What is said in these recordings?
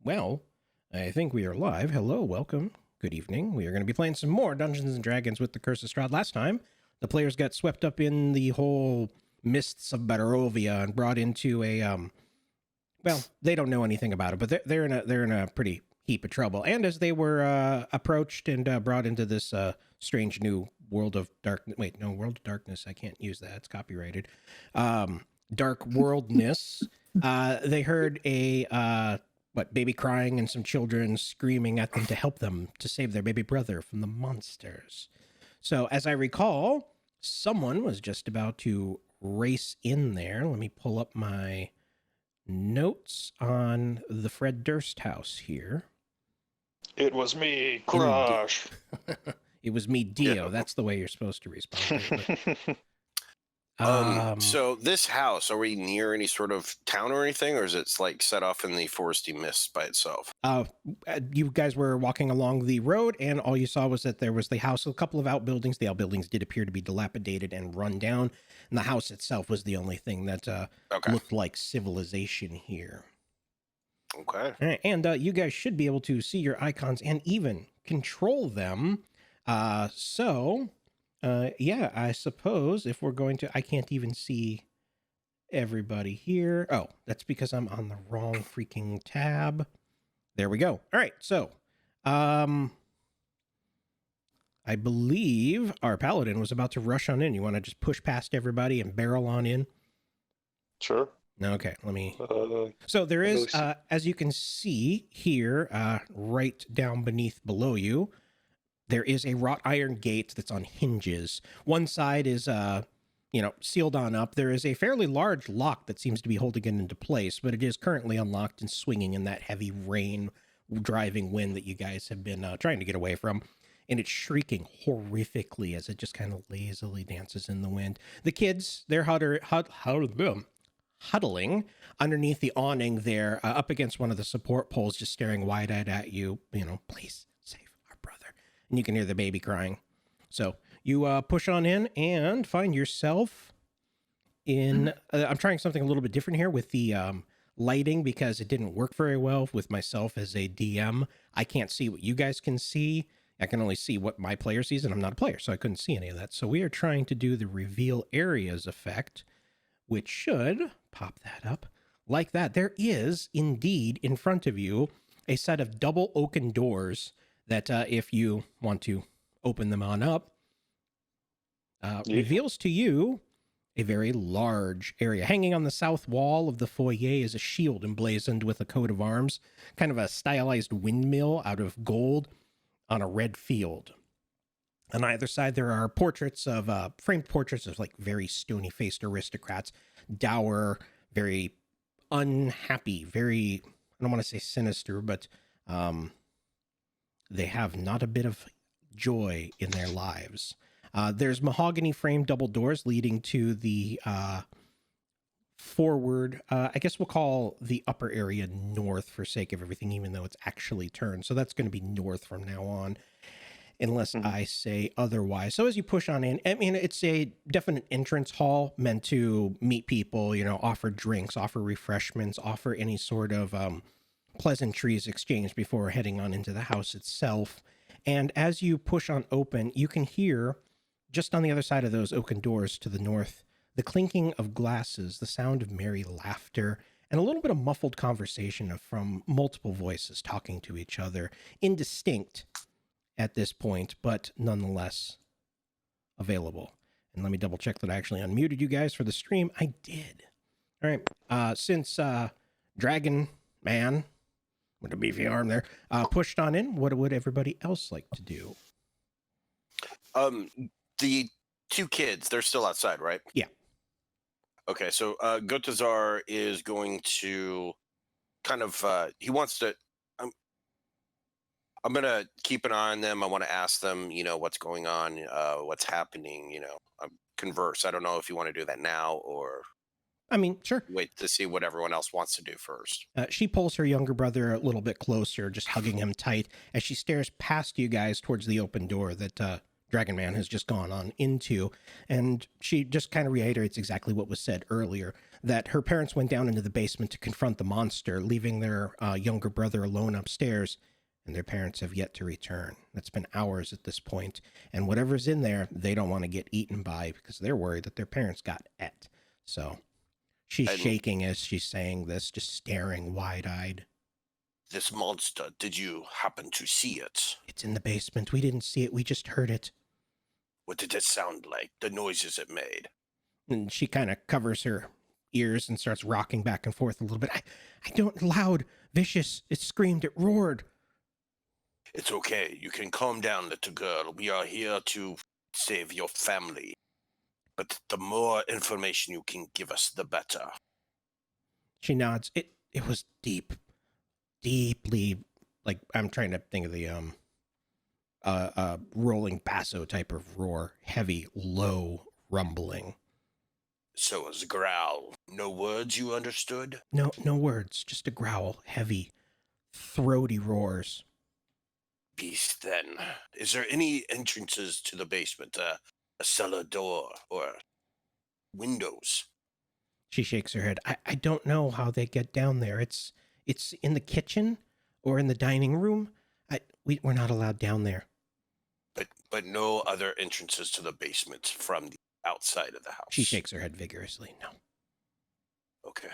Well, I think we are live. Hello, welcome. Good evening. We are going to be playing some more Dungeons and Dragons with the Curse of Strahd. Last time, the players got swept up in the whole mists of Barovia and brought into a well, they don't know anything about it, but they're in a pretty heap of trouble. And as they were approached and brought into this strange new world of darkness, wait, no, world of darkness. I can't use that; it's copyrighted. Dark worldness. They heard a baby crying and some children screaming at them to help them to save their baby brother from the monsters. So, as I recall, someone was just about to race in there. Let me pull up my notes on the Fred Durst house here. It was me, Crush. It was me, Dio. Yeah. That's the way you're supposed to respond. So this house, are we near any sort of town or anything, or is it like set off in the foresty mist by itself? You guys were walking along the road, and all you saw was that there was the house, a couple of outbuildings. The outbuildings did appear to be dilapidated and run down, and the house itself was the only thing that looked like civilization here. Okay. All right, and you guys should be able to see your icons and even control them. Yeah, I suppose if we're going to, I can't even see everybody here. Oh, that's because I'm on the wrong freaking tab. There we go. All right. So, I believe our paladin was about to rush on in. You want to just push past everybody and barrel on in? Sure. Okay, let me. So there is, as you can see here, right down below you, there is a wrought iron gate that's on hinges. One side is, sealed on up. There is a fairly large lock that seems to be holding it into place, but it is currently unlocked and swinging in that heavy rain, driving wind that you guys have been trying to get away from. And it's shrieking horrifically as it just kind of lazily dances in the wind. The kids, they're huddling underneath the awning there, up against one of the support poles, just staring wide-eyed at you, please save our brother. And you can hear the baby crying. So you push on in and find yourself in... I'm trying something a little bit different here with the lighting because it didn't work very well with myself as a DM. I can't see what you guys can see. I can only see what my player sees, and I'm not a player, so I couldn't see any of that. So we are trying to do the reveal areas effect, which should pop that up like that. There is indeed in front of you a set of double oaken doors that if you want to open them on up, reveals to you a very large area. Hanging on the south wall of the foyer is a shield emblazoned with a coat of arms, kind of a stylized windmill out of gold on a red field. On either side, there are portraits of, framed portraits of like very stony-faced aristocrats, dour, very unhappy, very, I don't want to say sinister, but they have not a bit of joy in their lives. There's mahogany framed double doors leading to the forward, I guess we'll call the upper area north for sake of everything, even though it's actually turned. So that's going to be north from now on, unless I say otherwise. So as you push on in, I mean, it's a definite entrance hall meant to meet people, offer drinks, offer refreshments, offer any sort of pleasantries exchanged before heading on into the house itself. And as you push on open, you can hear, just on the other side of those oaken doors to the north, the clinking of glasses, the sound of merry laughter, and a little bit of muffled conversation from multiple voices talking to each other, indistinct at this point, but nonetheless available. And let me double check that I actually unmuted you guys for the stream. I did. All right. Since Dragon Man, with a beefy arm there, pushed on in, what would everybody else like to do? The two kids, they're still outside, right? Yeah. Okay, so Gotazar is going to kind of, he wants to, I'm going to keep an eye on them. I want to ask them, what's going on, what's happening, converse. I don't know if you want to do that now or... I mean, sure. Wait to see what everyone else wants to do first. She pulls her younger brother a little bit closer, just hugging him tight, as she stares past you guys towards the open door that Dragon Man has just gone on into. And she just kind of reiterates exactly what was said earlier, that her parents went down into the basement to confront the monster, leaving their younger brother alone upstairs, and their parents have yet to return. That's been hours at this point, and whatever's in there, they don't want to get eaten by because they're worried that their parents got et. So she's shaking as she's saying this, just staring wide-eyed. This monster, did you happen to see it? It's in the basement. We didn't see it. We just heard it. What did it sound like? The noises it made? And she kind of covers her ears and starts rocking back and forth a little bit. I don't, loud, vicious. It screamed, it roared. It's okay. You can calm down, little girl. We are here to save your family. But the more information you can give us, the better. She nods. It was deeply, like, I'm trying to think of the rolling basso type of roar, heavy, low rumbling. So as a growl, no words you understood? No words, just a growl, heavy, throaty roars. Beast, then. Is there any entrances to the basement? A cellar door or windows? She shakes her head. I don't know how they get down there. It's in the kitchen or in the dining room. We're not allowed down there. But no other entrances to the basement from the outside of the house? She shakes her head vigorously. No. Okay.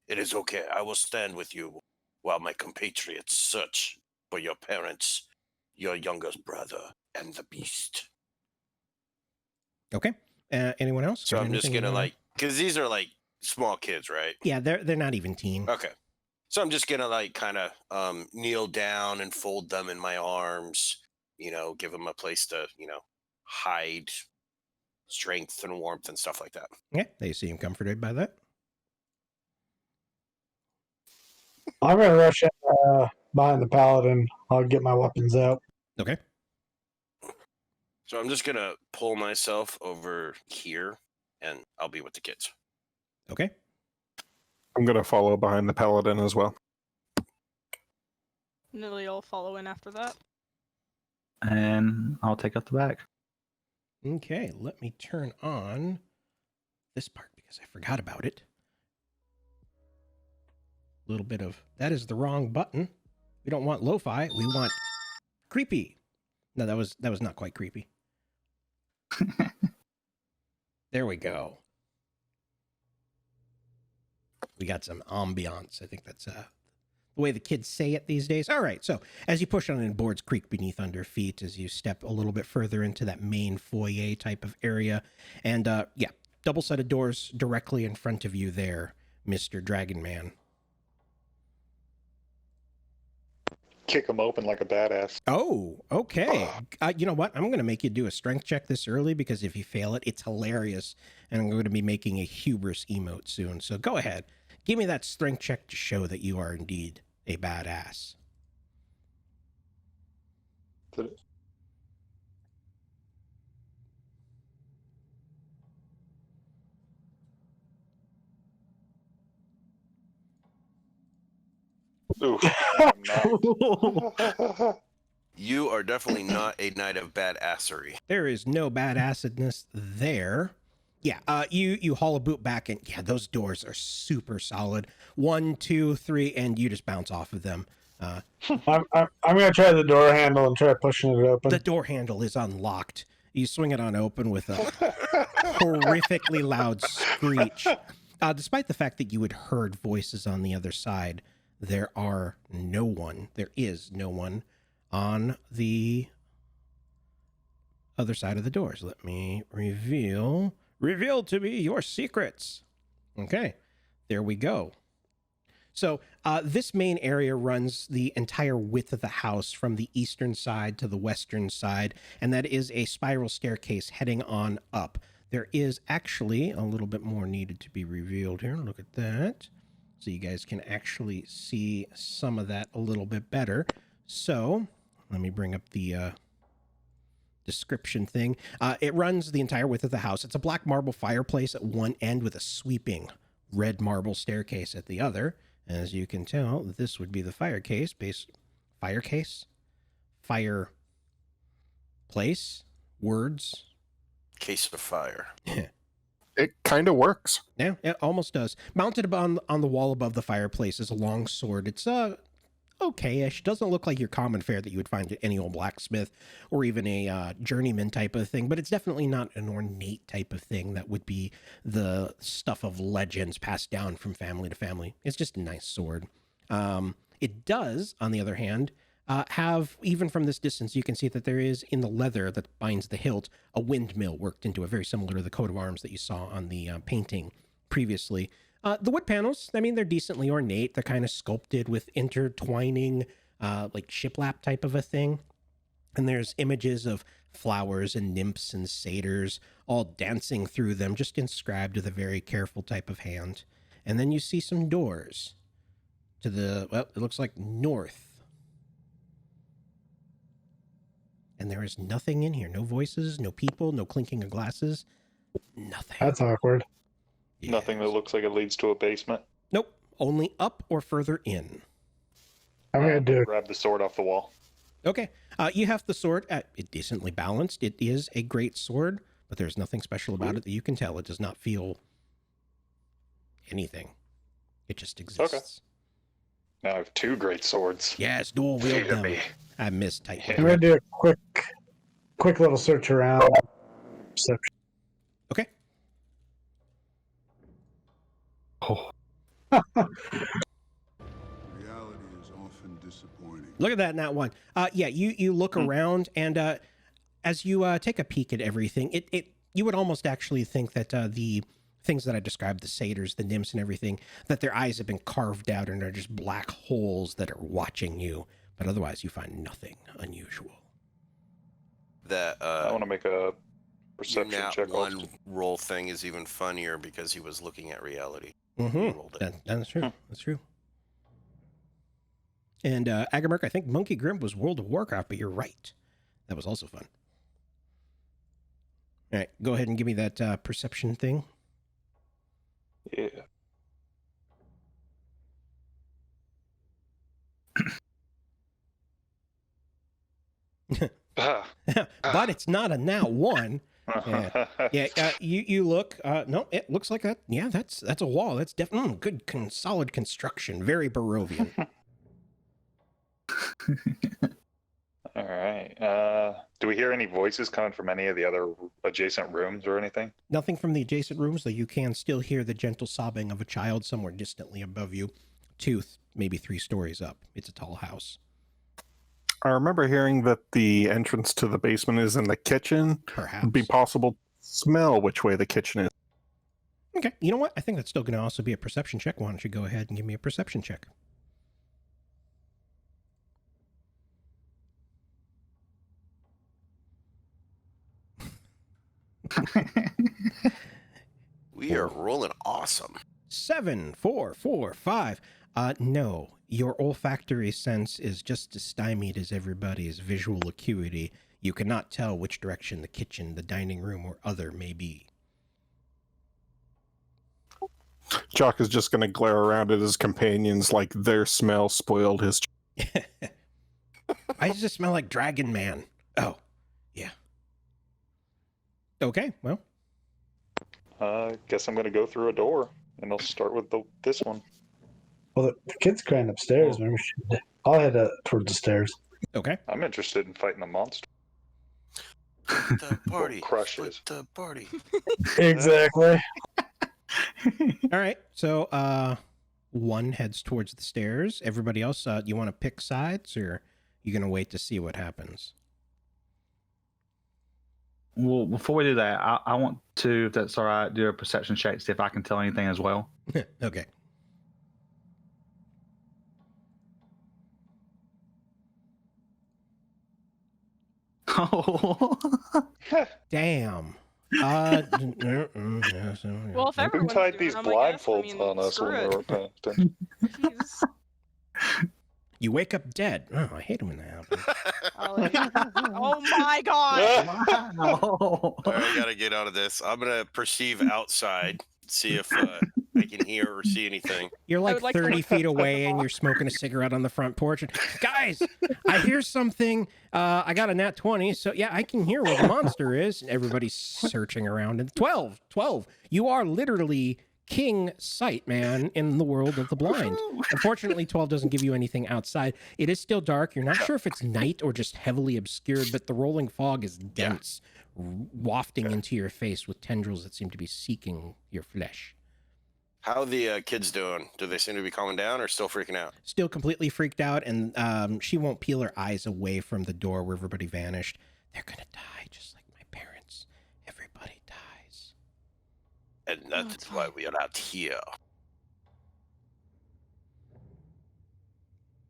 It is okay. I will stand with you while my compatriots search for your parents, your youngest brother, and the beast. Okay. Anyone else? So I'm just gonna because these are like small kids, right? Yeah, they're not even teen. Okay. So I'm just gonna kind of kneel down and fold them in my arms, give them a place to, hide strength and warmth and stuff like that. Yeah, they seem comforted by that. I'm going to rush in behind the paladin. I'll get my weapons out. Okay. So I'm just going to pull myself over here, and I'll be with the kids. Okay. I'm going to follow behind the paladin as well. Nilly will follow in after that. And I'll take up the back. Okay, let me turn on this part because I forgot about it. A little bit of, that is the wrong button. We don't want lo-fi, we want creepy. No, that was not quite creepy. There we go. We got some ambiance. I think that's the way the kids say it these days. All right, so as you push on in, boards creak beneath under feet as you step a little bit further into that main foyer type of area. And yeah, double set of doors directly in front of you there, Mr. Dragon Man. Kick them open like a badass. Oh, okay. You know what? I'm going to make you do a strength check this early because if you fail it, it's hilarious. And I'm going to be making a hubris emote soon. So go ahead. Give me that strength check to show that you are indeed a badass. Did it? Oof. You are definitely not a knight of badassery. There is no badassedness there. Yeah, you haul a boot back, and yeah, those doors are super solid. 1, 2, 3, and you just bounce off of them. I'm going to try the door handle and try pushing it open. The door handle is unlocked. You swing it on open with a horrifically loud screech. Despite the fact that you had heard voices on the other side, there is no one on the other side of the doors. Let me reveal to me your secrets. Okay, there we go. So this main area runs the entire width of the house from the eastern side to the western side, and that is a spiral staircase heading on up. There is actually a little bit more needed to be revealed here. Look at that. So you guys can actually see some of that a little bit better. So let me bring up the description thing. It runs the entire width of the house. It's a black marble fireplace at one end with a sweeping red marble staircase at the other. As you can tell, this would be the fireplace. words. Case of fire. It kind of works. Yeah, it almost does. Mounted on the wall above the fireplace is a long sword. It's okay-ish. Doesn't look like your common fare that you would find at any old blacksmith or even a journeyman type of thing, but it's definitely not an ornate type of thing that would be the stuff of legends passed down from family to family. It's just a nice sword. It does, on the other hand, have, even from this distance, you can see that there is, in the leather that binds the hilt, a windmill worked into it, very similar to the coat of arms that you saw on the painting previously. The wood panels, I mean, they're decently ornate. They're kind of sculpted with intertwining, like shiplap type of a thing. And there's images of flowers and nymphs and satyrs all dancing through them, just inscribed with a very careful type of hand. And then you see some doors to the, well, it looks like north. And there is nothing in here. No voices, no people, no clinking of glasses. Nothing. That's awkward. Yes. Nothing that looks like it leads to a basement. Nope. Only up or further in. I'm gonna do it. Grab the sword off the wall. Okay. You have the sword it decently balanced. It is a great sword, but there's nothing special about it that you can tell. It does not feel anything. It just exists. Now I have 2 great swords. Yes, dual wield Fear them. me. I missed typing. I'm gonna do a quick little search around. Perception. Okay. Oh, Reality is often disappointing. Look at that, not one. Yeah, you look around, and as you take a peek at everything, you would almost actually think that the things that I described, the satyrs, the nymphs, and everything, that their eyes have been carved out and are just black holes that are watching you. But otherwise, you find nothing unusual. That I want to make a your perception nat check. one Also. roll thing is even funnier because he was looking at reality. Mm-hmm. He rolled it. That's true. That's true. And Agamerk, I think Monkey Grim was World of Warcraft, but you're right. That was also fun. All right, go ahead and give me that perception thing. Yeah. But it's not a now one. Yeah, you look. No, it looks like that. Yeah, that's a wall. That's definitely good, solid construction. Very Barovian. All right. Do we hear any voices coming from any of the other adjacent rooms or anything? Nothing from the adjacent rooms, though you can still hear the gentle sobbing of a child somewhere distantly above you, maybe 3 stories up. It's a tall house. I remember hearing that the entrance to the basement is in the kitchen. Perhaps. It'd be possible to smell which way the kitchen is. Okay, you know what? I think that's still going to also be a perception check. Why don't you go ahead and give me a perception check? We are rolling awesome. 7, 4, 4, 5. No, your olfactory sense is just as stymied as everybody's visual acuity. You cannot tell which direction the kitchen, the dining room, or other may be. Jock is just going to glare around at his companions like their smell spoiled his. Why does it smell like Dragon Man? Oh, yeah. Okay, well. Guess I'm going to go through a door, and I'll start with this one. Well, the kid's crying upstairs. Maybe I'll head towards the stairs. Okay. I'm interested in fighting the monster. The party. Crushes. Split the party. Exactly. All right. So, one heads towards the stairs. Everybody else, you want to pick sides, or you going to wait to see what happens? well, before we do that, I want to, if that's all right, do a perception check, see if I can tell anything as well. Okay. Oh. Damn. Well, if Who everyone's tied doing these them, I guess, blindfolds on us screw when we it. were paying attention? Jeez. You wake up dead. Oh, I hate it when that happens. Oh my god! Wow. All right, I gotta get out of this. I'm gonna perceive outside, see if I can hear or see anything. You're I like would like 30 to- feet away and you're smoking a cigarette on the front porch. And, guys, I hear something. I got a nat 20, so yeah, I can hear where the monster is. And everybody's searching around. And 12. You are literally king sight, man, in the world of the blind. Unfortunately, 12 doesn't give you anything outside. It is still dark. You're not sure if it's night or just heavily obscured, but the rolling fog is dense, wafting into your face with tendrils that seem to be seeking your flesh. How are the kids doing? Do they seem to be calming down or still freaking out? Still completely freaked out, and she won't peel her eyes away from the door where everybody vanished. They're gonna die just like my parents. Everybody dies. And that's why we are not here.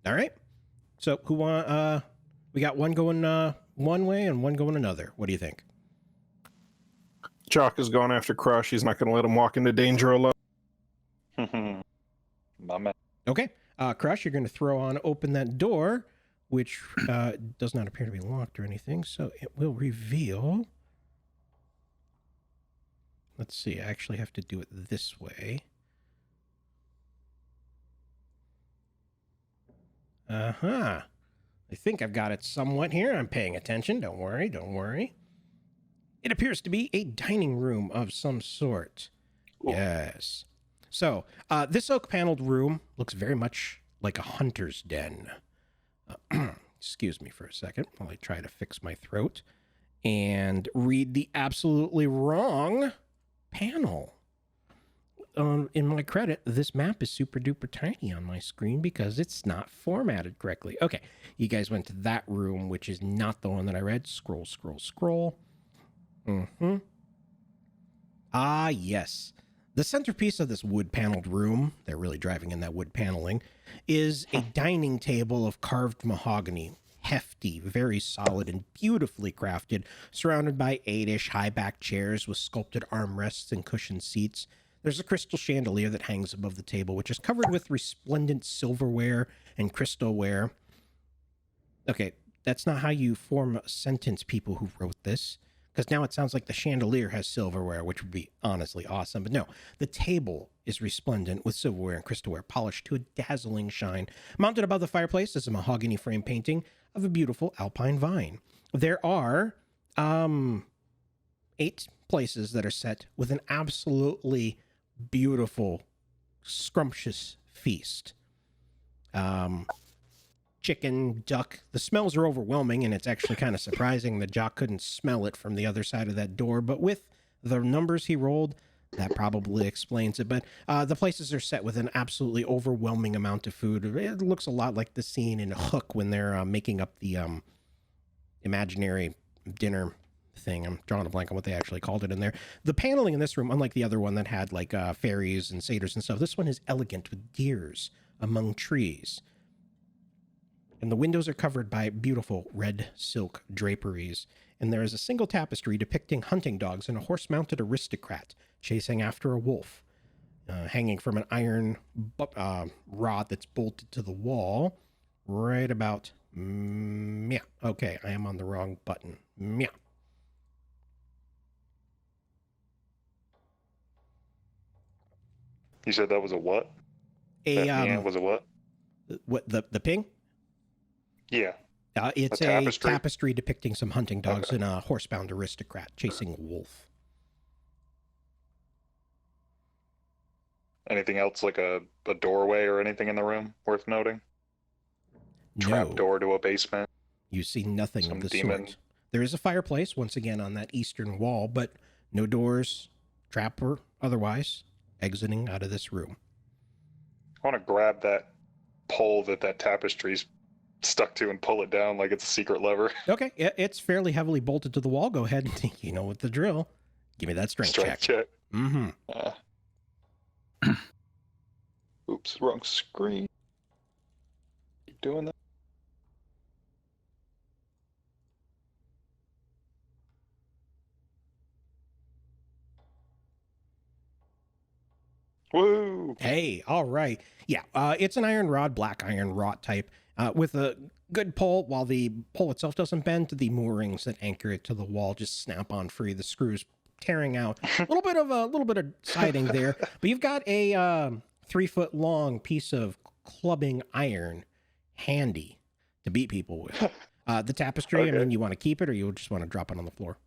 All right. So who want? We got one going one way and one going another. What do you think? Jock is going after Crush. He's not going to let him walk into danger alone. My man. Okay. Crush, you're going to throw on open that door, which does not appear to be locked or anything, so it will reveal. Let's see. I actually have to do it this way. Uh-huh. I think I've got it somewhat here. I'm paying attention. Don't worry. It appears to be a dining room of some sort. Ooh. Yes. So, this oak-paneled room looks very much like a hunter's den. Excuse me for a second while I try to fix my throat and read the absolutely wrong panel. In my credit, this map is super duper tiny on my screen because it's not formatted correctly. Okay, you guys went to that room, which is not the one that I read. Scroll. Ah, yes. The centerpiece of this wood-paneled room, they're really driving in that wood paneling, is a dining table of carved mahogany. Hefty, very solid, and beautifully crafted, surrounded by 8-ish high-backed chairs with sculpted armrests and cushioned seats. There's a crystal chandelier that hangs above the table, which is covered with resplendent silverware and crystalware. Okay, that's not how you form a sentence, people who wrote this, because now it sounds like the chandelier has silverware, which would be honestly awesome. But no, the table is resplendent with silverware and crystalware polished to a dazzling shine. Mounted above the fireplace is a mahogany frame painting of a beautiful alpine vine. There are 8 places that are set with an absolutely beautiful, scrumptious feast. Chicken, duck. The smells are overwhelming, and it's actually kind of surprising that Jock couldn't smell it from the other side of that door. But with the numbers he rolled, that probably explains it. But the places are set with an absolutely overwhelming amount of food. It looks a lot like the scene in Hook when they're making up the imaginary dinner thing. I'm drawing a blank on what they actually called it in there. The paneling in this room, unlike the other one that had like fairies and satyrs and stuff, this one is elegant with deers among trees. And the windows are covered by beautiful red silk draperies. And there is a single tapestry depicting hunting dogs and a horse-mounted aristocrat chasing after a wolf, hanging from an iron rod that's bolted to the wall right about... yeah. Okay, I am on the wrong button. Yeah. You said that was a what? That was a what? What the ping? Yeah. It's A a tapestry? tapestry depicting some hunting dogs and a horsebound aristocrat chasing a wolf. Anything else like a doorway or anything in the room worth noting? Trap door to a basement? You see nothing Some of the demon. sort. There is a fireplace, once again, on that eastern wall, but no doors, trap or otherwise, exiting out of this room. I want to grab that pole that tapestry's stuck to and pull it down like it's a secret lever. Okay, it's fairly heavily bolted to the wall. Go ahead and, you know what the drill. Give me that strength check. Mm-hmm. Oops, wrong screen. Keep doing that. Woo! Hey, all right. Yeah, it's an iron rod, black iron wrought type, with a good pull. While the pole itself doesn't bend, the moorings that anchor it to the wall just snap on free. The screws tearing out. A little bit of siding there, but you've got a 3 foot long piece of clubbing iron handy to beat people with. The tapestry, Okay. I mean, you want to keep it or you just want to drop it on the floor?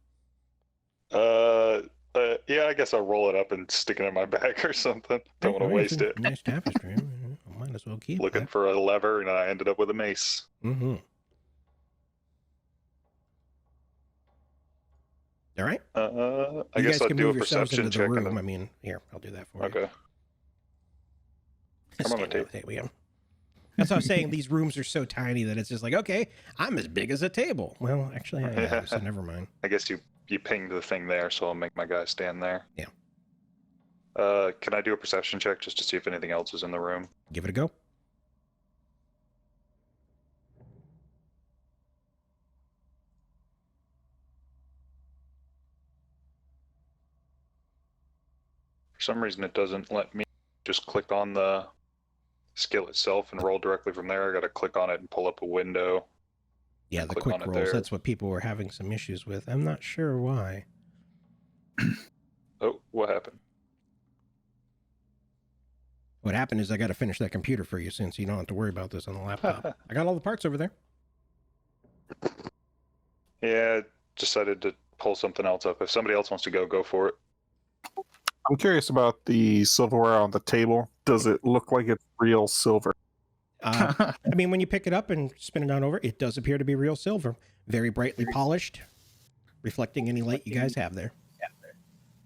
Yeah, I guess I'll roll it up and stick it in my bag or something. Don't want to Oh, it's waste a it. Nice tapestry. I might as well keep Looking it. for a lever, and I ended up with a mace. Mm-hmm. All right. I You guess guys I'll can do a move yourselves perception into the check. room. I mean, here, I'll do that for you. Okay. Come on, Stand tape. the table, yeah. That's what I was saying. These rooms are so tiny that it's just like, okay, I'm as big as a table. Well, actually, I am, so never mind. I guess you pinged the thing there, so I'll make my guy stand there. Yeah. Can I do a perception check just to see if anything else is in the room? Give it a go. For some reason, it doesn't let me just click on the skill itself and roll directly from there. I got to click on it and pull up a window. Yeah, the Click quick on it rolls. there. That's what people were having some issues with. I'm not sure why. Oh, what happened? What happened is I got to finish that computer for you since you don't have to worry about this on the laptop. I got all the parts over there. Yeah, decided to pull something else up. If somebody else wants to go for it. I'm curious about the silverware on the table. Does it look like it's real silver? I mean, when you pick it up and spin it on over, it does appear to be real silver. Very brightly polished, reflecting any light you guys have there.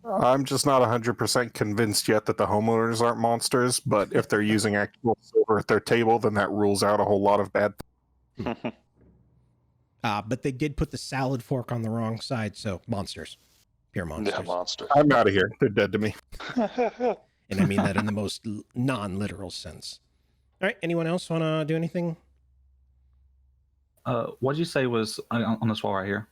I'm just not 100% convinced yet that the homeowners aren't monsters, but if they're using actual silver at their table, then that rules out a whole lot of bad things. But they did put the salad fork on the wrong side, so monsters. Pure monsters. Yeah, monster. I'm out of here. They're dead to me. And I mean that in the most non-literal sense. All right, anyone else want to do anything? What did you say was on this wall right here?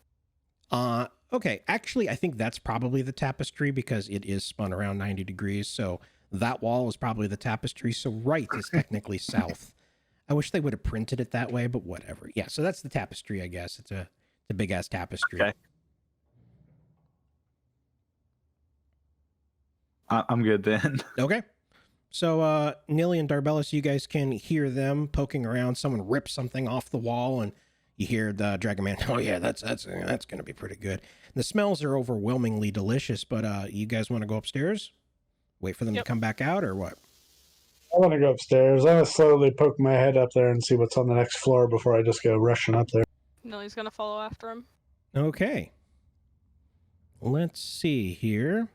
Okay, actually, I think that's probably the tapestry because it is spun around 90 degrees, so that wall is probably the tapestry, so right is technically south. I wish they would have printed it that way, but whatever. Yeah, so that's the tapestry, I guess. It's a big-ass tapestry. Okay. I'm good then. Okay. So, Nilly and Darbellis, you guys can hear them poking around. Someone rips something off the wall, and you hear the Dragon Man, oh yeah, that's going to be pretty good. The smells are overwhelmingly delicious, but you guys want to go upstairs? Wait for them to come back out, or what? I want to go upstairs. I'm going to slowly poke my head up there and see what's on the next floor before I just go rushing up there. Nilly's gonna follow after him. Okay. Let's see here.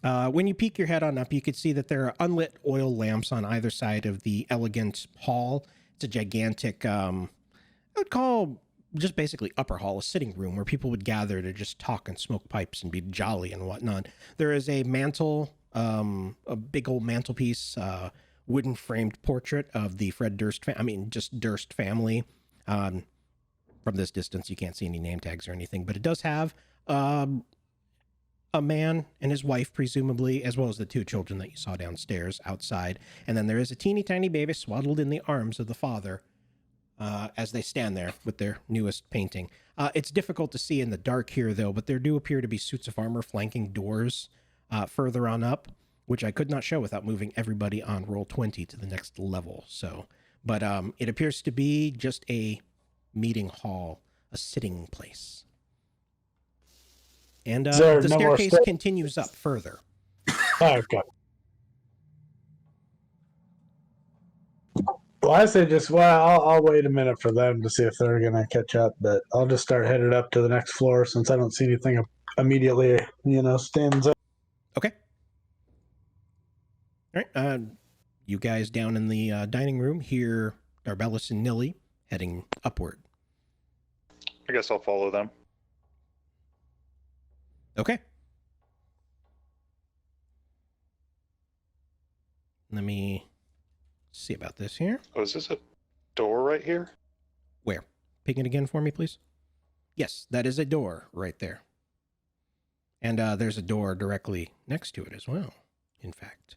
When you peek your head on up, you can see that there are unlit oil lamps on either side of the elegant hall. It's a gigantic, I would call just basically upper hall, a sitting room where people would gather to just talk and smoke pipes and be jolly and whatnot. There is a mantle, a big old mantelpiece, wooden framed portrait of the Durst family. From this distance, you can't see any name tags or anything, but it does have a man and his wife, presumably, as well as the 2 children that you saw downstairs outside. And then there is a teeny tiny baby swaddled in the arms of the father as they stand there with their newest painting. It's difficult to see in the dark here, though, but there do appear to be suits of armor flanking doors further on up, which I could not show without moving everybody on roll 20 to the next level. So, but it appears to be just a meeting hall, a sitting place. And the no more staircase continues up further. Okay. Well, I say I'll wait a minute for them to see if they're going to catch up, but I'll just start headed up to the next floor since I don't see anything immediately, stands up. Okay. All right. You guys down in the dining room hear Darbellis and Nilly heading upward. I guess I'll follow them. Okay. Let me see about this here. Oh, is this a door right here? Where? Ping it again for me, please. Yes, that is a door right there. And there's a door directly next to it as well, in fact.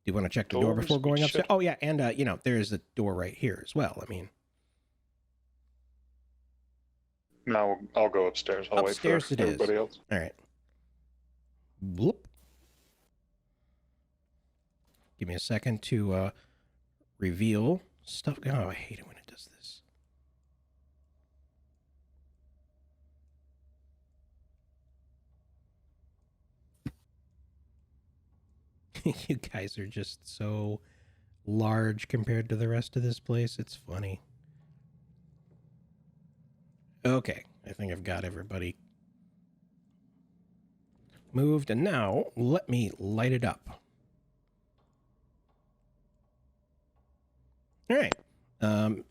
Do you want to check the door Doors before going we upstairs? should- Oh, yeah, and, there is a door right here as well. I mean, No, I'll go upstairs. I'll Upstairs wait it for is. everybody else. All right. Whoop. Give me a second to reveal stuff. Oh, I hate it when it does this. You guys are just so large compared to the rest of this place. It's funny. Okay, I think I've got everybody moved, and now let me light it up. All right.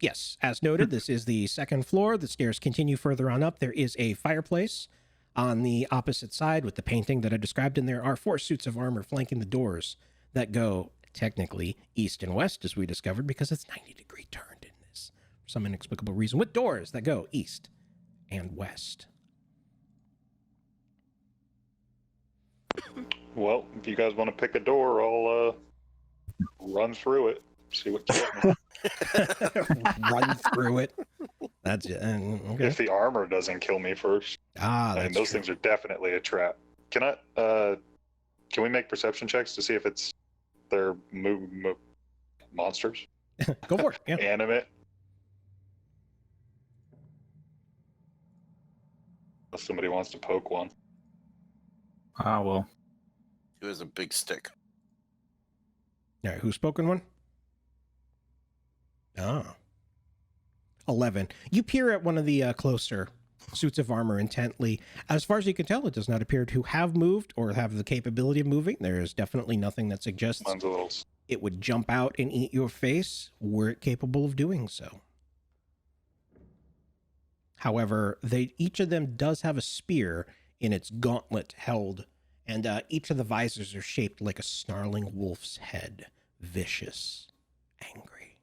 Yes, as noted, this is the second floor. The stairs continue further on up. There is a fireplace on the opposite side with the painting that I described, and there are 4 suits of armor flanking the doors that go technically east and west, as we discovered, because it's 90-degree turned in this for some inexplicable reason, with doors that go east and west. Well, if you guys want to pick a door, I'll run through it. See what kills me. Run through it. That's it. Okay. If the armor doesn't kill me first. Ah, I mean, those things are definitely a trap. Can we make perception checks to see if they're monsters? Go for it. Yeah. Animate. Unless somebody wants to poke one. Ah, well. It was a big stick. All right, who's spoken one? Ah. 11. You peer at one of the closer suits of armor intently. As far as you can tell, it does not appear to have moved or have the capability of moving. There is definitely nothing that suggests Mine's a little... it would jump out and eat your face were it capable of doing so. However, each of them does have a spear in its gauntlet held, and each of the visors are shaped like a snarling wolf's head. Vicious, angry.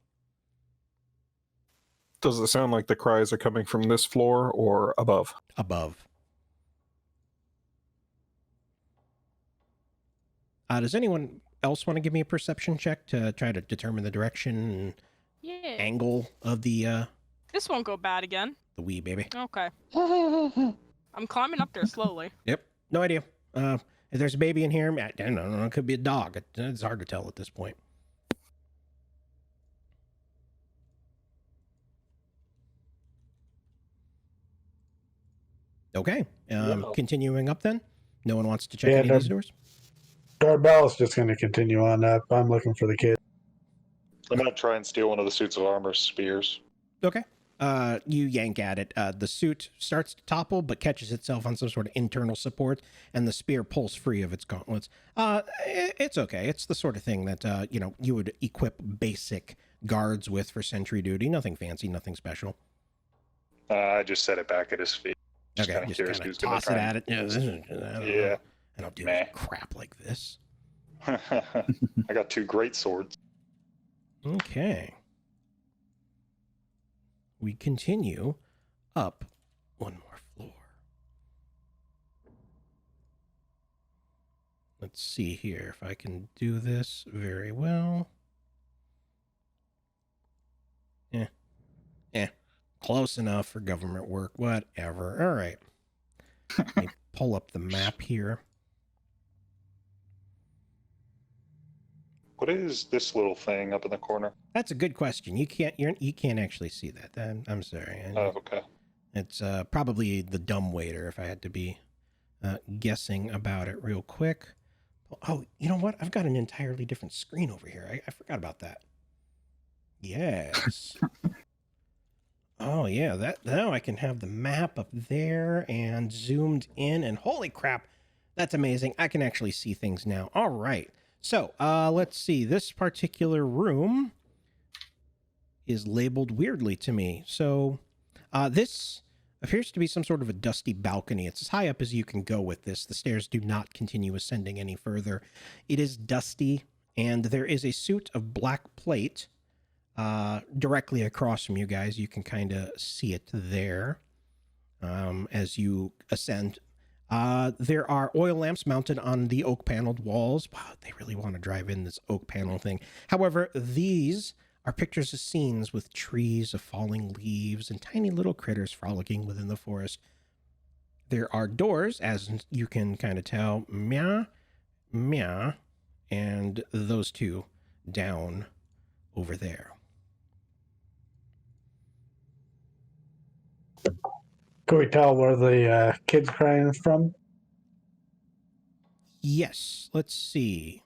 Does it sound like the cries are coming from this floor or above? Above. Does anyone else want to give me a perception check to try to determine the direction and Yeah. angle of the This won't go bad again. wee baby? Okay. I'm climbing up there slowly. Yep. No idea. If there's a baby in here, I don't know. It could be a dog. It's hard to tell at this point. Okay. Continuing up then. No one wants to check any of these doors? Darbell's just going to continue on up. I'm looking for the kid. I'm going to try and steal one of the suits of armor spears. Okay. You yank at it. The suit starts to topple, but catches itself on some sort of internal support, and the spear pulls free of its gauntlets. It's okay. It's the sort of thing that, you would equip basic guards with for sentry duty. Nothing fancy, nothing special. I just set it back at his feet. Okay, kinda just curious kind who's of gonna toss it try at it. Yeah. I don't do Meh. crap like this. I got 2 great swords. Okay. We continue up one more floor. Let's see here if I can do this very well. Close enough for government work. Whatever. All right. Let me pull up the map here. What is this little thing up in the corner? That's a good question. You can't actually see that. I'm sorry. Oh, okay. It's probably the dumbwaiter if I had to be guessing about it real quick. Oh, you know what? I've got an entirely different screen over here. I forgot about that. Yes. Oh, yeah. Now I can have the map up there and zoomed in. And holy crap, that's amazing. I can actually see things now. All right. So let's see. This particular room is labeled weirdly to me. So this appears to be some sort of a dusty balcony. It's as high up as you can go with this. The stairs do not continue ascending any further. It is dusty, and there is a suit of black plate directly across from you guys. You can kind of see it there as you ascend. There are oil lamps mounted on the oak paneled walls. Wow, they really want to drive in this oak panel thing. However, these are pictures of scenes with trees of falling leaves and tiny little critters frolicking within the forest. There are doors, as you can kind of tell, meow, meow, and those two down over there. Can we tell where the kids crying is from? Yes, let's see.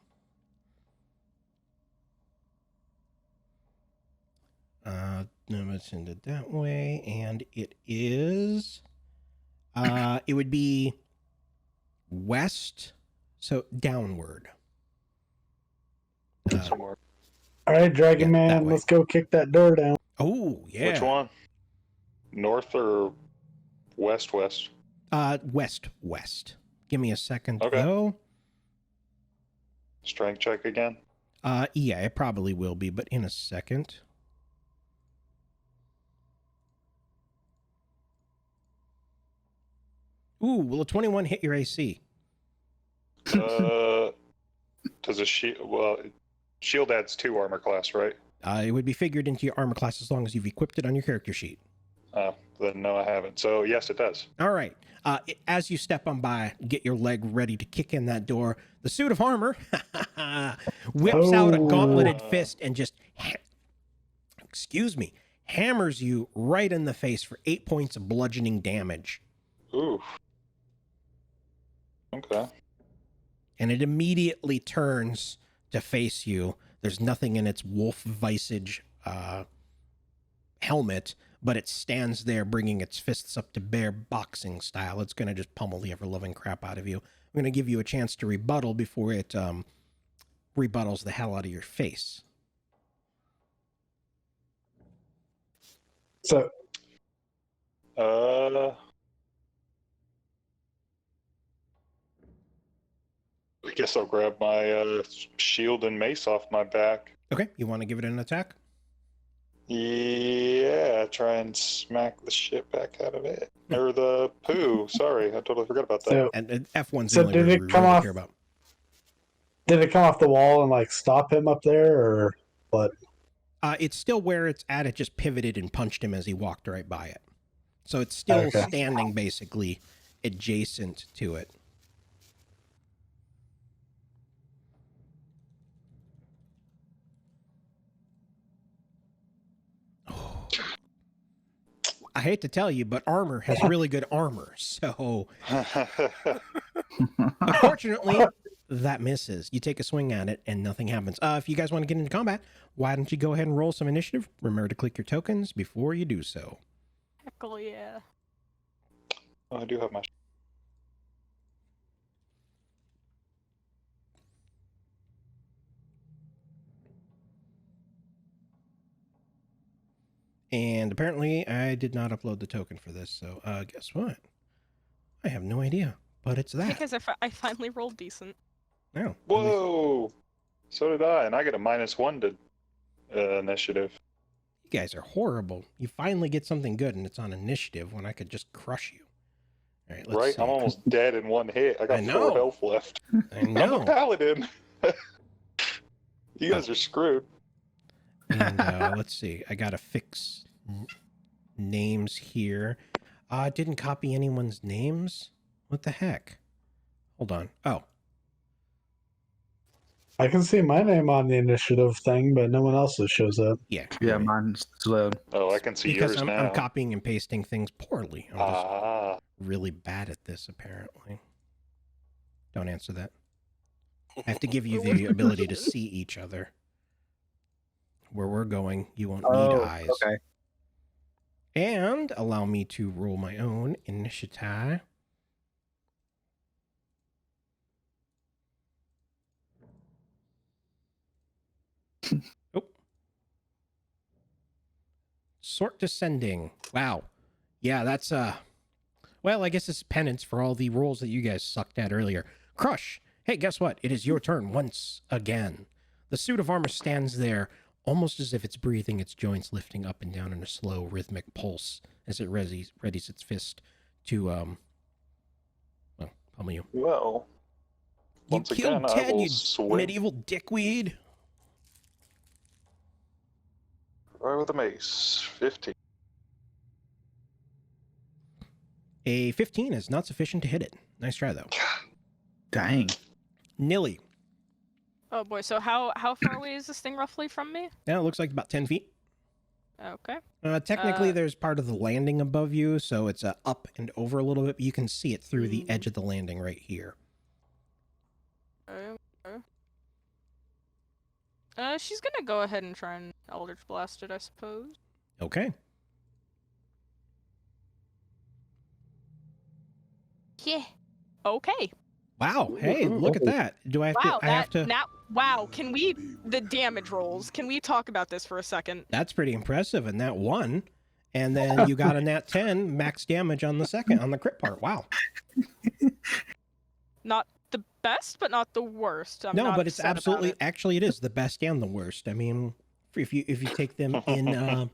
No, it's ended that way, and it is. It would be west, so downward. Somewhere. All right, Dragon Yeah, that Man, way. let's go kick that door down. Oh, yeah. Which one? North or west? West. Give me a second, Okay. though. Strength check again. Yeah, it probably will be, but in a second. Ooh, will a 21 hit your AC? Does a shield? Well, shield adds 2 armor class, right? It would be figured into your armor class as long as you've equipped it on your character sheet. Then no, I haven't. So yes, it does. All right. As you step on by, get your leg ready to kick in that door. The suit of armor whips out a gauntleted fist and just, hammers you right in the face for 8 points of bludgeoning damage. Ooh. Okay. And it immediately turns to face you. There's nothing in its wolf visage helmet, but it stands there bringing its fists up to bear boxing style. It's going to just pummel the ever-loving crap out of you. I'm going to give you a chance to rebuttal before it rebuttals the hell out of your face. So, I guess I'll grab my shield and mace off my back. Okay, you want to give it an attack? Yeah, try and smack the shit back out of it. Or the poo. Sorry, I totally forgot about that. so And F1's So the only did word it we come really off- care about. did it come off the wall and like stop him up there, or what? It's still where it's at. It just pivoted and punched him as he walked right by it. So it's still Okay. standing basically adjacent to it. I hate to tell you, but armor has really good armor. So unfortunately, that misses. You take a swing at it and nothing happens. If you guys want to get into combat, why don't you go ahead and roll some initiative? Remember to click your tokens before you do so. Heckle yeah. Oh, I do have my. And apparently I did not upload the token for this, so guess what? I have no idea, but it's that. Because I finally rolled decent. No. Whoa! So did I, and I get a -1 to initiative. You guys are horrible. You finally get something good, and it's on initiative when I could just crush you. All right, let's Right? see. I'm almost dead in 1 hit. I got I 4 know. health left. I I'm know. a paladin. You guys are screwed. And let's see. I got to fix names here. Didn't copy anyone's names. What the heck? Hold on. Oh, I can see my name on the initiative thing, but no one else's shows up. yeah. Yeah, right. mine's slow. Oh, I can see Because yours I'm now. copying and pasting things poorly. I'm just Ah, really bad at this, apparently. Don't answer that. I have to give you the ability to see each other. Where we're going, you won't need eyes. Okay. And allow me to roll my own initiative. Oh. Sort descending. Wow. Yeah, that's well, I guess it's penance for all the rolls that you guys sucked at earlier. Crush. Hey, guess what? It is your turn once again. The suit of armor stands there, almost as if it's breathing, its joints lifting up and down in a slow, rhythmic pulse as it readies its fist to, well, pummel you. well. You Once killed again, I Ted, will you swing. medieval dickweed. Try with a mace. 15. A 15 is not sufficient to hit it. Nice try, though. Dang. Nilly. Oh boy, so how far away is this thing roughly from me? Now it looks like about 10 feet. Okay. Technically, there's part of the landing above you, so it's up and over a little bit. But you can see it through the edge of the landing right here. She's gonna go ahead and try and Eldritch Blast it, I suppose. Okay. Yeah. Okay. Wow. Hey, look at that. Do I have Wow, to? I have to. Wow, can we, the damage rolls, can we talk about this for a second? That's pretty impressive. And that one, and then you got a nat 10 max damage on the crit part. Wow. Not the best, but not the worst. I'm No, not but it's upset about absolutely, it. actually, it is the best and the worst. I mean, if you take them in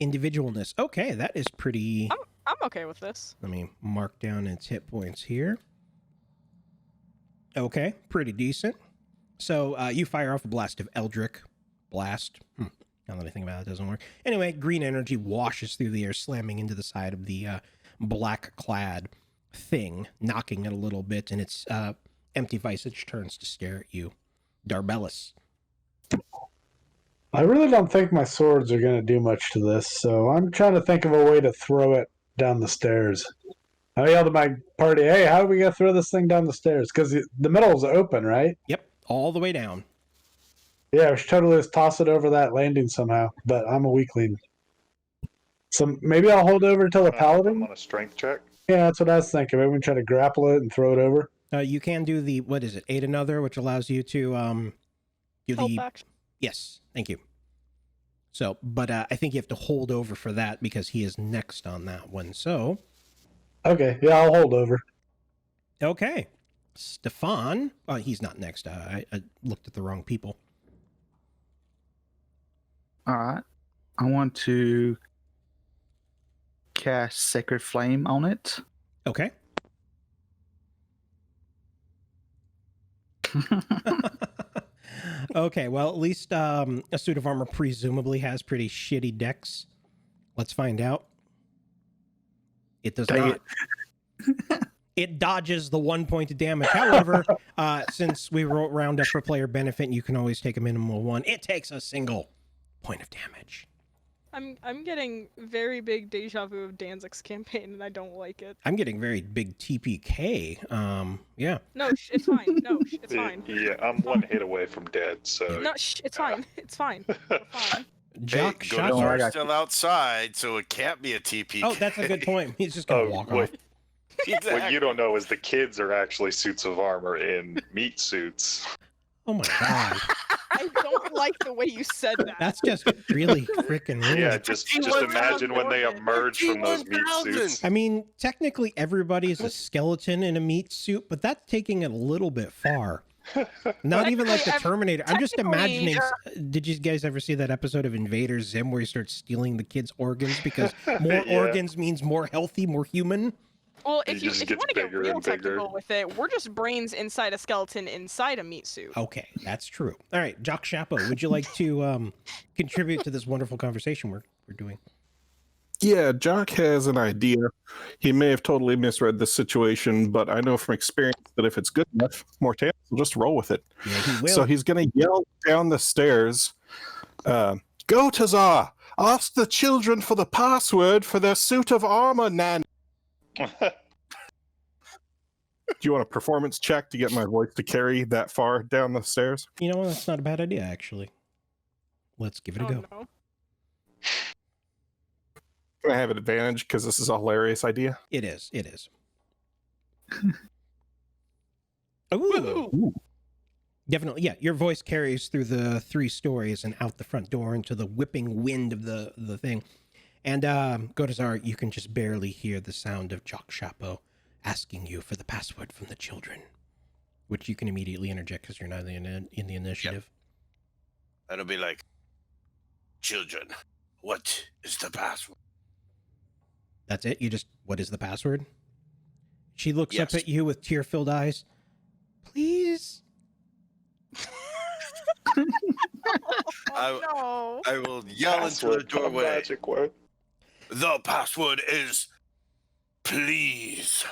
individualness. Okay, that is pretty. I'm okay with this. Let me mark down its hit points here. Okay, pretty decent. So you fire off a blast of Eldritch Blast. Now that I think about it, it doesn't work. Anyway, green energy washes through the air, slamming into the side of the black-clad thing, knocking it a little bit, and its empty visage turns to stare at you. Darbellus. I really don't think my swords are going to do much to this, so I'm trying to think of a way to throw it down the stairs. I yelled at my party, hey, how are we going to throw this thing down the stairs? Because the middle is open, right? Yep, all the way down. Yeah, we should totally just toss it over that landing somehow, but I'm a weakling. So maybe I'll hold over till the I'm paladin? on a strength check. Yeah, that's what I was thinking. Maybe we try to grapple it and throw it over. You can do the, what is it, Aid Another, which allows you to do Help the... action. Yes, thank you. So, but I think you have to hold over for that because he is next on that one. So... Okay, yeah, I'll hold over. Okay. Stefan. Oh, he's not next. I looked at the wrong people. All right. I want to cast Sacred Flame on it. Okay. Okay, well, at least a suit of armor presumably has pretty shitty dex. Let's find out. It does Dang not. It dodges the 1 point of damage. However, since we wrote round up for player benefit, you can always take a minimum of 1. It takes a single point of damage. I'm getting very big deja vu of Danzig's campaign, and I don't like it. I'm getting very big TPK. Yeah. No, it's fine. No, it's fine. Yeah, I'm one hit away from dead, so... No, it's fine. It's fine. We're fine. Jock hey, shots Godos are are still outside, so it can't be a TP. Oh, that's a good point. He's just gonna walk off. Exactly. What you don't know is the kids are actually suits of armor in meat suits. Oh my god. I don't like the way you said that. That's just really freaking rude. Yeah, just imagine when they emerge from those meat suits. I mean, technically everybody is a skeleton in a meat suit, but that's taking it a little bit far. Not even like the Terminator. I'm just imagining. Did you guys ever see that episode of Invader Zim where he starts stealing the kids' organs because more organs means more healthy, more human? Well, if you just want to gets get bigger real and bigger. technical with it, we're just brains inside a skeleton inside a meat suit. Okay, that's true. All right, Jock Chapo, would you like to contribute to this wonderful conversation we're doing? Yeah, Jock has an idea. He may have totally misread the situation, but I know from experience that if it's good enough, Mortanis will just roll with it. Yeah, he will. So he's going to yell down the stairs, Go, Tazar! Ask the children for the password for their suit of armor, Nan. Do you want a performance check to get my voice to carry that far down the stairs? You know what? That's not a bad idea, actually. Let's give it a go. No. I have an advantage because this is a hilarious idea. It is. It is. Ooh. Definitely, yeah. Your voice carries through the 3 stories and out the front door into the whipping wind of the thing. And Godazar, you can just barely hear the sound of Jock Chapo asking you for the password from the children, which you can immediately interject because you're not in the initiative. Yep. That'll be like, children, what is the password? That's it? You just, what is the password? She looks Yes. up at you with tear-filled eyes. Please? no. I will yell into the Password, a doorway. magic word. The password is please.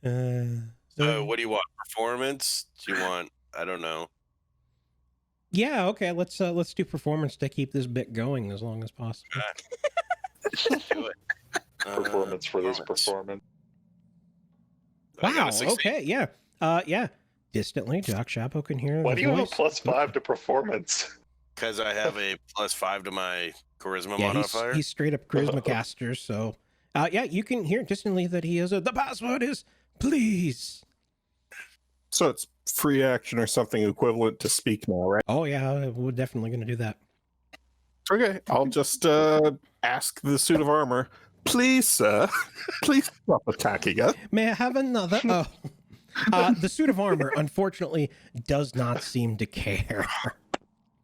So what do you want? Performance? Do you want? I don't know. Yeah, okay. Let's do performance to keep this bit going as long as possible. Let's do it. Performance for this performance. I got Wow. a 16. Okay. Yeah. Yeah. Distantly, Doc Chapo can hear. Why the do you have voice. a +5 to performance? Because I have a +5 to my charisma Yeah, modifier. he's straight up charisma caster. So, yeah, you can hear distantly that he is. The password is please. So it's free action or something equivalent to speak now, right? Oh yeah, we're definitely going to do that. Okay, I'll just ask the suit of armor, please, sir, please stop attacking us. May I have another? Oh, the suit of armor unfortunately does not seem to care.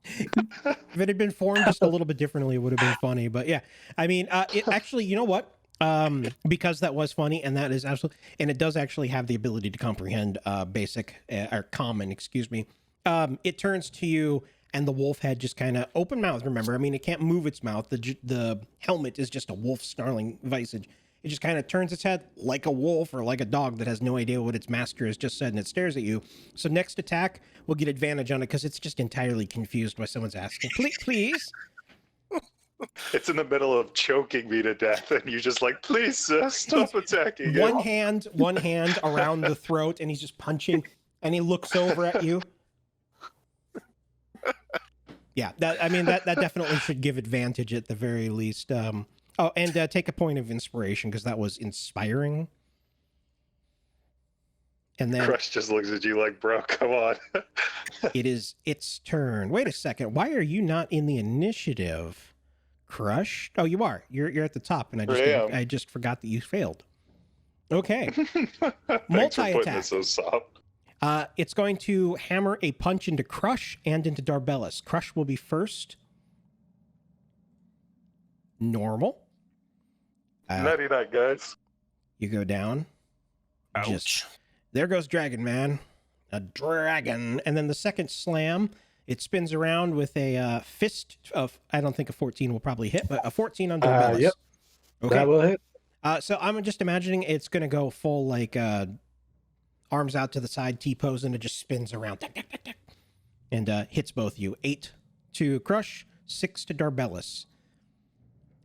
If it had been formed just a little bit differently, it would have been funny. But yeah, I mean, it actually, you know what? Because that was funny, and that is absolutely, and it does actually have the ability to comprehend basic or common, excuse me. It turns to you, and the wolf head just kind of open mouth. Remember, I mean, it can't move its mouth. The helmet is just a wolf snarling visage. It just kind of turns its head like a wolf or like a dog that has no idea what its master has just said, and it stares at you. So next attack, we'll get advantage on it because it's just entirely confused by someone's asking. Please. It's in the middle of choking me to death, and you just like, please, sir, stop attacking. One hand around the throat, and he's just punching, and he looks over at you. Yeah, that definitely should give advantage at the very least. Oh, and take a point of inspiration because that was inspiring. And then Crush just looks at you like, bro, come on. it is its turn. Wait a second. Why are you not in the initiative, Crush? Oh, you are. You're at the top, and I just forgot that you failed. Okay. Thanks for putting Multi-attack. this so soft. It's going to hammer a punch into Crush and into Darbellus. Crush will be first. Normal. Nutty night, guys. You go down. Ouch. There goes Dragon Man. A dragon. And then the second slam, it spins around with a fist of, I don't think a 14 will probably hit, but a 14 on Darbellus. Yep. Okay. That will hit. So I'm just imagining it's going to go full, like, arms out to the side, T-pose, and it just spins around. Tuck, tuck, tuck, tuck, and hits both you. 8 to Crush, 6 to Darbellus.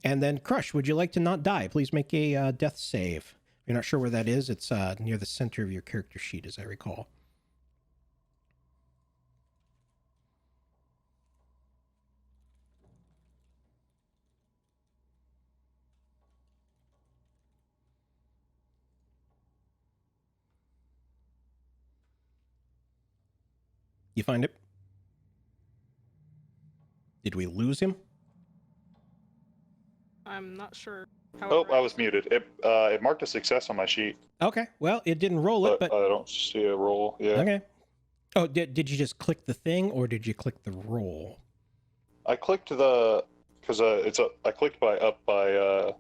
And then Crush, would you like to not die? Please make a death save. If you're not sure where that is, it's near the center of your character sheet, as I recall. You find it? Did we lose him? I'm not sure. Oh, I was muted. It marked a success on my sheet, Okay, well, it didn't roll it, but but... I don't see a roll. Yeah. Okay. Oh, did you just click the thing, or did you click the roll? I clicked because I clicked up by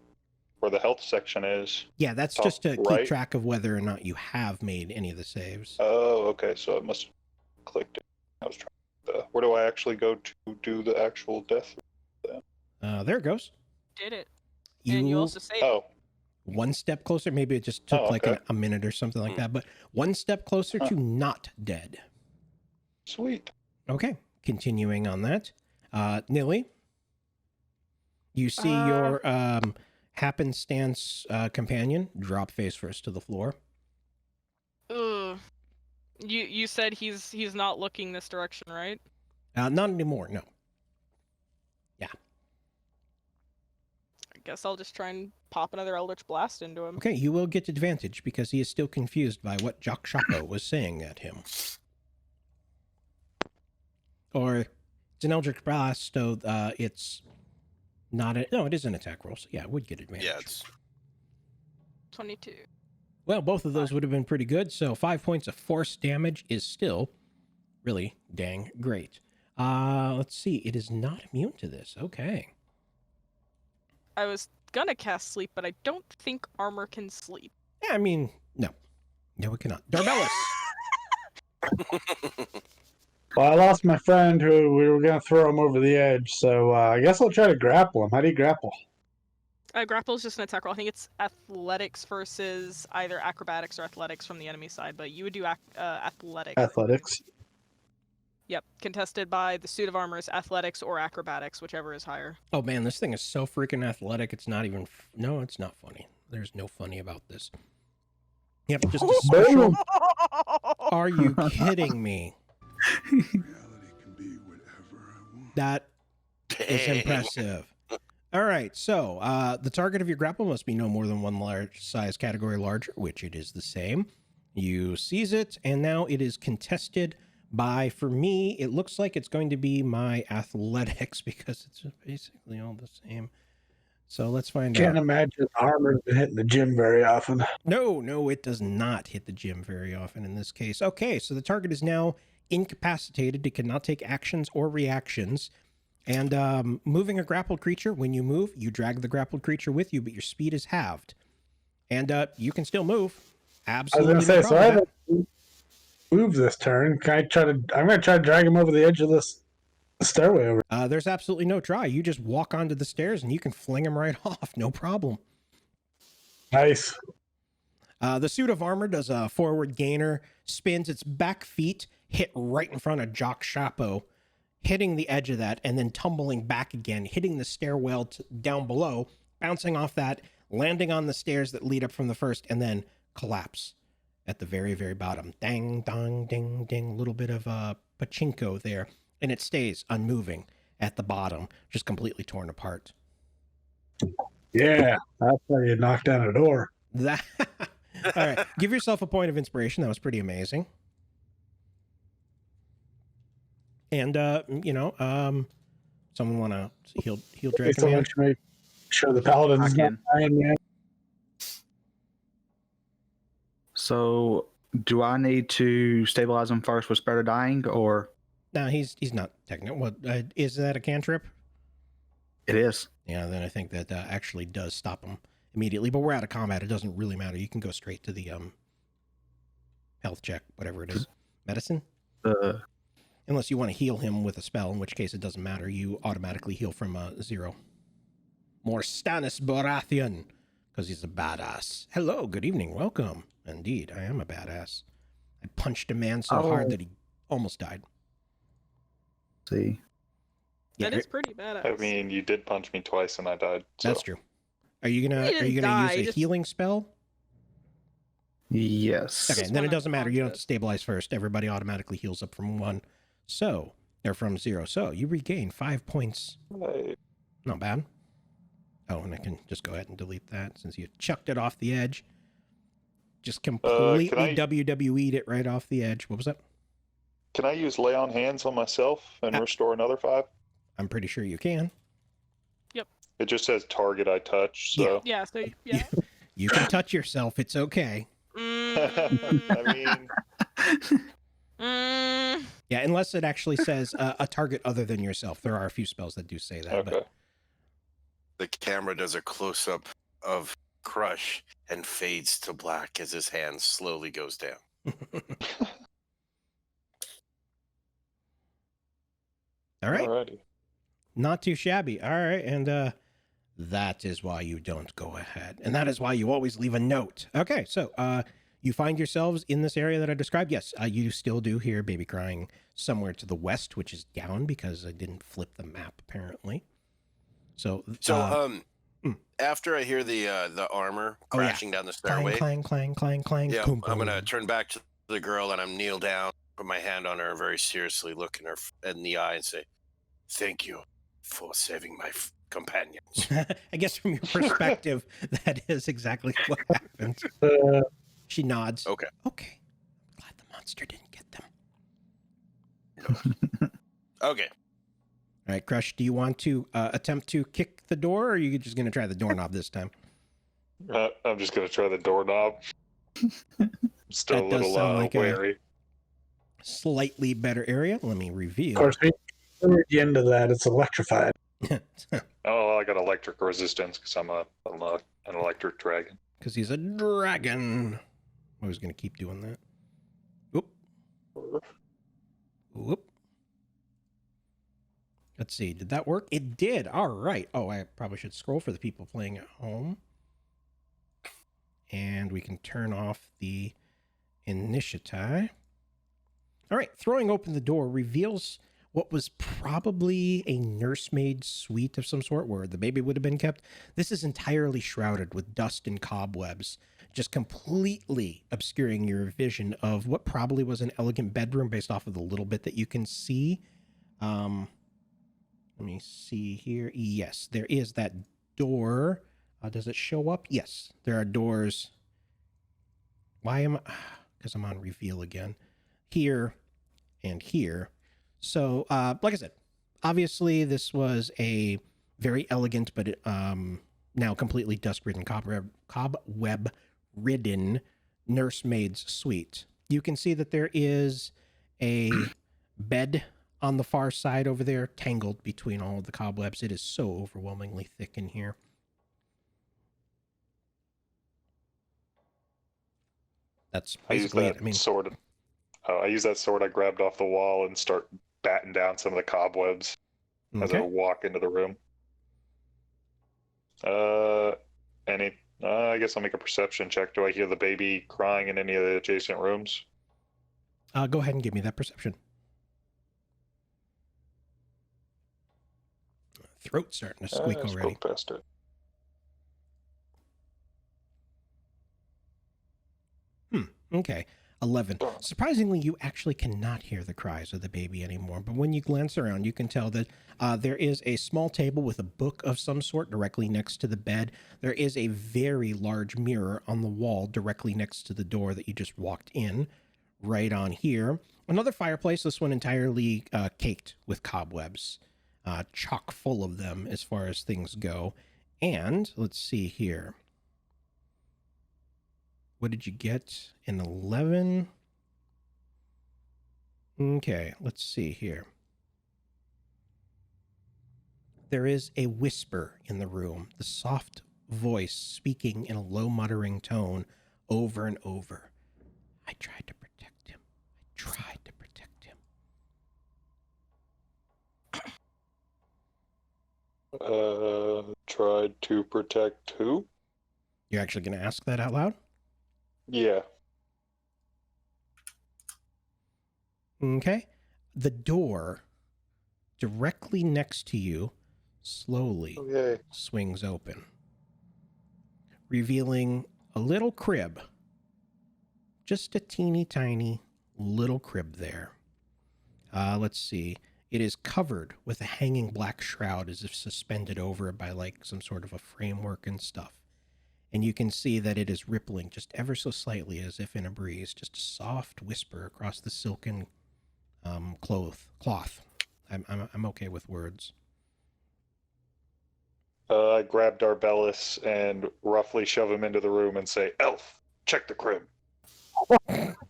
where the health section is. Yeah, that's Top just to keep right. track of whether or not you have made any of the saves. Oh, okay. So it must have clicked it. I was trying. Where do I actually go to do the actual death? There it goes. Did it. And you also saved it. Oh, One step closer. Maybe it just took like okay. a minute or something like that, but one step closer to not dead. sweet. Okay, continuing on that. Nilly, you see your happenstance companion drop face first to the floor. Ugh. You said he's not looking this direction, right? Not anymore, no. I guess I'll just try and pop another Eldritch Blast into him. Okay, you will get advantage because he is still confused by what Jock Chapo was saying at him. Or it's an Eldritch Blast, so it's not no, it is an attack roll, so yeah, it would get advantage. Yeah, it's 22. Well, both of those would have been pretty good, so 5 points of force damage is still really dang great. Let's see, it is not immune to this. Okay. I was gonna cast Sleep, but I don't think armor can sleep. Yeah, I mean, no. No, it cannot. Darbellus. Well, I lost my friend who we were going to throw him over the edge, so I guess I'll try to grapple him. How do you grapple? Grapple is just an attack roll. I think it's athletics versus either acrobatics or athletics from the enemy side, but you would do athletics. Athletics. Yep, contested by the suit of armor's athletics or acrobatics, whichever is higher. Oh man, this thing is so freaking athletic. It's not even. No, it's not funny. There's no funny about this. Yep, just a special. Are you kidding me? Reality can be whatever I want. That is Dang. impressive. All right, so the target of your grapple must be no more than one large size category larger, which it is the same. You seize it, and now it is contested by, for me, it looks like it's going to be my athletics because it's basically all the same. So let's find Can't out. imagine armor's been hitting the gym very often. No, it does not hit the gym very often in this case. Okay, so the target is now incapacitated. It cannot take actions or reactions. And moving a grappled creature, when you move, you drag the grappled creature with you, but your speed is halved. And you can still move. I was Absolutely. going to say, no so I problem with haven't moved this turn. Can I try to? I'm going to try to drag him over the edge of this stairway over. that. There's absolutely no try. You just walk onto the stairs and you can fling him right off. No problem. Nice. The suit of armor does a forward gainer, spins its back feet, hit right in front of Jock Chapeau, hitting the edge of that, and then tumbling back again, hitting the stairwell down below, bouncing off that, landing on the stairs that lead up from the first, and then collapse at the very, very bottom. Dang, dong, ding, ding, a little bit of pachinko there, and it stays unmoving at the bottom, just completely torn apart. Yeah, that's how you knock down a door. That. All right, give yourself a point of inspiration. That was pretty amazing. And someone want to heal Dragon So Man? much to make sure the paladin's I not can. dying yet. So, do I need to stabilize him first with Spread of Dying, or No, he's not technical. What is that a cantrip? it is? Yeah, then I think that actually does stop him immediately. But we're out of combat. It doesn't really matter. You can go straight to the health check, whatever it is. Medicine? Unless you want to heal him with a spell, in which case it doesn't matter. You automatically heal from 0. More Stannis Baratheon, because he's a badass. Hello, good evening, welcome. Indeed, I am a badass. I punched a man so hard that he almost died. See, Yeah, That is pretty badass. I mean, you did punch me twice and I died. So. that's true. Are you gonna He didn't die, use a just- healing spell? yes. Okay, Just then it one doesn't matter. You don't have to unconscious. stabilize first. Everybody automatically heals up from 1. So, or from 0. So you regain 5 points. Right. Not bad. Oh, and I can just go ahead and delete that since you chucked it off the edge. Just completely WWE'd it right off the edge. What was that? Can I use lay on hands on myself and restore another 5? I'm pretty sure you can. It just says target I touch, so. Yeah, so yeah. You can touch yourself. It's okay. I mean, Yeah, unless it actually says a target other than yourself. There are a few spells that do say that. okay. The camera does a close up of Crush and fades to black as his hand slowly goes down. But... All right. Alrighty. Not too shabby. All right. And that is why you don't go ahead. And that is why you always leave a note. Okay. So you find yourselves in this area that I described. Yes, you still do hear baby crying somewhere to the west, which is down because I didn't flip the map, apparently. So, After I hear the armor Oh, yeah. crashing down the clang, stairway, clang, clang, clang, clang. yeah, boom, I'm gonna boom. turn back to the girl and I'm kneel down, put my hand on her, and very seriously look in her in the eye and say, "Thank you for saving my companions." I guess from your perspective, that is exactly what happened. She nods. Okay. Okay. Glad the monster didn't get them. Okay. All right, Crush, do you want to attempt to kick the door, or are you just going to try the doorknob this time? I'm just going to try the doorknob. Still That a does little sound like a- wary. Slightly better area. Let me Of reveal. course, towards the end of that, it's electrified. Oh, I got electric resistance because I'm an electric dragon. Because he's a dragon. I was going to keep doing that. Whoop. Whoop. Let's see. Did that work? It did. All right. Oh, I probably should scroll for the people playing at home. And we can turn off the initiative. All right. Throwing open the door reveals what was probably a nursemaid suite of some sort where the baby would have been kept. This is entirely shrouded with dust and cobwebs, just completely obscuring your vision of what probably was an elegant bedroom based off of the little bit that you can see. Let me see here. Yes, there is that door. Does it show up? Yes, there are doors. Why am I? Because I'm on reveal again. Here and here. So, like I said, obviously this was a very elegant, but now completely dust-ridden, cobweb-ridden nursemaid's suite. You can see that there is a bed on the far side over there, tangled between all of the cobwebs. It is so overwhelmingly thick in here. That's basically it. I mean, sword. I use that sword I grabbed off the wall and start batting down some of the cobwebs as I walk into the room. I guess I'll make a perception check. Do I hear the baby crying in any of the adjacent rooms? Go ahead and give me that perception. Throat's starting to squeak already. Spoke past it. Okay. 11. Surprisingly, you actually cannot hear the cries of the baby anymore, but when you glance around, you can tell that there is a small table with a book of some sort directly next to the bed. There is a very large mirror on the wall directly next to the door that you just walked in, right on here. Another fireplace, this one entirely caked with cobwebs, chock full of them as far as things go. And let's see here. What did you get? An 11? Okay, let's see here. There is a whisper in the room, the soft voice speaking in a low muttering tone over and over. I tried to protect him. I tried to protect him. Tried to protect who? You're actually going to ask that out loud? Yeah. Okay. The door directly next to you slowly swings open, revealing a little crib. Just a teeny tiny little crib there. Let's see. It is covered with a hanging black shroud as if suspended over it by like some sort of a framework and stuff. And you can see that it is rippling just ever so slightly as if in a breeze, just a soft whisper across the silken cloth. I'm okay with words. I grab Darbellus and roughly shove him into the room and say, "Elf, check the crib."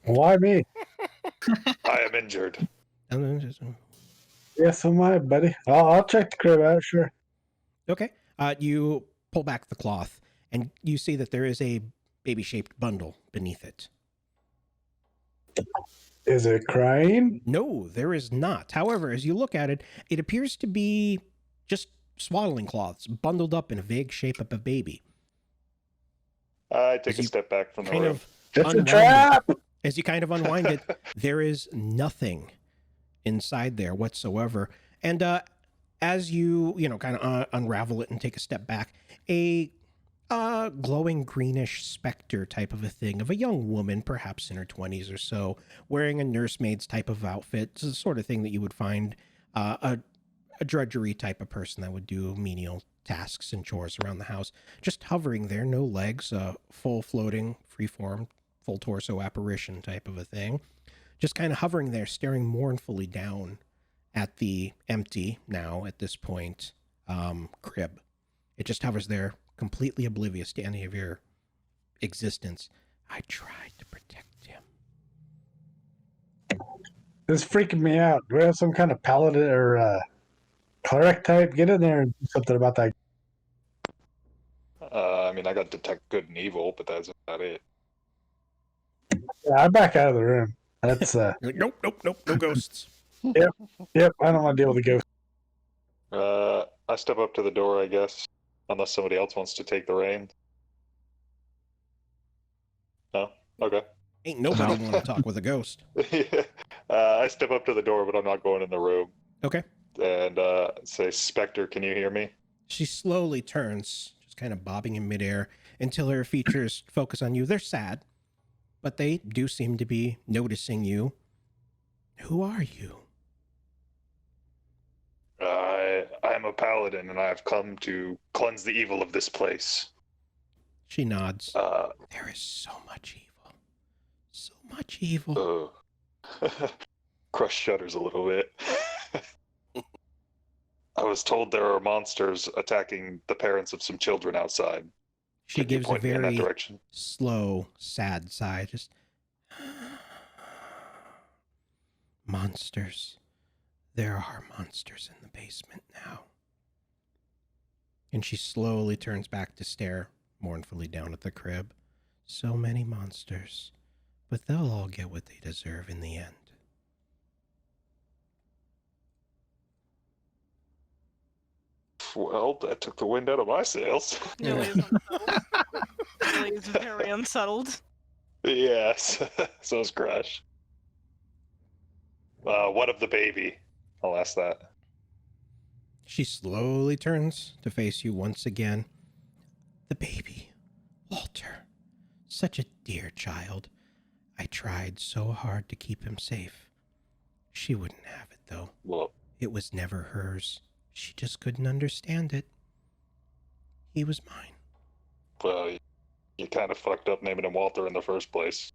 Why me? I am injured. Yes, am I, buddy. I'll check the crib out, sure. Okay. You pull back the cloth, and you see that there is a baby-shaped bundle beneath it. Is it crying? No, there is not. However, as you look at it, it appears to be just swaddling cloths bundled up in a vague shape of a baby. I take a step back from the room. It's a trap! As you kind of unwind it, there is nothing inside there whatsoever. And as you kind of unravel it and take a step back, a glowing greenish specter type of a thing of a young woman, perhaps in her 20s or so, wearing a nursemaid's type of outfit. It's the sort of thing that you would find a drudgery type of person that would do menial tasks and chores around the house, just hovering there, no legs, full floating, freeform, full torso apparition type of a thing, just kind of hovering there, staring mournfully down at the empty, now at this point, crib. It just hovers there, completely oblivious to any of your existence. I tried to protect him. This is freaking me out. Do we have some kind of paladin or cleric type? Get in there and do something about that. I mean, I got detect good and evil, but that's about it. Yeah, I'm back out of the room. That's Nope, no ghosts. Yep, I don't want to deal with the ghost. step up to the door, I guess, unless somebody else wants to take the reins. No? Okay. Ain't nobody want to talk with a ghost. Yeah. I step up to the door, but I'm not going in the room. Okay. And say, Spectre, can you hear me? She slowly turns, just kind of bobbing in midair, until her features focus on you. They're sad, but they do seem to be noticing you. Who are you? I am a paladin, and I have come to cleanse the evil of this place. She nods. There is so much evil. So much evil. Oh. Crush shudders a little bit. I was told there are monsters attacking the parents of some children outside. She Can you gives a point me in that very direction? slow, sad sigh. Just monsters. There are monsters in the basement now. And she slowly turns back to stare mournfully down at the crib. So many monsters, but they'll all get what they deserve in the end. Well, that took the wind out of my sails. Nearly is unsettled. Nearly is very unsettled. Yes, so is Crash. What of the baby? I'll ask that. She slowly turns to face you once again. The baby, Walter, such a dear child. I tried so hard to keep him safe. She wouldn't have it, though. Well, It was never hers. She just couldn't understand it. He was mine. well, you kind of fucked up naming him Walter in the first place.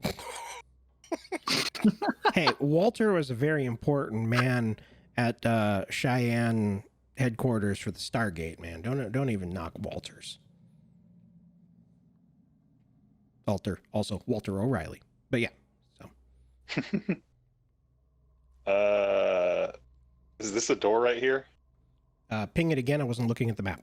Hey, Walter was a very important man at Cheyenne headquarters for the Stargate, man. Don't even knock Walters. Also Walter O'Reilly. But yeah, so. Is this a door right here? Ping it again. I wasn't looking at the map.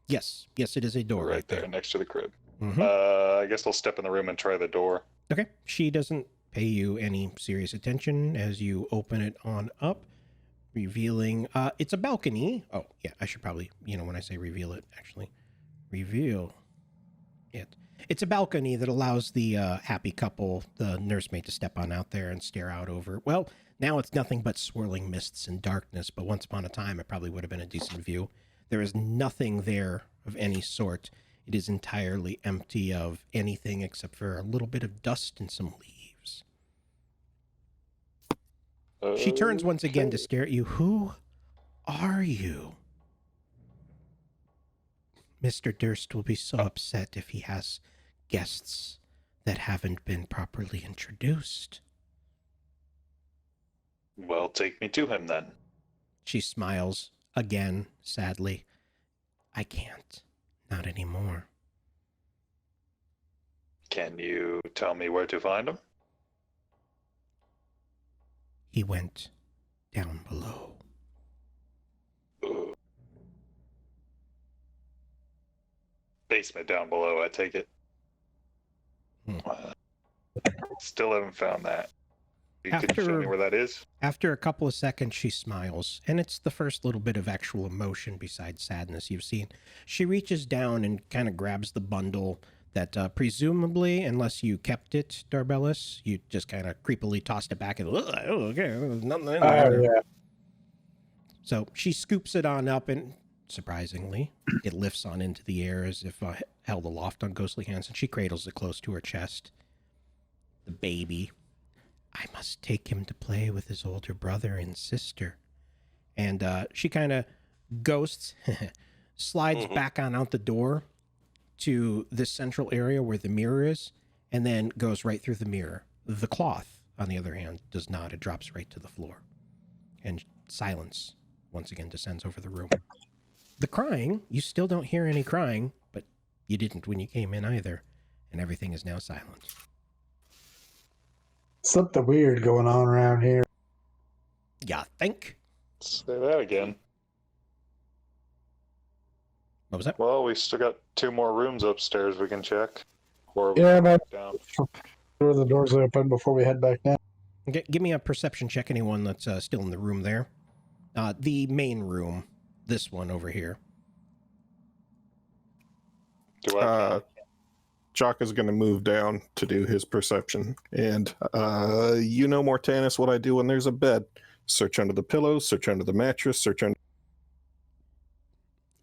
Yes, it is a door right right there, there. next to the crib. Mhm. I guess I'll step in the room and try the door. Okay. She doesn't pay you any serious attention as you open it on up, revealing it's a balcony. Oh, yeah, I should probably, when I say reveal it, actually reveal it. It's a balcony that allows the happy couple, the nursemaid, to step on out there and stare out over. Well, now it's nothing but swirling mists and darkness, but once upon a time, it probably would have been a decent view. There is nothing there of any sort. It is entirely empty of anything except for a little bit of dust and some leaves. She turns once again to stare at you. Who are you? Mr. Durst will be so upset if he has guests that haven't been properly introduced. Well, take me to him then. She smiles again, sadly. I can't. Not anymore. Can you tell me where to find him? He went down below. Ooh. Basement down below, I take it. Still haven't found that. Could you show me where that is? After a couple of seconds, she smiles, and it's the first little bit of actual emotion besides sadness you've seen. She reaches down and kind of grabs the bundle that presumably, unless you kept it, Darbellis, you just kind of creepily tossed it back and, oh, okay, there's nothing in there. Yeah. So she scoops it on up, and surprisingly, it lifts on into the air as if held aloft on ghostly hands, and she cradles it close to her chest. The baby. I must take him to play with his older brother and sister. And she kind of ghosts, slides back on out the door to this central area where the mirror is, and then goes right through the mirror. The cloth, on the other hand, does not. It drops right to the floor. And silence once again descends over the room. The crying, you still don't hear any crying, but you didn't when you came in either. And everything is now silent. Something weird going on around here. Ya think? Say that again. What was that? Well, we still got 2 more rooms upstairs we can check. Or we Yeah, can but down. sure the doors open before we head back down. Give me a perception check, anyone that's still in the room there. The main room, this one over here. Do I? Jock is going to move down to do his perception. And you know, Mortanis, what I do when there's a bed. Search under the pillow, search under the mattress, search under...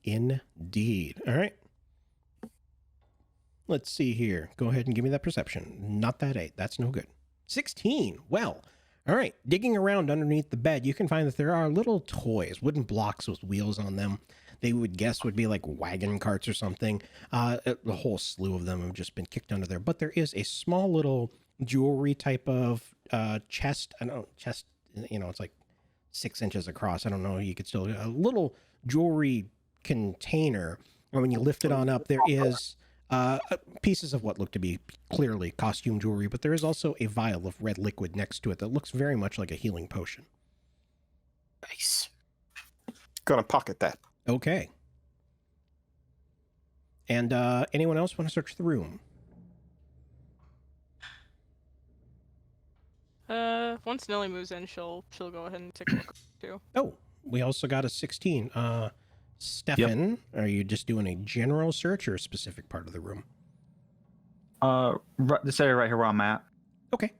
Indeed. All right. Let's see here. Go ahead and give me that perception. Not that 8. That's no good. 16. Well, all right. Digging around underneath the bed, you can find that there are little toys, wooden blocks with wheels on them. They would guess would be like wagon carts or something. A whole slew of them have just been kicked under there. But there is a small little jewelry type of chest. I don't know, chest, you know, it's like 6 inches across. I don't know. You could still, a little jewelry container. And when you lift it on up, there is pieces of what look to be clearly costume jewelry, but there is also a vial of red liquid next to it that looks very much like a healing potion. Nice. Gonna pocket that. Okay. And anyone else want to search the room? Once Nilly moves in, she'll go ahead and take a look too. Oh, we also got a 16. Stefan, Are you just doing a general search or a specific part of the room? This area right here where I'm at. Okay.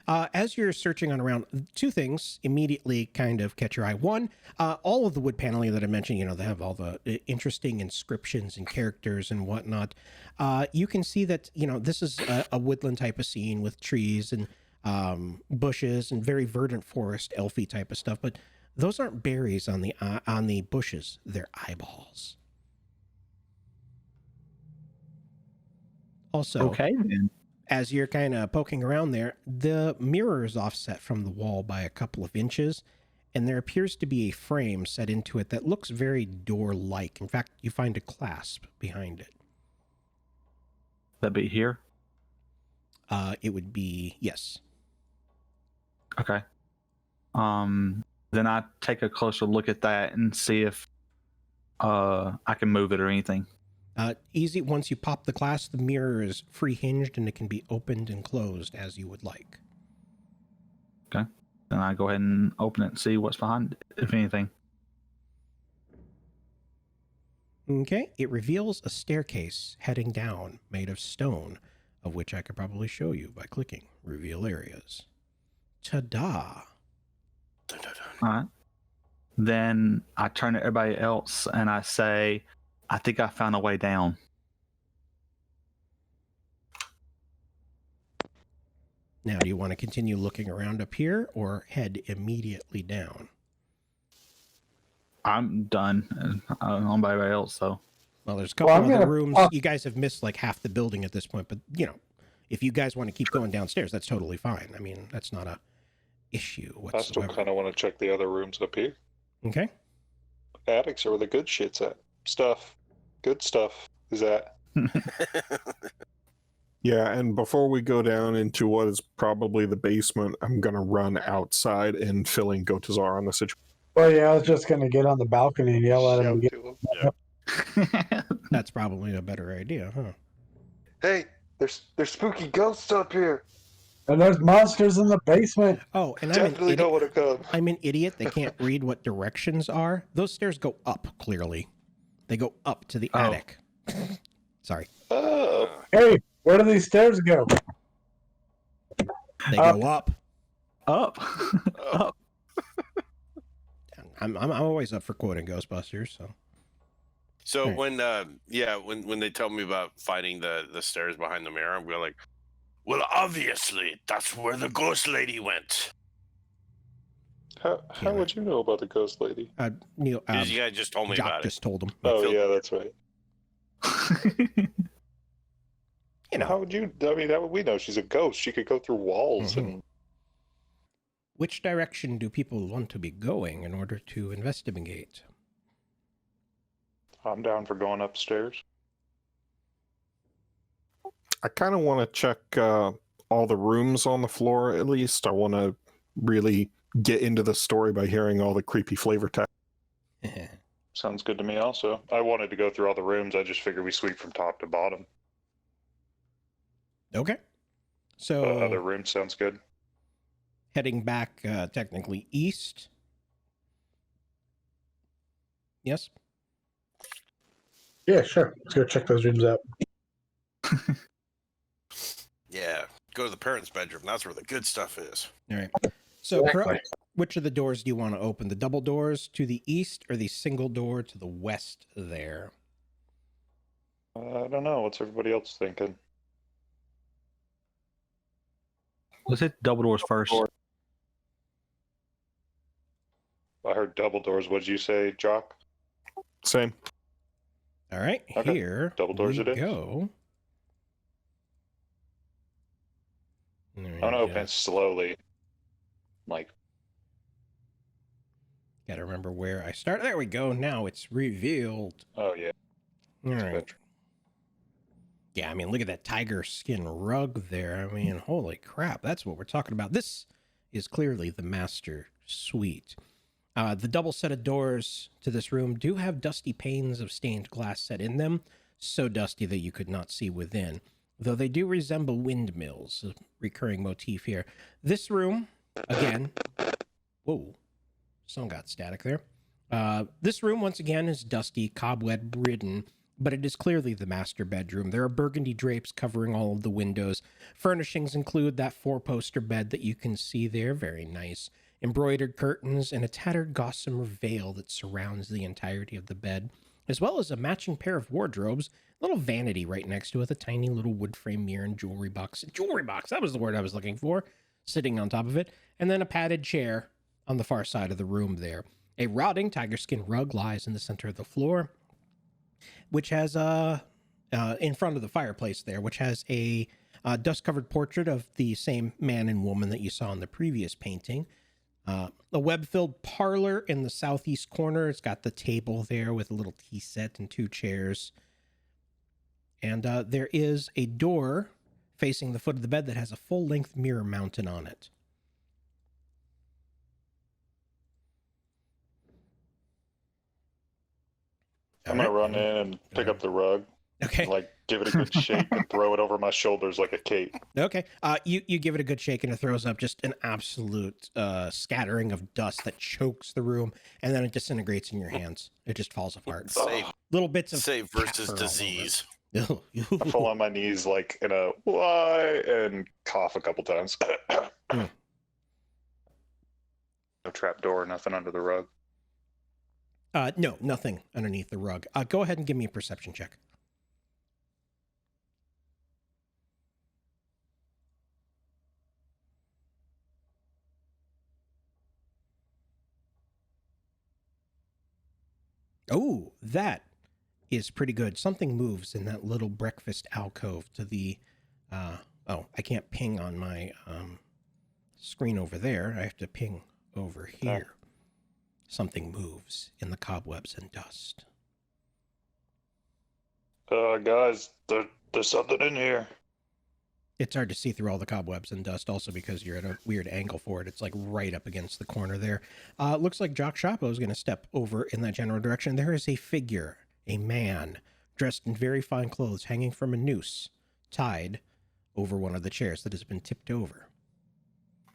As you're searching on around, 2 things immediately kind of catch your eye. One, all of the wood paneling that I mentioned, you know, they have all the interesting inscriptions and characters and whatnot. You can see that, you know, this is a woodland type of scene with trees and bushes and very verdant forest, elfy type of stuff. But those aren't berries on the bushes. They're eyeballs. Also, Okay, then. as you're kind of poking around there, the mirror is offset from the wall by a couple of inches, and there appears to be a frame set into it that looks very door-like. In fact, you find a clasp behind it. That be here? It would be, yes. Okay. Then I take a closer look at that and see if I can move it or anything. Easy. Once you pop the clasp, the mirror is free hinged and it can be opened and closed as you would like. Okay. Then I go ahead and open it and see what's behind it, if anything. Okay. It reveals a staircase heading down made of stone, of which I could probably show you by clicking reveal areas. Ta-da! Dun, dun, dun. All right. Then I turn to everybody else and I say, I think I found a way down. Now, do you want to continue looking around up here or head immediately down? I'm done. On by everybody else, so. Well, there's a couple I'm other gonna- rooms. You guys have missed like half the building at this point, but you know, if you guys want to keep going downstairs, that's totally fine. I mean, that's not a issue I still whatsoever. kind of want to check the other rooms up here. Okay. Attics are where the good shit's at. Good stuff is at. Yeah, and before we go down into what is probably the basement, I'm going to run outside and fill in Gotazar on the situation. Well, yeah, I was just gonna get on the balcony and yell at him. Shout to 'em. Yeah. That's probably a better idea, huh? Hey, there's spooky ghosts up here. And there's monsters in the basement. Oh, and Definitely don't want to come. I'm an idiot. They can't read what directions are. Those stairs go up, clearly. They go up to the attic. Sorry. Oh, Hey, where do these stairs go? They go up. Up. Up. I'm always up for quoting Ghostbusters, so. So Right. when they tell me about finding the stairs behind the mirror, I'm going like, well, obviously that's where the ghost lady went. how would you know about the ghost lady? Neil, Because you guys just told me Jock about it. just told him. Oh Phil- yeah, that's right. You know, How would you? I mean, how would we know she's a ghost? She could go through walls and. which direction do people want to be going in order to investigate? I'm down for going upstairs. I kind of want to check all the rooms on the floor, at least. I want to really get into the story by hearing all the creepy flavor text. Sounds good to me. Also, I wanted to go through all the rooms. I just figured we sweep from top to bottom. Okay. So, Other rooms sounds good. heading back technically east. Yes? Yeah, sure. Let's go check those rooms out. Yeah, go to the parents' bedroom. That's where the good stuff is. All right. So, Exactly. which of the doors do you want to open? The double doors to the east or the single door to the west there? I don't know. What's everybody else thinking? Let's hit double doors first. I heard double doors. What did you say, Jock? Same. All right. Okay. Here Double doors we it is. go. I'm going to open it slowly. Like, Gotta remember where I started. There we go. Now it's revealed. oh, yeah. All It's right. better. Yeah, I mean, look at that tiger skin rug there. I mean, holy crap. That's what we're talking about. This is clearly the master suite. The double set of doors to this room do have dusty panes of stained glass set in them, so dusty that you could not see within, though they do resemble windmills, a recurring motif here. This room, again, whoa, someone got static there. This room, once again, is dusty, cobweb-ridden, but it is clearly the master bedroom. There are burgundy drapes covering all of the windows. Furnishings include that four-poster bed that you can see there, very nice. Embroidered curtains and a tattered gossamer veil that surrounds the entirety of the bed, as well as a matching pair of wardrobes, a little vanity right next to it with a tiny little wood frame mirror and jewelry box. Jewelry box, that was the word I was looking for, sitting on top of it. And then a padded chair on the far side of the room there. A rotting tiger skin rug lies in the center of the floor, which has in front of the fireplace there, which has a dust-covered portrait of the same man and woman that you saw in the previous painting. A web-filled parlor in the southeast corner. It's got the table there with a little tea set and two chairs. And there is a door facing the foot of the bed that has a full-length mirror mounted on it. I'm going to run in and pick up the rug. Okay. And, like, give it a good shake and throw it over my shoulders like a cape. Okay. You give it a good shake and it throws up just an absolute scattering of dust that chokes the room, and then it disintegrates in your hands. It just falls apart. Save, Little bits of save cat versus fur all over it. disease. I fall on my knees like in a why and cough a couple times. No trap door, nothing under the rug. No, nothing underneath the rug. Go ahead and give me a perception check. Oh, that is pretty good. Something moves in that little breakfast alcove to the... oh, I can't ping on my screen over there. I have to ping over here. Something moves in the cobwebs and dust. Guys, there's something in here. It's hard to see through all the cobwebs and dust also because you're at a weird angle for it. It's like right up against the corner there. Looks like Jock Chapo is going to step over in that general direction. There is a figure, a man, dressed in very fine clothes, hanging from a noose, tied over one of the chairs that has been tipped over.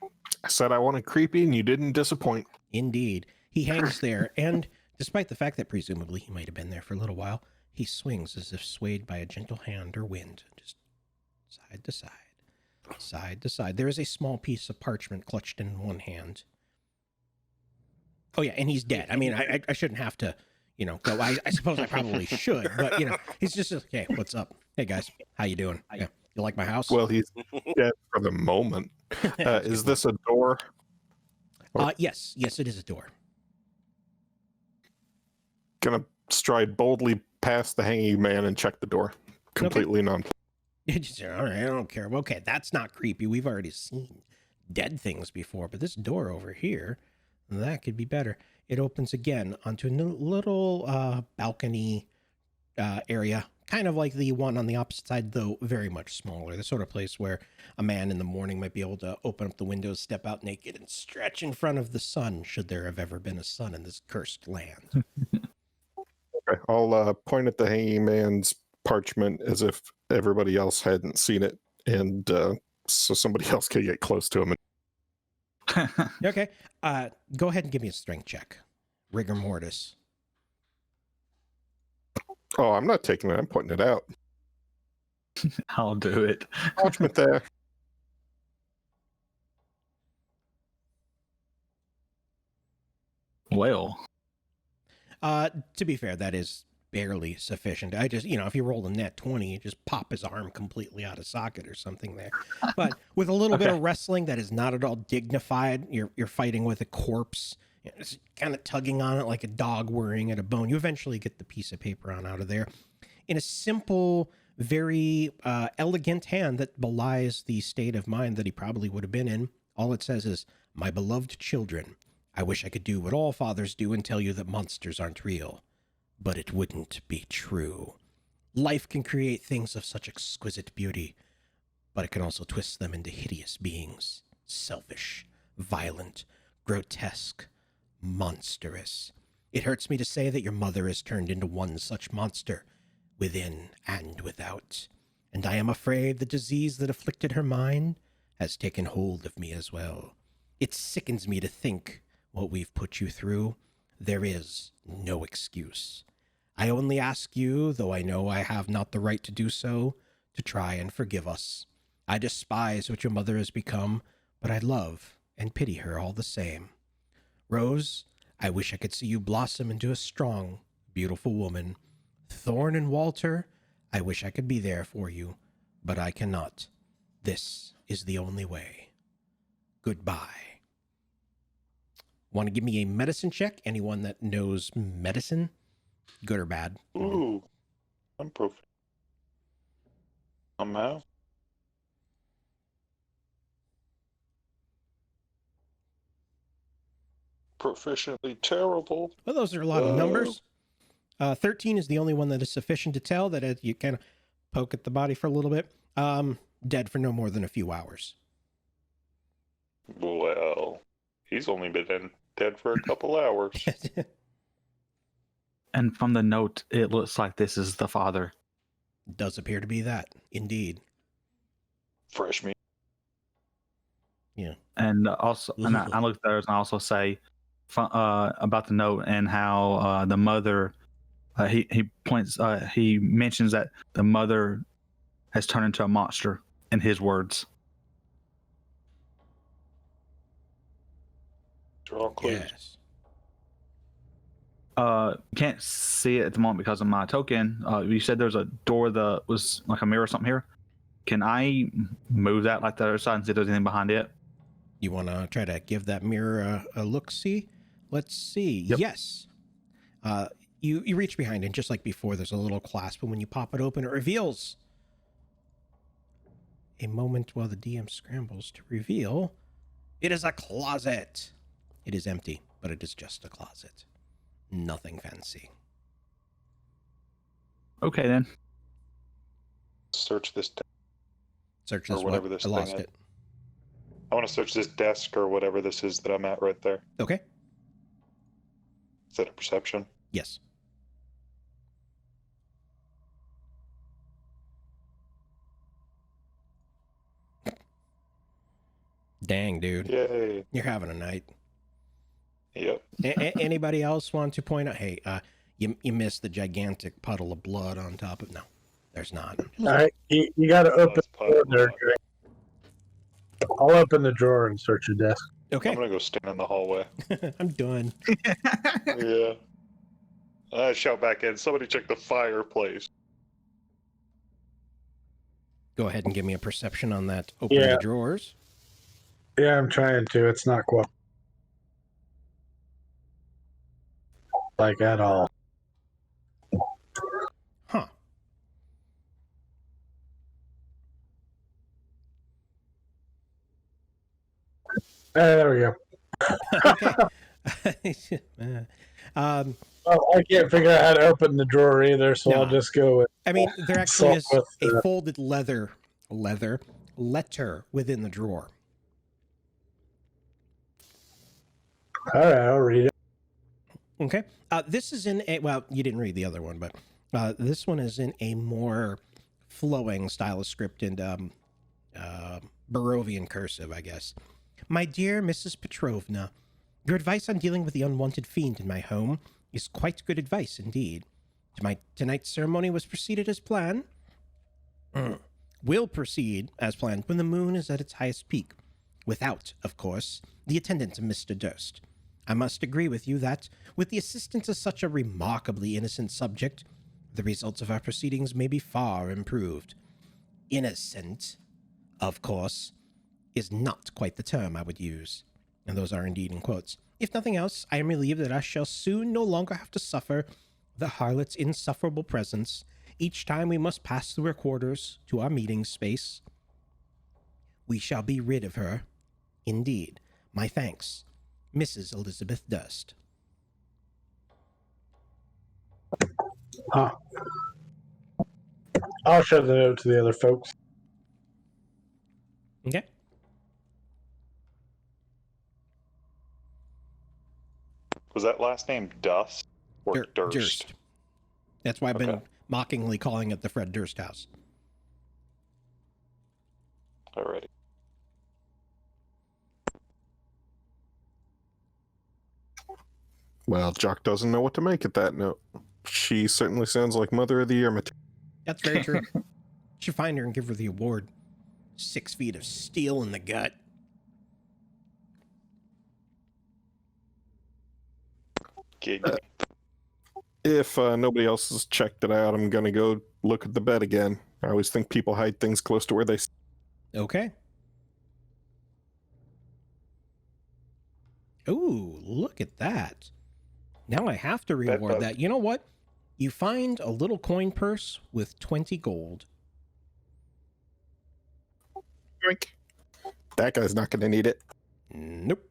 I said I wanted creepy, and you didn't disappoint. Indeed. He hangs there, and despite the fact that presumably he might have been there for a little while, he swings as if swayed by a gentle hand or wind, just side to side, side to side. There is a small piece of parchment clutched in one hand. Oh, yeah, and he's dead. I mean, I shouldn't have to, go. I suppose I probably should, but, he's just, hey, what's up? Hey, guys, how you doing? Yeah. You like my house? Well, he's dead for the moment. Is this a door? Yes, it is a door. Gonna stride boldly past the hanging man and check the door. Completely non. All right, I don't care. Okay, that's not creepy. We've already seen dead things before, but this door over here, that could be better. It opens again onto a little balcony area, kind of like the one on the opposite side, though very much smaller. The sort of place where a man in the morning might be able to open up the windows, step out naked, and stretch in front of the sun, should there have ever been a sun in this cursed land. Okay, I'll point at the hanging man's parchment as if everybody else hadn't seen it, and so somebody else can get close to him. Okay, go ahead and give me a strength check. Rigor Mortis. Oh, I'm not taking it. I'm putting it out. I'll do it. Parchment there. Well, To be fair, that is barely sufficient. I just, if you roll a net 20, you just pop his arm completely out of socket or something there. But with a little bit Okay. of wrestling that is not at all dignified, you're fighting with a corpse, it's kind of tugging on it like a dog worrying at a bone. You eventually get the piece of paper on out of there in a simple, very elegant hand that belies the state of mind that he probably would have been in. All it says is, "My beloved children, I wish I could do what all fathers do and tell you that monsters aren't real. But it wouldn't be true. Life can create things of such exquisite beauty, but it can also twist them into hideous beings. Selfish, violent, grotesque, monstrous. It hurts me to say that your mother has turned into one such monster, within and without. And I am afraid the disease that afflicted her mind has taken hold of me as well. It sickens me to think what we've put you through. There is no excuse. I only ask you, though I know I have not the right to do so, to try and forgive us. I despise what your mother has become, but I love and pity her all the same. Rose, I wish I could see you blossom into a strong, beautiful woman. Thorn and Walter, I wish I could be there for you, but I cannot. This is the only way. Goodbye." Want to give me a medicine check? Anyone that knows medicine? Good or bad? Ooh, I'm proficient. Somehow. Proficiently terrible. Well, those are a lot of numbers. 13 is the only one that is sufficient to tell that you kind of poke at the body for a little bit. Dead for no more than a few hours. Well, he's only been dead for a couple hours. and from the note, it looks like this is the father. Does appear to be that, indeed. Fresh meat. Yeah. And also, and I look at those and I also say about the note and how the mother, he mentions that the mother has turned into a monster in his words. Draw clues. Yes. Can't see it at the moment because of my token. You said there's a door that was like a mirror or something here. Can I move that like the other side and see if there's anything behind it? You want to try to give that mirror a look-see? Let's see. Yep. Yes. You reach behind it, just like before, there's a little clasp, and when you pop it open, it reveals a moment while the DM scrambles to reveal it is a closet. It is empty, but it is just a closet. Nothing fancy. Okay, then. Search this desk. Search Or this whatever what? this I thing lost is. it. I want to search this desk or whatever this is that I'm at right there. Okay. Is that a perception? Yes. Dang, dude. Yay. You're having a night. Yep. Anybody else want to point out? Hey, you missed the gigantic puddle of blood on top of... No, there's not. All right, you got to open That's the door there. pile. Greg. I'll open the drawer and search your desk. Okay. I'm going to go stand in the hallway. I'm done. Yeah. I shout back in. Somebody check the fireplace. Go ahead and give me a perception on that. Open Yeah. the drawers. Yeah, I'm trying to. It's not quite like at all. Huh. There we go. Okay. Well, I can't figure out how to open the drawer either, so I'll No. just go with. I mean, there actually is Salt with, a folded letter within the drawer. All right, I'll read it. Okay. This is in a, well, you didn't read the other one, but this one is in a more flowing style of script and Barovian cursive, I guess. My dear Mrs. Petrovna, your advice on dealing with the unwanted fiend in my home is quite good advice indeed. Tonight's ceremony was proceeded as planned. will proceed as planned when the moon is at its highest peak, without, of course, the attendance of Mr. Durst. I must agree with you that, with the assistance of such a remarkably innocent subject, the results of our proceedings may be far improved. Innocent, of course, is not quite the term I would use, and those are indeed in quotes. If nothing else, I am relieved that I shall soon no longer have to suffer the harlot's insufferable presence each time we must pass through her quarters to our meeting space. We shall be rid of her. Indeed. My thanks, Mrs. Elizabeth Durst. Huh. I'll show the note to the other folks. Okay. Was that last name Dust or Durst? That's why I've been Okay. mockingly calling it the Fred Durst house. Alrighty. Well, Jock doesn't know what to make at that note. She certainly sounds like Mother of the Year material. That's very true. Should find her and give her the award. 6 feet of steel in the gut. Gig. If nobody else has checked it out, I'm going to go look at the bed again. I always think people hide things close to where they... Okay. Ooh, look at that. Now I have to reward bug. that. You know what? You find a little coin purse with 20 gold. Drink. That guy's not going to need it. Nope.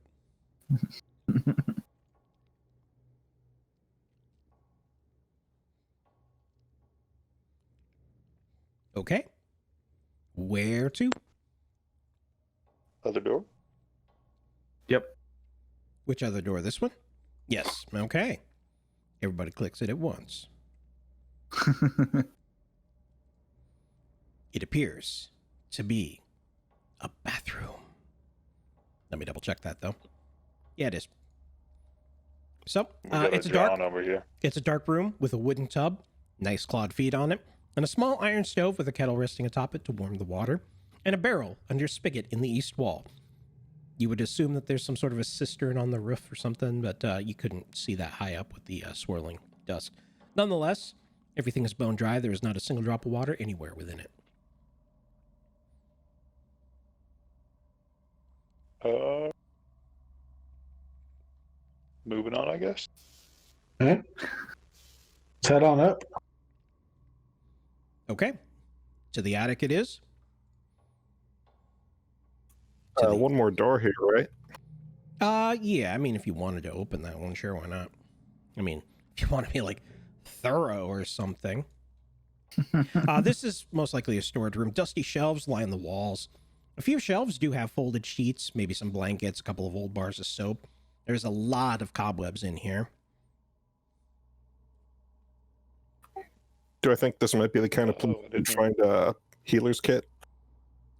Okay. Where to? Other door? Yep. Which other door? This one? Yes. Okay. Everybody clicks it at once. It appears to be a bathroom. Let me double check that though. Yeah, it is. So We got it's a John dark. over here. It's a dark room with a wooden tub, nice clawed feet on it, and a small iron stove with a kettle resting atop it to warm the water, and a barrel under a spigot in the east wall. You would assume that there's some sort of a cistern on the roof or something, but you couldn't see that high up with the swirling dust. Nonetheless, everything is bone dry. There is not a single drop of water anywhere within it. Moving on, I guess. All right. Let's head on up. Okay. To the attic it is. To the- One more door here, right? Yeah, I mean, if you wanted to open that one, sure, why not? I mean, if you want to be, like, thorough or something. This is most likely a storage room. Dusty shelves line the walls. A few shelves do have folded sheets, maybe some blankets, a couple of old bars of soap. There's a lot of cobwebs in here. Do I think this might be the kind of place you'd find a healer's kit?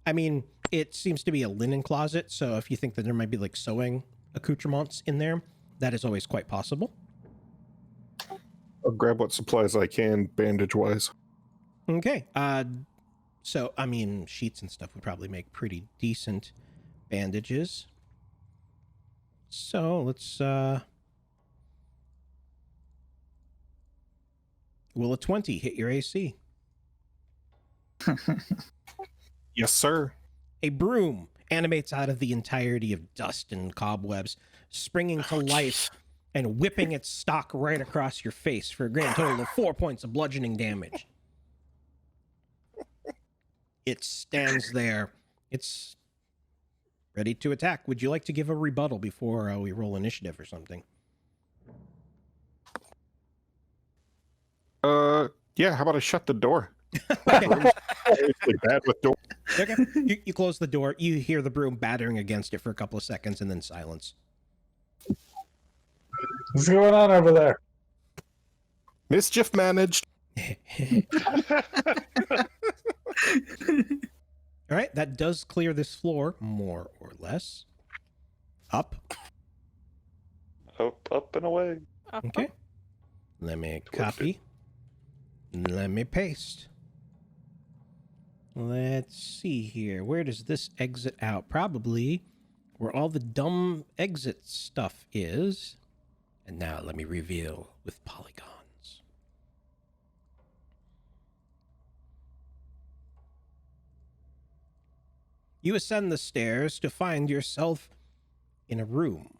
I mean, it seems to be a linen closet, so if you think that there might be, like, sewing accoutrements in there, that is always quite possible. I'll grab what supplies I can, bandage-wise. Okay. So, I mean, sheets and stuff would probably make pretty decent bandages. So, let's, will a 20 hit your AC? Yes, sir. A broom animates out of the entirety of dust and cobwebs, springing to life and whipping its stock right across your face for a grand total of 4 points of bludgeoning damage. It stands there. It's ready to attack. Would you like to give a rebuttal before we roll initiative or something? Yeah, how about I shut the door? Okay. Seriously bad with door. Okay. You close the door. You hear the broom battering against it for a couple of seconds and then silence. What's going on over there? Mischief managed. All right, that does clear this floor, more or less. Up. Up and away. Okay. Let me copy. Let me paste. Let's see here. Where does this exit out? Probably where all the dumb exit stuff is. And now let me reveal with polygons. You ascend the stairs to find yourself in a room.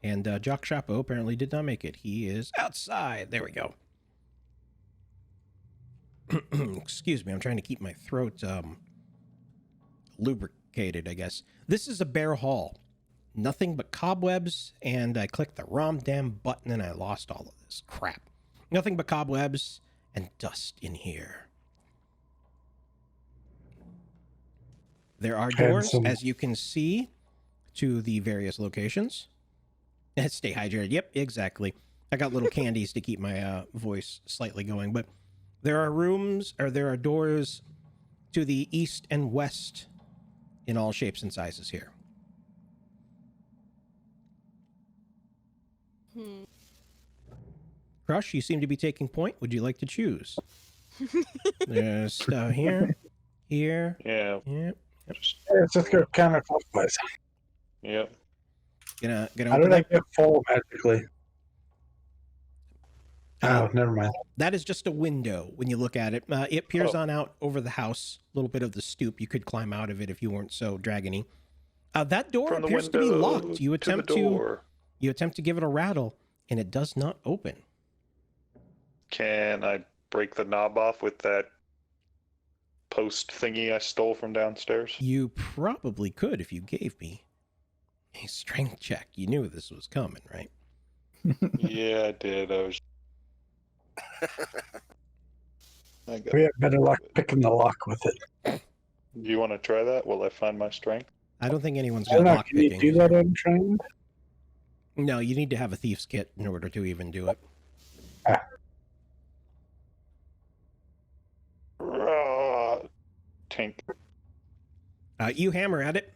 And Jock Chapo apparently did not make it. He is outside. There we go. Excuse me, I'm trying to keep my throat lubricated, I guess. This is a bare hall. Nothing but cobwebs, and I clicked the wrong damn button and I lost all of this crap. Nothing but cobwebs and dust in here. There are doors, as you can see, to the various locations. Stay hydrated. Yep, exactly. I got little candies to keep my voice slightly going, but there are rooms, or there are doors to the east and west in all shapes and sizes here. Crush, you seem to be taking point. Would you like to choose? There's stuff here, here. Yeah. Yep. Let's just go counterclockwise. Yep. Gonna How did I get full magically? Oh, never mind. That is just a window when you look at it. It peers on out over the house, a little bit of the stoop. You could climb out of it if you weren't so dragony. That door From the appears to be window locked. You attempt the door. You attempt to give it a rattle, and it does not open. Can I break the knob off with that post thingy I stole from downstairs? You probably could if you gave me a strength check. You knew this was coming, right? Yeah, I did. We have better luck picking the lock with it. You want to try that? Will I find my strength? I don't think anyone's I got don't know. lock Can you picking. do that untrained? No, you need to have a thief's kit in order to even do it. Tink. You hammer at it,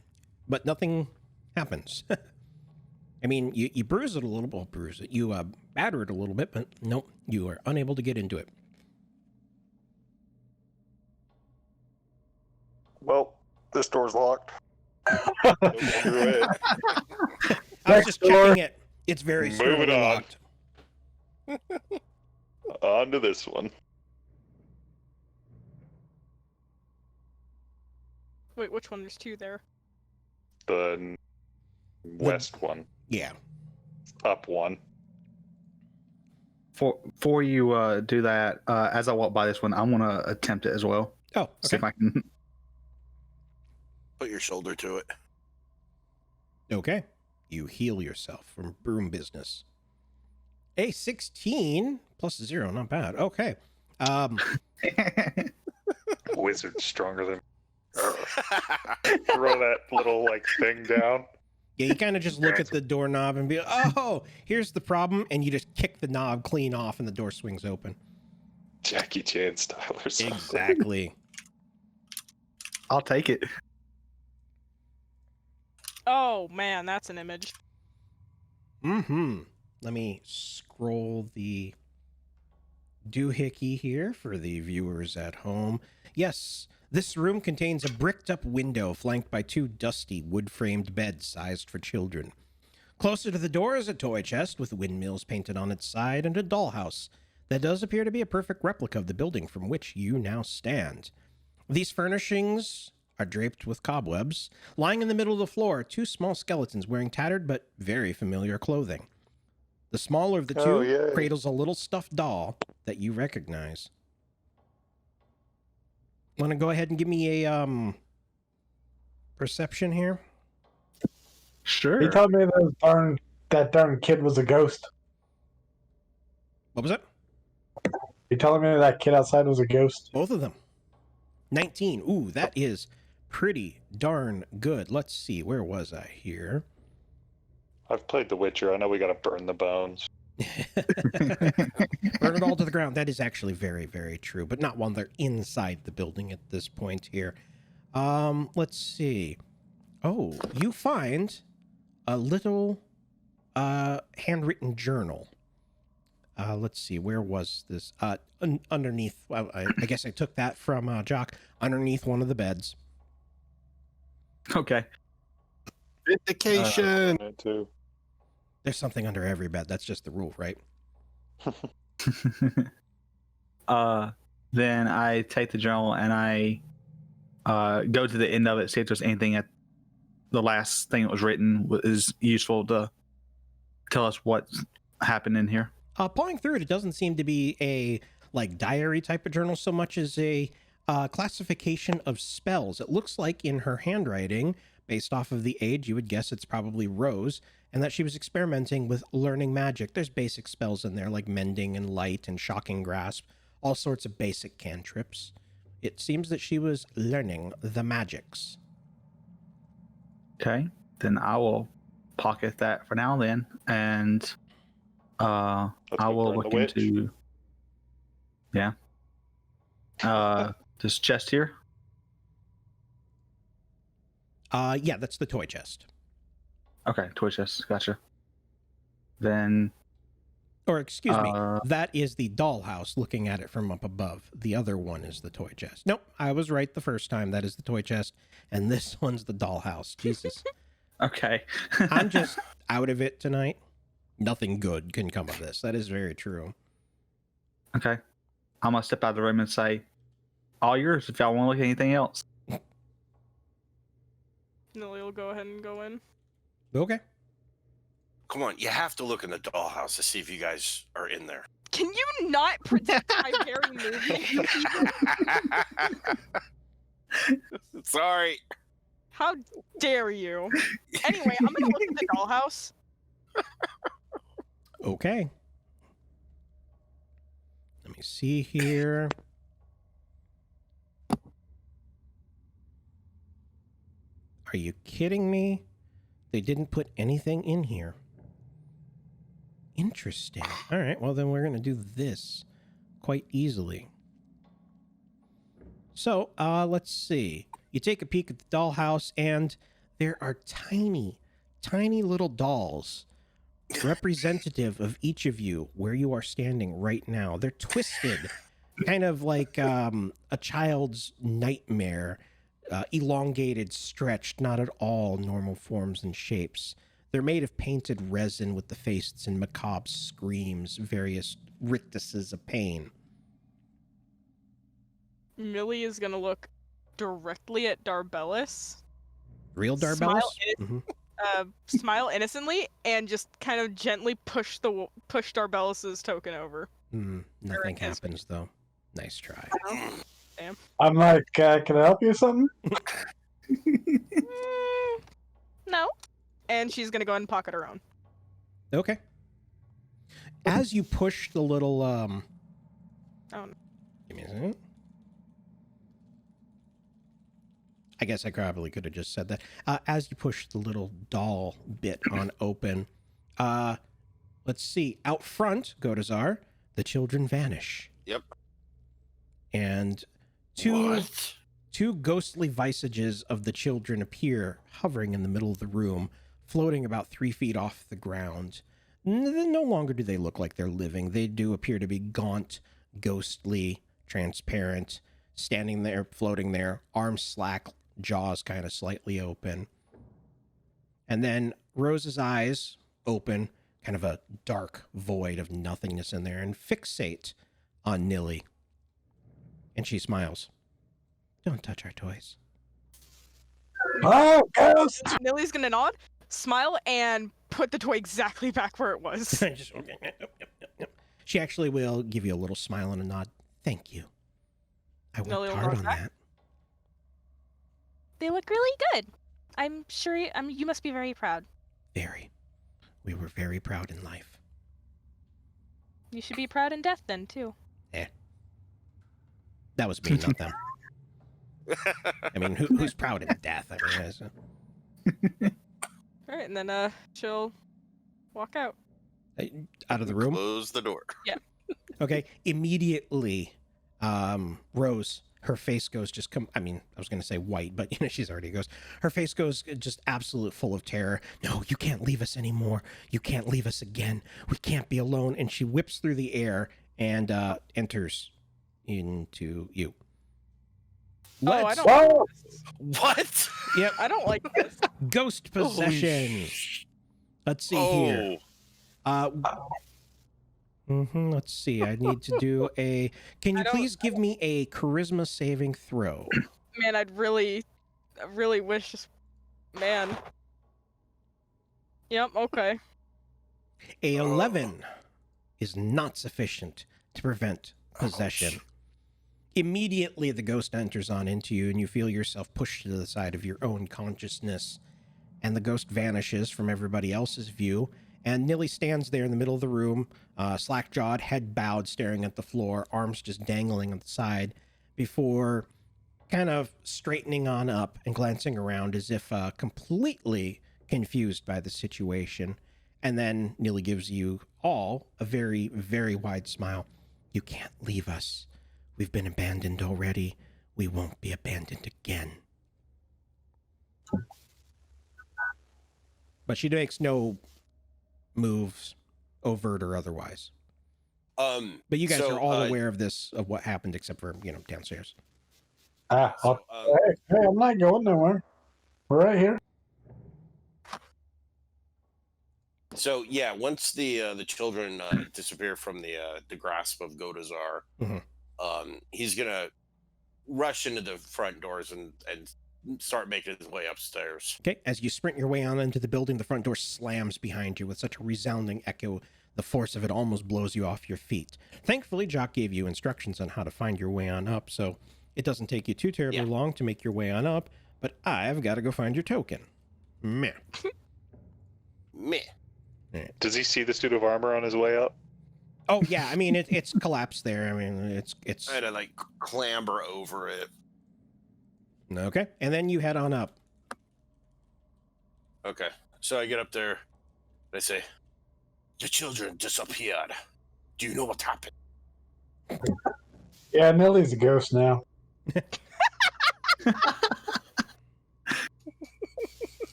but nothing happens. I mean, you bruise it a little bit, bruise it. You batter it a little bit, but nope, you are unable to get into it. Well, this door's locked. Screw it. I was just checking it. It's very Move it sturdily on. locked. On to this one. Wait, which one? There's two there. The west one. Yeah. Up one. Before you do that, as I walk by this one, I want to attempt it as well. Oh, See if okay. I can. Put your shoulder to it. Okay. You heal yourself from broom business. A 16 plus 0, not bad. Okay. Wizard's stronger than. Throw that little thing down. Yeah, you kind of just look at the doorknob and be, oh, here's the problem, and you just kick the knob clean off, and the door swings open. Jackie Chan style or something. Exactly. I'll take it. Oh man, that's an image. Mm-hmm. Let me scroll the doohickey here for the viewers at home. Yes, this room contains a bricked-up window flanked by two dusty wood-framed beds sized for children. Closer to the door is a toy chest with windmills painted on its side and a dollhouse that does appear to be a perfect replica of the building from which you now stand. These furnishings are draped with cobwebs. Lying in the middle of the floor are two small skeletons wearing tattered but very familiar clothing. The smaller of the two yay. cradles a little stuffed doll that you recognize. Want to go ahead and give me a perception here? Sure. He told me that darn kid was a ghost. What was it? You telling me that kid outside was a ghost? Both of them. 19. Ooh, that is pretty darn good. Let's see. Where was I here? I've played The Witcher. I know we gotta burn the bones. Burn it all to the ground. That is actually very, very true, but not while they're inside the building at this point here. Let's see. Oh, you find a little handwritten journal. let's see, where was this? Underneath. Well, I guess I took that from Jock. Underneath one of the beds. Okay. Vindication. It too. There's something under every bed. That's just the rule, right? Then I take the journal and I go to the end of it, see if there's anything at the last thing that was written is useful to tell us what happened in here. Pulling through it, it doesn't seem to be a like diary type of journal so much as a classification of spells. It looks like in her handwriting, based off of the age, you would guess it's probably Rose, and that she was experimenting with learning magic. There's basic spells in there like mending and light and shocking grasp, all sorts of basic cantrips. It seems that she was learning the magics. Okay, then I will pocket that for now then, and I will look into this chest here. Yeah, that's the toy chest. Okay, toy chest, gotcha. Then, Or excuse me, that is the dollhouse looking at it from up above. The other one is the toy chest. Nope, I was right the first time. That is the toy chest, and this one's the dollhouse. Jesus. okay. I'm just out of it tonight. Nothing good can come of this. That is very true. Okay, I'm gonna step out of the room and say, "All yours if y'all want to look at anything else." Nilly will go ahead and go in. Okay. Come on, you have to look in the dollhouse to see if you guys are in there. Can you not protect my very movie? Sorry. How dare you? Anyway, I'm gonna look at the dollhouse. Okay. Let me see here. Are you kidding me? They didn't put anything in here. Interesting. All right, well then we're going to do this quite easily. So, let's see. You take a peek at the dollhouse and there are tiny, tiny little dolls representative of each of you where you are standing right now. They're twisted, kind of like a child's nightmare. Elongated, stretched, not at all normal forms and shapes. They're made of painted resin with the faces and macabre screams, various rictuses of pain. Millie is gonna look directly at Darbellus. Real Darbellus? Smile innocently and just kind of gently push Darbellus's token over. Nothing happens though. Nice try. I'm like, can I help you with something? No. And she's gonna go ahead and pocket her own. Okay. As you push the little Oh no. give me a second. I guess I probably could have just said that. As you push the little doll bit on open, let's see. Out front, Godazar, the children vanish. Yep. And two ghostly visages of the children appear, hovering in the middle of the room, floating about 3 feet off the ground. No longer do they look like they're living. They do appear to be gaunt, ghostly, transparent, standing there, floating there, arms slack, jaws kind of slightly open. And then Rose's eyes open, kind of a dark void of nothingness in there, and fixate on Nilly. And she smiles. Don't touch our toys. Oh, ghost! Nilly's gonna nod, smile, and put the toy exactly back where it was. Just, she actually will give you a little smile and a nod. Thank you. I Nilly worked will hard nod on back. that. They look really good. I'm sure you must be very proud. Very. We were very proud in life. You should be proud in death then, too. That was me, not them. I mean, who's proud in death? I mean, Alright, and then she'll walk out. out of the room. Close the door. Okay. Immediately, Rose, her face goes just I mean, I was going to say white, but she's already a ghost. Her face goes just absolute full of terror. No, you can't leave us anymore. You can't leave us again. We can't be alone. And she whips through the air and enters into you. I don't Whoa! What? Yep. I don't like this. Ghost possession. Let's see here. Let's see. I need to do a. Can you please give me a charisma saving throw? Man, I really wish. Man. Yep. Okay. A 11 is not sufficient to prevent possession. Immediately, the ghost enters on into you, and you feel yourself pushed to the side of your own consciousness, and the ghost vanishes from everybody else's view. And Nilly stands there in the middle of the room, slack-jawed, head bowed, staring at the floor, arms just dangling on the side, before kind of straightening on up and glancing around as if completely confused by the situation. And then Nilly gives you all a very, very wide smile. You can't leave us. We've been abandoned already. We won't be abandoned again. But she makes no moves, overt or otherwise. But you guys are all aware of this, of what happened, except for, downstairs. Hey, I'm not going nowhere. We're right here. So yeah, once the children disappear from the grasp of Godazar, he's gonna rush into the front doors and start making his way upstairs. Okay, as you sprint your way on into the building, the front door slams behind you with such a resounding echo, the force of it almost blows you off your feet. Thankfully, Jock gave you instructions on how to find your way on up, so it doesn't take you too terribly long to make your way on up, but I've got to go find your token. Meh. Meh. Does he see the suit of armor on his way up? Oh, yeah, I mean, it's collapsed there. I mean, it's... I had to, clamber over it. Okay, and then you head on up. Okay, so I get up there, and I say, the children disappeared. Do you know what happened? Yeah, Nilly's a ghost now. I'm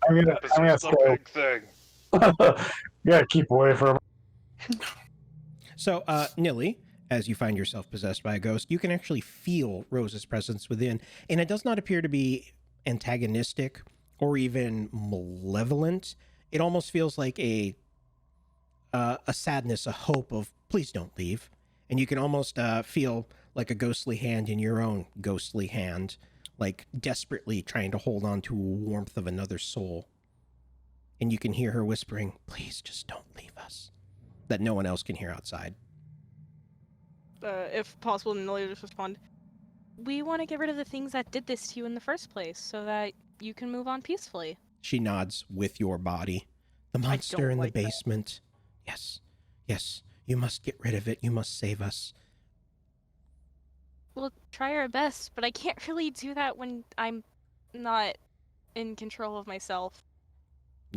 gonna the big thing. You gotta keep away from him. So, Nilly, as you find yourself possessed by a ghost, you can actually feel Rosa's presence within, and it does not appear to be antagonistic or even malevolent. It almost feels like a sadness, a hope of, please don't leave. And you can almost feel like a ghostly hand in your own ghostly hand, like desperately trying to hold on to a warmth of another soul. And you can hear her whispering, please just don't leave us, that no one else can hear outside. If possible, Nilly just respond. We want to get rid of the things that did this to you in the first place, so that you can move on peacefully. She nods with your body. The monster in the basement. Yes, yes, you must get rid of it. You must save us. We'll try our best, but I can't really do that when I'm not in control of myself.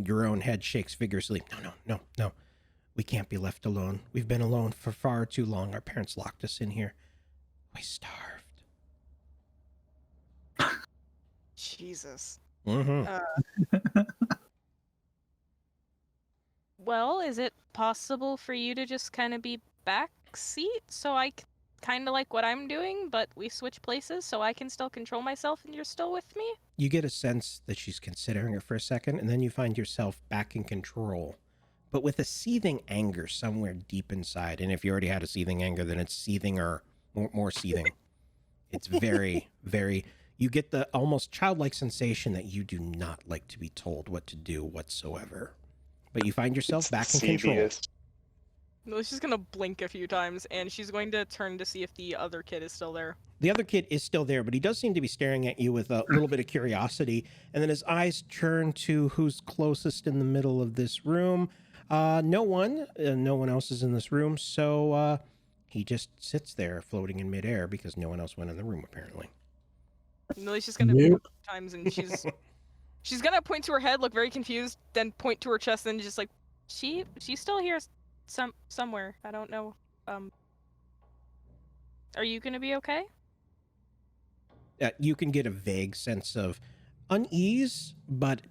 Your own head shakes vigorously. No. We can't be left alone. We've been alone for far too long. Our parents locked us in here. We starved. Jesus. Well, is it possible for you to just kind of be backseat so I kind of like what I'm doing, but we switch places so I can still control myself and you're still with me? You get a sense that she's considering it for a second, and then you find yourself back in control, but with a seething anger somewhere deep inside. And if you already had a seething anger, then it's seething or more seething. It's very, very... You get the almost childlike sensation that you do not like to be told what to do whatsoever. But you find yourself back in control. No, she's gonna blink a few times, and she's going to turn to see if the other kid is still there. The other kid is still there, but he does seem to be staring at you with a little bit of curiosity. And then his eyes turn to who's closest in the middle of this room. No one else is in this room, so he just sits there floating in midair because no one else went in the room, apparently. Nilly's just gonna blink a few times, and she's gonna point to her head, look very confused, then point to her chest, and just like, she's still here somewhere. I don't know. Are you gonna be okay? You can get a vague sense of unease, but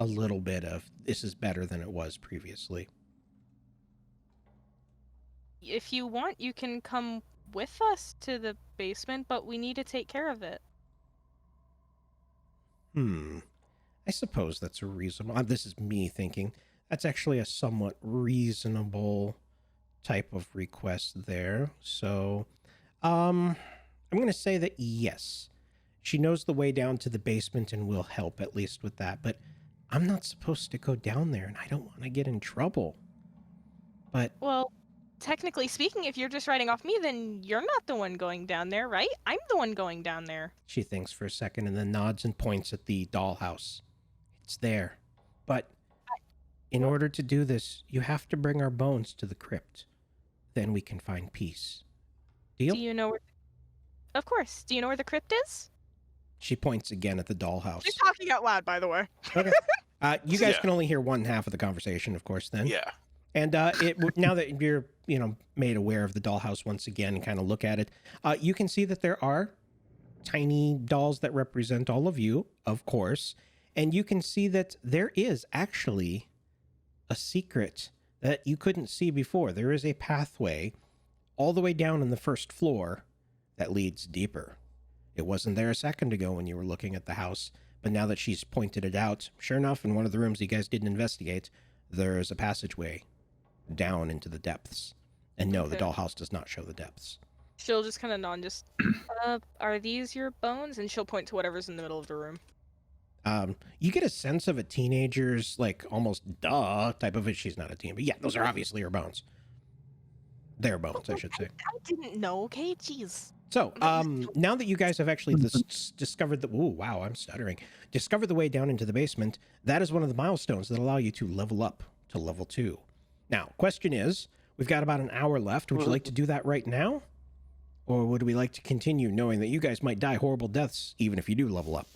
a little bit of this is better than it was previously. If you want, you can come with us to the basement, but we need to take care of it. I suppose that's a reasonable... this is me thinking. That's actually a somewhat reasonable type of request there. So, I'm going to say that yes. She knows the way down to the basement and will help at least with that. But I'm not supposed to go down there, and I don't want to get in trouble. But... Well, technically speaking, if you're just riding off me, then you're not the one going down there, right? I'm the one going down there. She thinks for a second and then nods and points at the dollhouse. It's there. But in order to do this, you have to bring our bones to the crypt. Then we can find peace. Deal? Do you know where... Of course. Do you know where the crypt is? She points again at the dollhouse. She's talking out loud, by the way. Okay. You guys can only hear one half of the conversation, of course, then. Yeah. And now that you're, made aware of the dollhouse once again and kind of look at it, you can see that there are tiny dolls that represent all of you, of course. And you can see that there is actually a secret that you couldn't see before. There is a pathway all the way down in the first floor that leads deeper. It wasn't there a second ago when you were looking at the house, but now that she's pointed it out, sure enough, in one of the rooms you guys didn't investigate, there's a passageway down into the depths. And no, the dollhouse does not show the depths. She'll just kind of nod, just, are these your bones? And she'll point to whatever's in the middle of the room. You get a sense of a teenager's, like, almost duh type of it. She's not a teen, but yeah, those are obviously her bones. Their bones, I should say. I didn't know, okay? Jeez. So, now that you guys have actually discovered the... Ooh, wow, I'm stuttering. Discovered the way down into the basement, that is one of the milestones that allow you to level up to level 2. Now, question is, we've got about an hour left. Would you like to do that right now? Or would we like to continue knowing that you guys might die horrible deaths even if you do level up?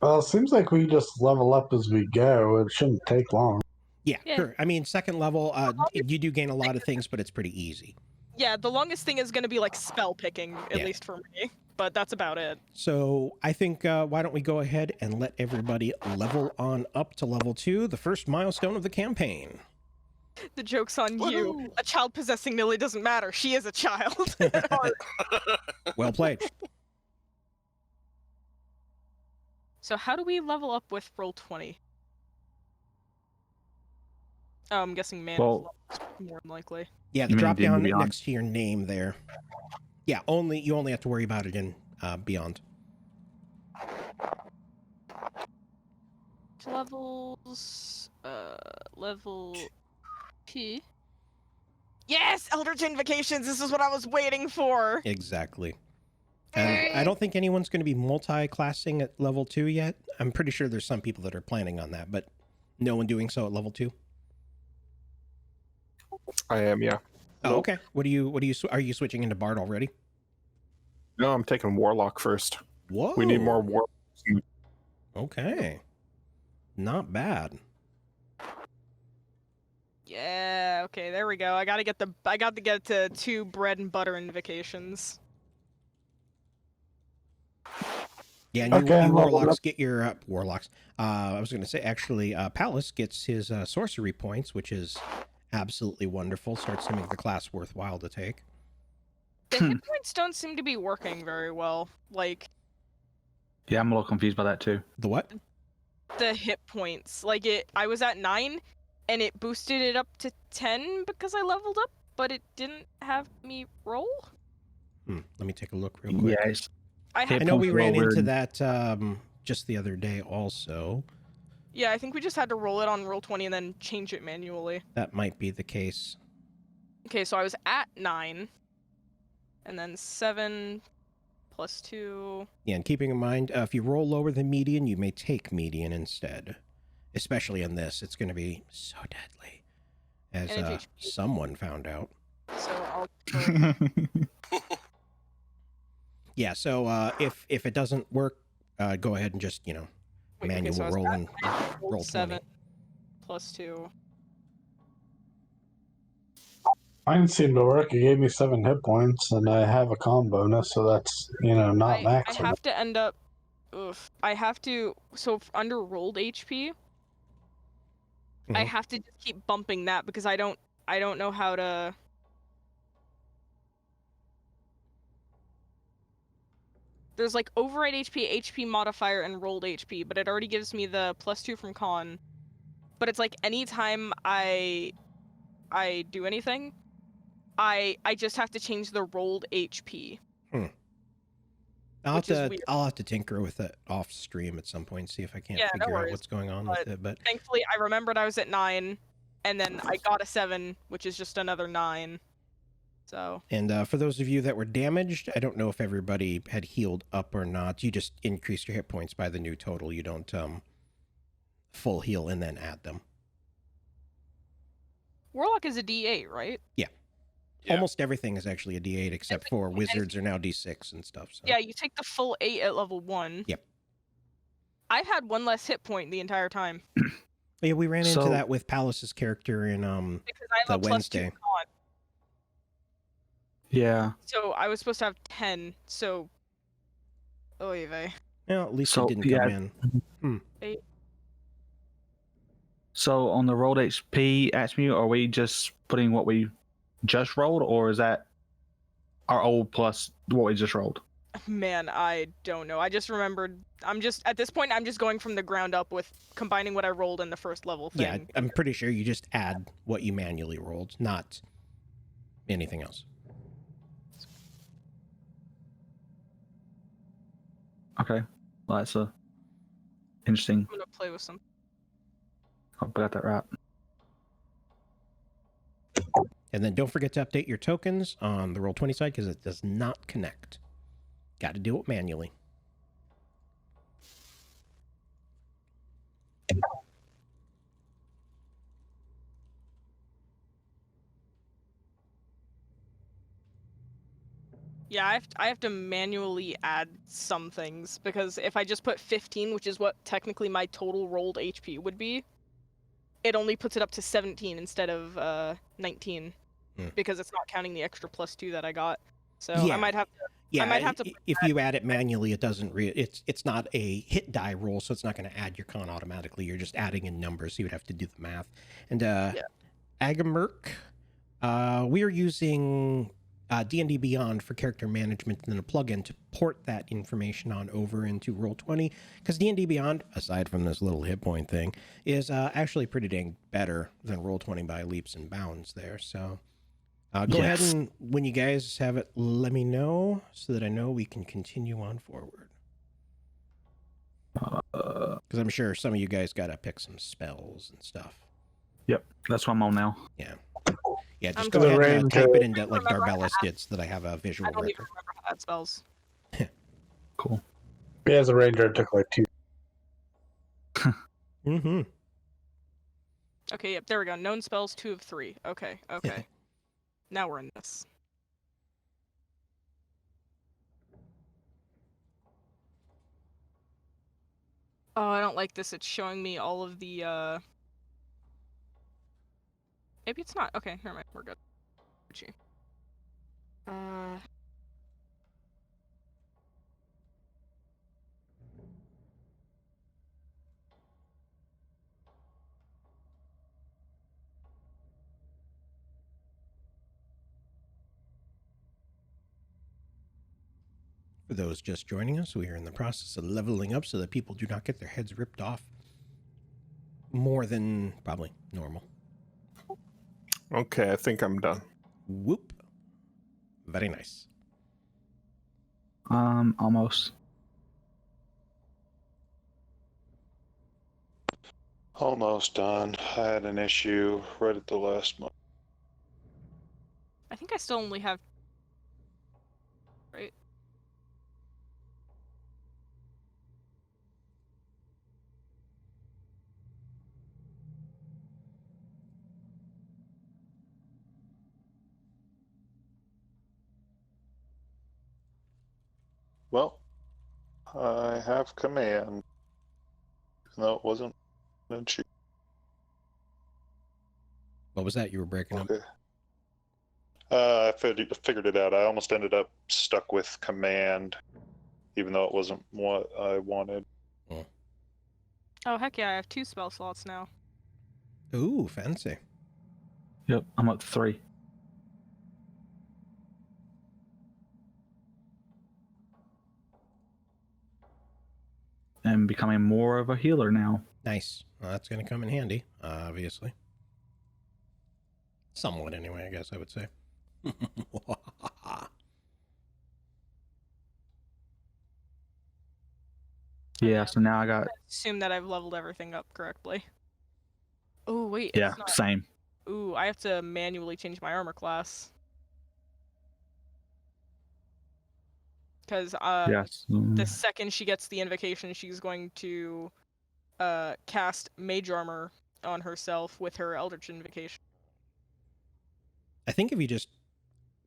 Well, it seems like we just level up as we go. It shouldn't take long. Yeah, sure. I mean, second level, you do gain a lot of things, but it's pretty easy. Yeah, the longest thing is going to be like spell picking, at least for me. But that's about it. So I think, why don't we go ahead and let everybody level on up to level 2, the first milestone of the campaign. The joke's on you. A child possessing Millie doesn't matter. She is a child. Well played. So how do we level up with roll 20? Oh, I'm guessing man more than likely. Yeah, the drop down next to your name there. Yeah, you only have to worry about it in Beyond. Levels, level 2. Yes, Eldritch Invocations. This is what I was waiting for. Exactly. And I don't think anyone's going to be multi-classing at level 2 yet. I'm pretty sure there's some people that are planning on that, but no one doing so at level 2. I am, yeah. Oh, okay. Are you switching into Bard already? No, I'm taking Warlock first. Whoa. We need more Warlocks. Okay. Not bad. Yeah, okay, there we go. I got to get to 2 bread and butter invocations. Yeah, and you Warlocks get your Warlocks. I was going to say, actually, Pallas gets his sorcery points, which is absolutely wonderful. Starts to make the class worthwhile to take. The hit points don't seem to be working very well. Like, yeah, I'm a little confused by that too. The what? The hit points. Like, I was at 9, and it boosted it up to 10 because I leveled up, but it didn't have me roll. Let me take a look real quick. Yes. I know we ran into that just the other day also. Yeah, I think we just had to roll it on roll 20 and then change it manually. That might be the case. Okay, so I was at 9, and then 7 plus 2. Yeah, and keeping in mind, if you roll lower than median, you may take median instead. Especially in this, it's going to be so deadly, as someone found out. So I'll... Yeah, so if it doesn't work, go ahead and just, manual roll and roll 7 20. plus 2. Mine seemed to work. It gave me 7 hit points, and I have a con bonus, so that's, not I max. have to end up. Oof. I have to. So under rolled HP, I Mhm. have to just keep bumping that because I don't know how to. There's like override HP, HP modifier, and rolled HP, but it already gives me the +2 from con. But it's like anytime I do anything, I just have to change the rolled HP. Which is weird. I'll have to tinker with it off stream at some point, see if I can't Yeah, no figure out worries. what's going on with it. But Thankfully, I remembered I was at 9, and then I got a 7, which is just another 9. So. And for those of you that were damaged, I don't know if everybody had healed up or not. You just increase your hit points by the new total. You don't full heal and then add them. Warlock is a D8, right? Yeah. Almost everything is actually a D8 except for wizards are now D6 and stuff. So. Yeah, you take the full 8 at level 1. Yep. I've had 1 less hit point the entire time. Yeah, we ran into that with Pallas's character in because I have the a Wednesday. +2 con. Yeah. So I was supposed to have 10. So. Oy vey. Well, at least it didn't come in. 8. So on the rolled HP, Axmew, are we just putting what we just rolled, or is that our old plus what we just rolled? Man, I don't know. I just remembered. At this point, I'm just going from the ground up with combining what I rolled in the first level thing. Yeah, I'm pretty sure you just add what you manually rolled, not anything else. Okay, well, that's interesting. I'm gonna play with some. Hope I got that right. And then don't forget to update your tokens on the Roll20 side because it does not connect. Got to do it manually. Yeah, I have to manually add some things because if I just put 15, which is what technically my total rolled HP would be, it only puts it up to 17 instead of 19 because it's not counting the extra +2 that I got. So Yeah. I might have to. Yeah, I might have to. If you add it manually, it doesn't. It's not a hit die roll, so it's not going to add your con automatically. You're just adding in numbers, so you would have to do the math. And Agamerk, we are using D&D Beyond for character management and then a plugin to port that information on over into Roll20 because D&D Beyond, aside from this little hit point thing, is actually pretty dang better than Roll20 by leaps and bounds there. So go ahead and when you guys have it, let me know so that I know we can continue on forward. Because I'm sure some of you guys got to pick some spells and stuff. Yep, that's what I'm on now. Yeah. Yeah, just I'm go sorry. ahead and type it into I like remember Darbelis did so that I have a visual I don't record. even remember how to add spells. Cool. Yeah, as a ranger, it took like 2. Mm-hmm. Okay, yep, there we go. Known spells 2 of 3. Okay. Now we're in this. Oh, I don't like this. It's showing me all of the Maybe it's not. Okay, never mind. We're good. For those just joining us, we are in the process of leveling up so that people do not get their heads ripped off more than probably normal. Okay, I think I'm done. Whoop. Very nice. Almost. Almost done. I had an issue right at the last month. I think I still only have. Right. Well, I have command. No, it wasn't an issue. What was that? You were breaking up. Okay. I figured it out. I almost ended up stuck with command, even though it wasn't what I wanted. Oh, heck yeah, I have 2 spell slots now. Ooh, fancy. Yep, I'm up to 3. And becoming more of a healer now. Nice. Well, that's going to come in handy, obviously. Somewhat, anyway, I guess I would say. Yeah, so now I got... Assume that I've leveled everything up correctly. Oh, wait. Yeah, It's not. same. Ooh, I have to manually change my armor class. Because Yes. the second she gets the invocation, she's going to cast mage armor on herself with her eldritch invocation. I think if you just...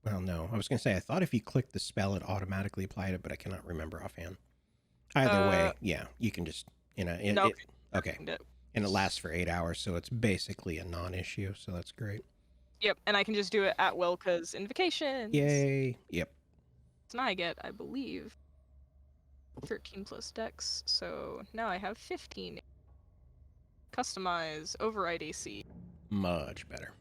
Well, no. I was going to say, I thought if you clicked the spell, it automatically applied it, but I cannot remember offhand. Either way, yeah, you can just, you know... No, okay. And it lasts for 8 hours, so it's basically a non-issue, so that's great. Yep, and I can just do it at will, because invocations. Yay. Yep. And I get, I believe, 13 plus dex, so now I have 15. Customize, override AC. Much better.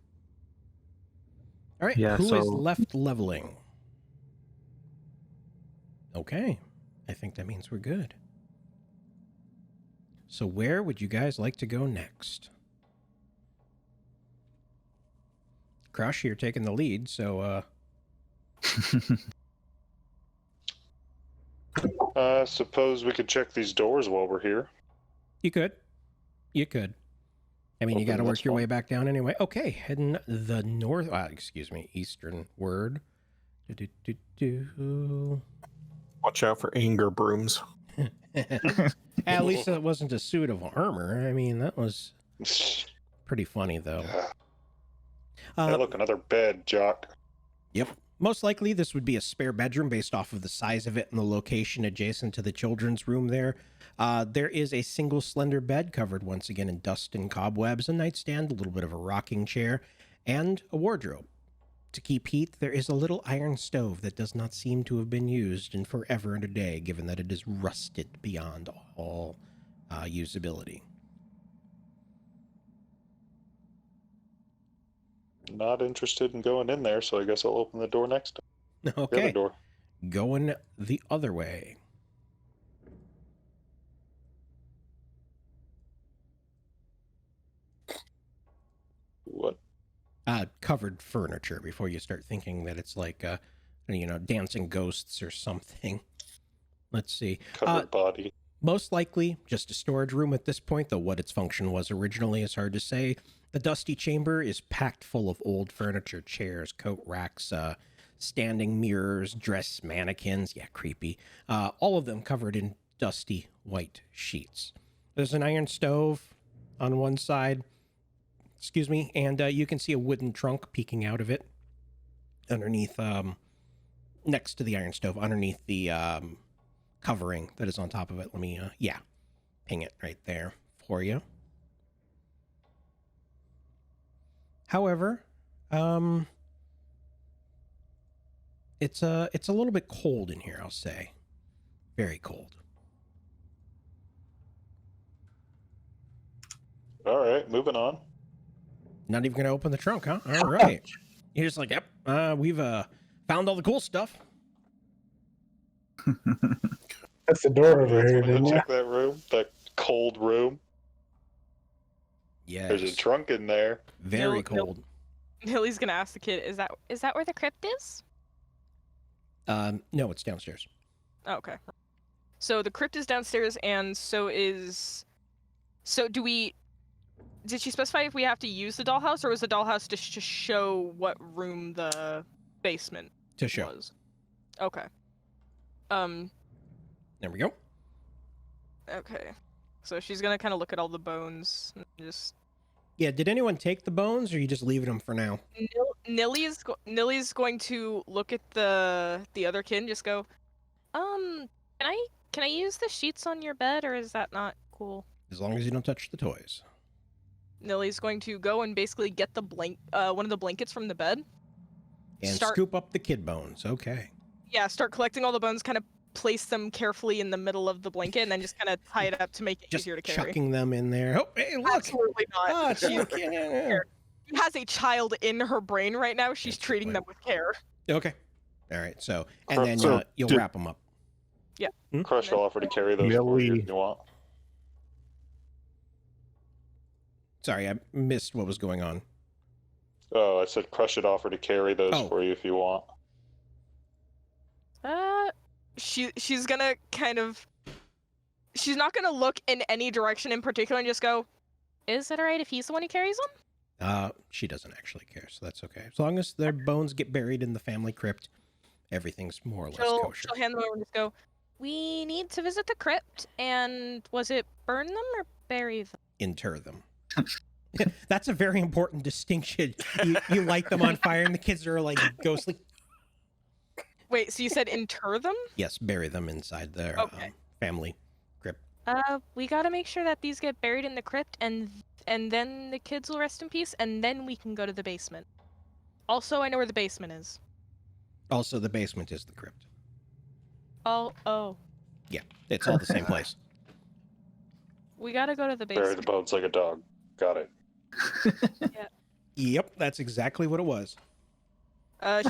All right, Yeah, who is so- left leveling? Okay, I think that means we're good. So where would you guys like to go next? Crush, you're taking the lead, so Suppose we could check these doors while we're here. you could. You could. I mean, you Okay, got to work that's your fine. way back down anyway. Okay, heading the north, eastern word. Do-do-do-do. Watch out for anger brooms. At least it wasn't a suit of armor. I mean, that was pretty funny, though. Hey, look, another bed, Jock. Yep. Most likely, this would be a spare bedroom based off of the size of it and the location adjacent to the children's room there. There is a single slender bed covered once again in dust and cobwebs, a nightstand, a little bit of a rocking chair, and a wardrobe. To keep heat, there is a little iron stove that does not seem to have been used in forever and a day, given that it is rusted beyond all usability. Not interested in going in there, so I guess I'll open the door next time. The other Okay, door. going the other way. What? Covered furniture before you start thinking that it's like, dancing ghosts or something. Let's see. Covered body. Most likely just a storage room at this point, though what its function was originally is hard to say. The dusty chamber is packed full of old furniture, chairs, coat racks, standing mirrors, dress mannequins. Yeah, creepy. All of them covered in dusty white sheets. There's an iron stove on one side. Excuse me, and you can see a wooden trunk peeking out of it underneath, next to the iron stove, underneath the covering that is on top of it. Let me, ping it right there for you. However, it's a little bit cold in here, I'll say. Very cold. All right, moving on. Not even going to open the trunk, huh? All right. You're just like, yep, we've found all the cool stuff. That's the door over here, I'm gonna didn't you? check that room, that cold room. Yes. There's a trunk in there. Very No. cold. Nilly's gonna ask the kid, is that where the crypt is? No, it's downstairs. Oh, okay. So the crypt is downstairs, and so is... So did she specify if we have to use the dollhouse, or was the dollhouse to show what room the basement To show. was? Okay. There we go. Okay. So she's gonna kind of look at all the bones and just... Yeah, did anyone take the bones, or are you just leaving them for now? Nilly's going to look at the other kid and just go, can I use the sheets on your bed, or is that not cool? As long as you don't touch the toys. Nilly's going to go and basically get the one of the blankets from the bed, And start scoop up the kid bones. Okay. start collecting all the bones, kind of place them carefully in the middle of the blanket, and then just kind of tie it up to make it Just easier to carry. chucking them in there. Oh, hey, look. Absolutely not. Ah, She okay. has a child in her brain right now. She's That's treating fine. them with care. Okay. All right. So, and then So, you'll did- wrap them up. Crush will offer to carry those for you if you want. Sorry, I missed what was going on. Oh, I said Crush would offer to carry those for you if you want. She's gonna kind of. She's not gonna look in any direction in particular and just go, Is it alright if he's the one who carries them? She doesn't actually care, so that's okay. As long as their bones get buried in the family crypt, everything's more or less kosher. she'll hand them over and just go, We need to visit the crypt, and was it burn them or bury them? Inter them. That's a very important distinction. You light them on fire, and the kids are like ghostly. wait, so you said inter them? Yes, bury them inside their Okay. family crypt. We gotta make sure that these get buried in the crypt, and then the kids will rest in peace, and then we can go to the basement. Also, I know where the basement is. Also, the basement is the crypt. Oh. Yeah, it's all the same place. We gotta go to the Bury the basement. bones like a dog. Got it. Yep, that's exactly what it was.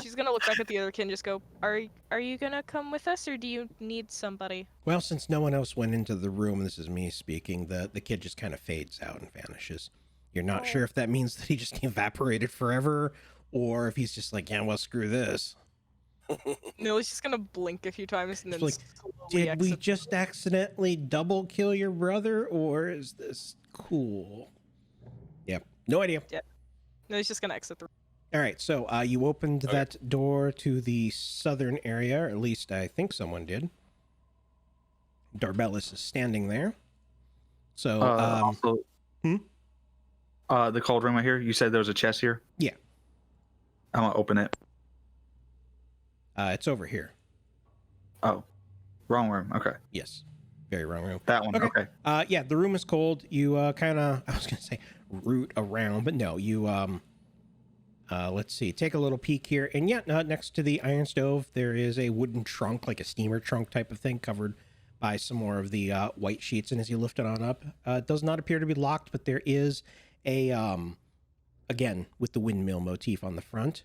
She's gonna look back at the other kid and just go, Are you gonna come with us, or do you need somebody? Well, since no one else went into the room, and this is me speaking, the kid just kind of fades out and vanishes. You're not sure if that means that he just evaporated forever, or if he's just like, yeah, well, screw this. no, he's just gonna blink a few times and then It's slowly Did we exit. just accidentally double kill your brother, or is this cool? Yep, no idea. No, he's just gonna exit the room. All right, so you opened that door to the southern area, or at least I think someone did. Darbellis is standing there. So, Also, hmm? The cold room right here. You said there was a chest here. Yeah. I'm gonna open it. It's over here. Oh, wrong room. Okay, Yes, very wrong room. that one. Okay. Okay. Yeah, the room is cold. You kind of, I was gonna say root around, but no, you let's see, take a little peek here, and yeah, next to the iron stove there is a wooden trunk, like a steamer trunk type of thing, covered by some more of the white sheets. And as you lift it on up, it does not appear to be locked, but there is a again with the windmill motif on the front.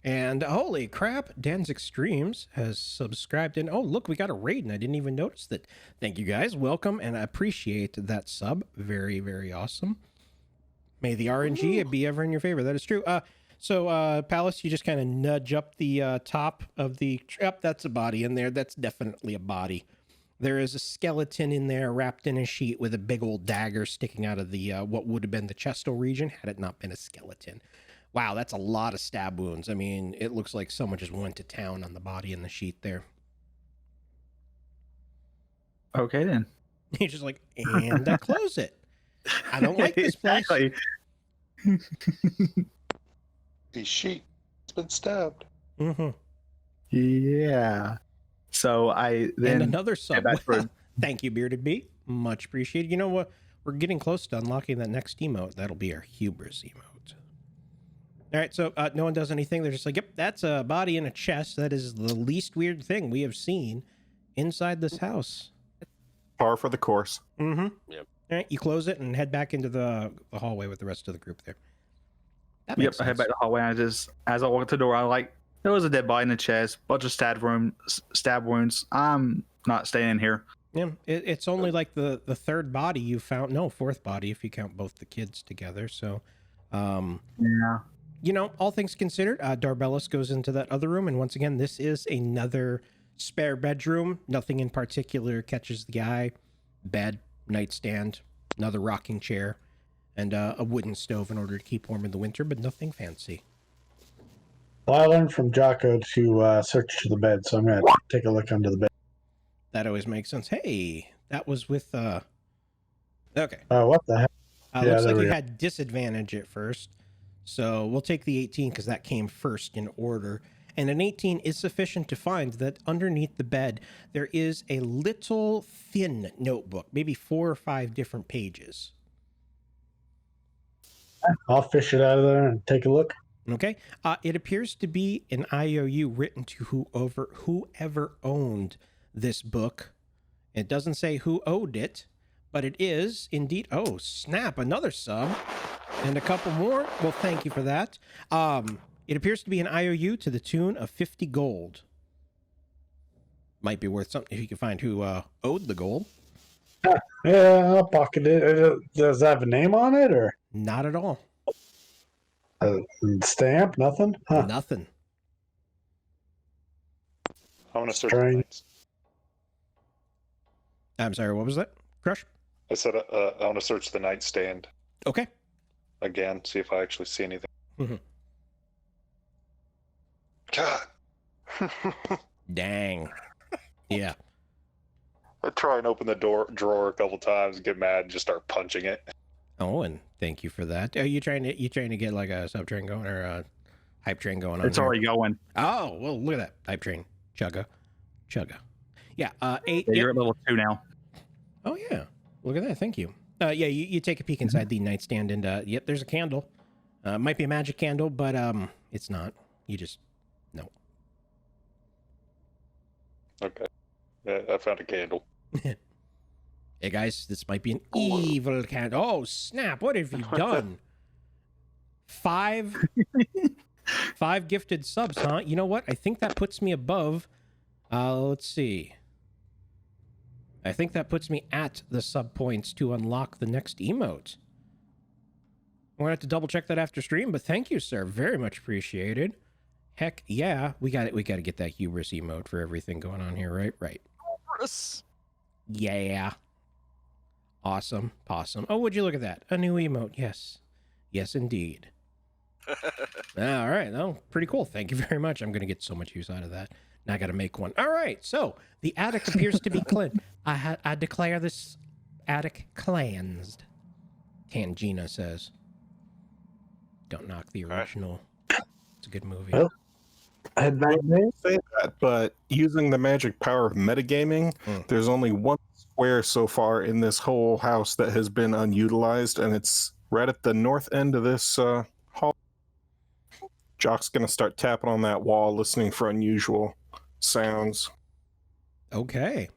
And holy crap, Dan's Extremes has subscribed, and oh look, we got a raid, and I didn't even notice that. Thank you guys, welcome, and I appreciate that sub. Very, very awesome. May the RNG be ever in your favor. That is true. So Pallas, you just kind of nudge up the top of the yep, that's a body in there. That's definitely a body. There is a skeleton in there wrapped in a sheet with a big old dagger sticking out of the what would have been the chestal region had it not been a skeleton. Wow, that's a lot of stab wounds. I mean, it looks like someone just went to town on the body in the sheet there. Okay then. He's just like, and I close it. I don't like this place. Exactly. The sheet has been stabbed. Mm-hmm. Yeah. So I then And another sub. back for- Thank you, Bearded Bee. Much appreciated. You know what? We're getting close to unlocking that next emote. That'll be our hubris emote. All right, so no one does anything. They're just like, yep, that's a body in a chest. That is the least weird thing we have seen inside this house. Par for the course. Mm-hmm. Yep. All right, you close it and head back into the hallway with the rest of the group there. That Yep, makes I head sense. back to the hallway. And as I walk to the door, I like there was a dead body in the chest, bunch of stab wounds. I'm not staying in here. Yeah, it's only like the third body you found. No, fourth body if you count both the kids together. So, Yeah. you know, all things considered, Darbellis goes into that other room, and once again, this is another spare bedroom. Nothing in particular catches the eye. Bed, nightstand, another rocking chair, and a wooden stove in order to keep warm in the winter, but nothing fancy. Well, I learned from Jocko to search to the bed, so I'm going to take a look under the bed. That always makes sense. Hey, that was with okay. What the heck? Yeah, Looks there like we you go. had disadvantage at first. So we'll take the 18 because that came first in order. And an 18 is sufficient to find that underneath the bed, there is a little thin notebook, maybe 4 or 5 different pages. I'll fish it out of there and take a look. Okay. It appears to be an IOU written to whoever owned this book. It doesn't say who owed it, but it is indeed. Oh, snap. Another sub and a couple more. Well, thank you for that. It appears to be an IOU to the tune of 50 gold. Might be worth something if you can find who owed the gold. Yeah, I'll pocket it. Does it have a name on it or Not at all. stamp? Nothing? Huh. Nothing. I want to search the Strange. nights. I'm sorry, what was that, Crush? I said I want to search the nightstand Okay. again, see if I actually see anything. Mhm. God. Dang. Yeah. I try and open the drawer a couple times, get mad, and just start punching it. Oh, and thank you for that. Are you trying to get like a sub train going or a hype train going on? It's here? already going. Oh, well, look at that hype train. Chugga. Yeah. Eight. Yeah, you're at level 2 now. Oh yeah. Look at that. Thank you. Yeah. You take a peek inside the nightstand and yep, there's a candle. Might be a magic candle, but it's not. You just no. Okay. Yeah, I found a candle. Hey guys, this might be an evil candle. Oh snap! What have you done? 5 gifted subs, huh? You know what? I think that puts me above. Let's see. I think that puts me at the sub points to unlock the next emote. I'm gonna have to double check that after stream, but thank you, sir. Very much appreciated. Heck yeah, we got it. We got to get that hubris emote for everything going on here, right? Right. Hubris. Yeah. Awesome. Awesome. Oh, would you look at that? A new emote. Yes. Yes, indeed. All right. Oh, pretty cool. Thank you very much. I'm going to get so much use out of that. Now I got to make one. All right. So the attic appears to be cleansed. I declare this attic cleansed. Tangina says. Don't knock the original. It's a good movie. Well, Say that, but using the magic power of metagaming, there's only one square so far in this whole house that has been unutilized, and it's right at the north end of this hall. Jock's gonna start tapping on that wall, listening for unusual sounds. Okay.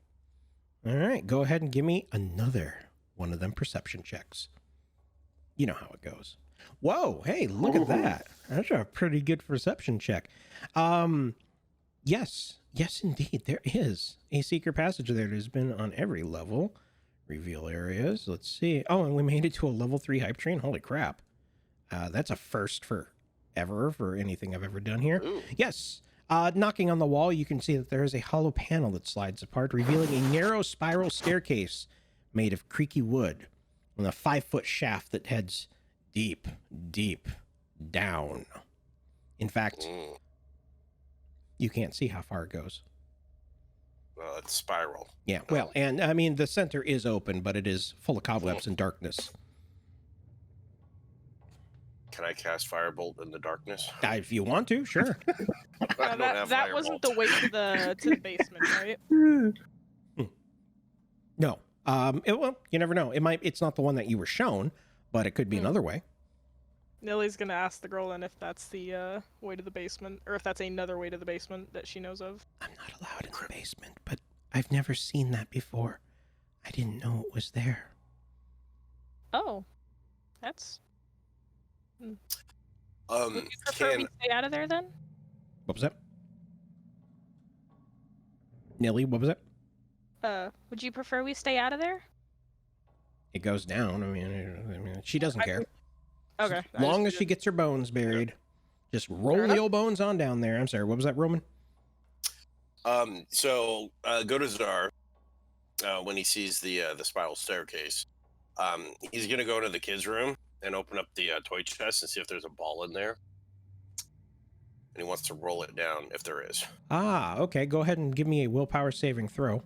All right. Go ahead and give me another one of them perception checks. You know how it goes. Whoa, hey, look at that. That's a pretty good perception check. Yes, indeed, there is a secret passage there that has been on every level. Reveal areas. Let's see. Oh, and we made it to a level 3 hype train. Holy crap. That's a first for anything I've ever done here. Ooh. Yes. Knocking on the wall, you can see that there is a hollow panel that slides apart, revealing a narrow spiral staircase made of creaky wood with a 5-foot shaft that heads deep down. In fact, you can't see how far it goes. Well, it's spiral. Yeah, well, and I mean, the center is open, but it is full of cobwebs and darkness. Can I cast Firebolt in the darkness? If you want to, sure. I don't have That wasn't the Firebolt. way to the basement, right? No. Well, you never know. It's not the one that you were shown, but it could be another way. Nilly's gonna ask the girl then if that's the way to the basement, or if that's another way to the basement that she knows of. I'm not allowed in the basement, but I've never seen that before. I didn't know it was there. Oh, that's. Would you prefer we stay out of there then? What was that? Nilly, what was that? Would you prefer we stay out of there? It goes down. I mean, she doesn't care. Okay. As long as she gets her bones buried, just roll the old bones on down there. I'm sorry, what was that, Roman? So go to Czar when he sees the spiral staircase. He's gonna go to the kids' room and open up the toy chest and see if there's a ball in there. And he wants to roll it down if there is. Ah, okay. Go ahead and give me a willpower saving throw.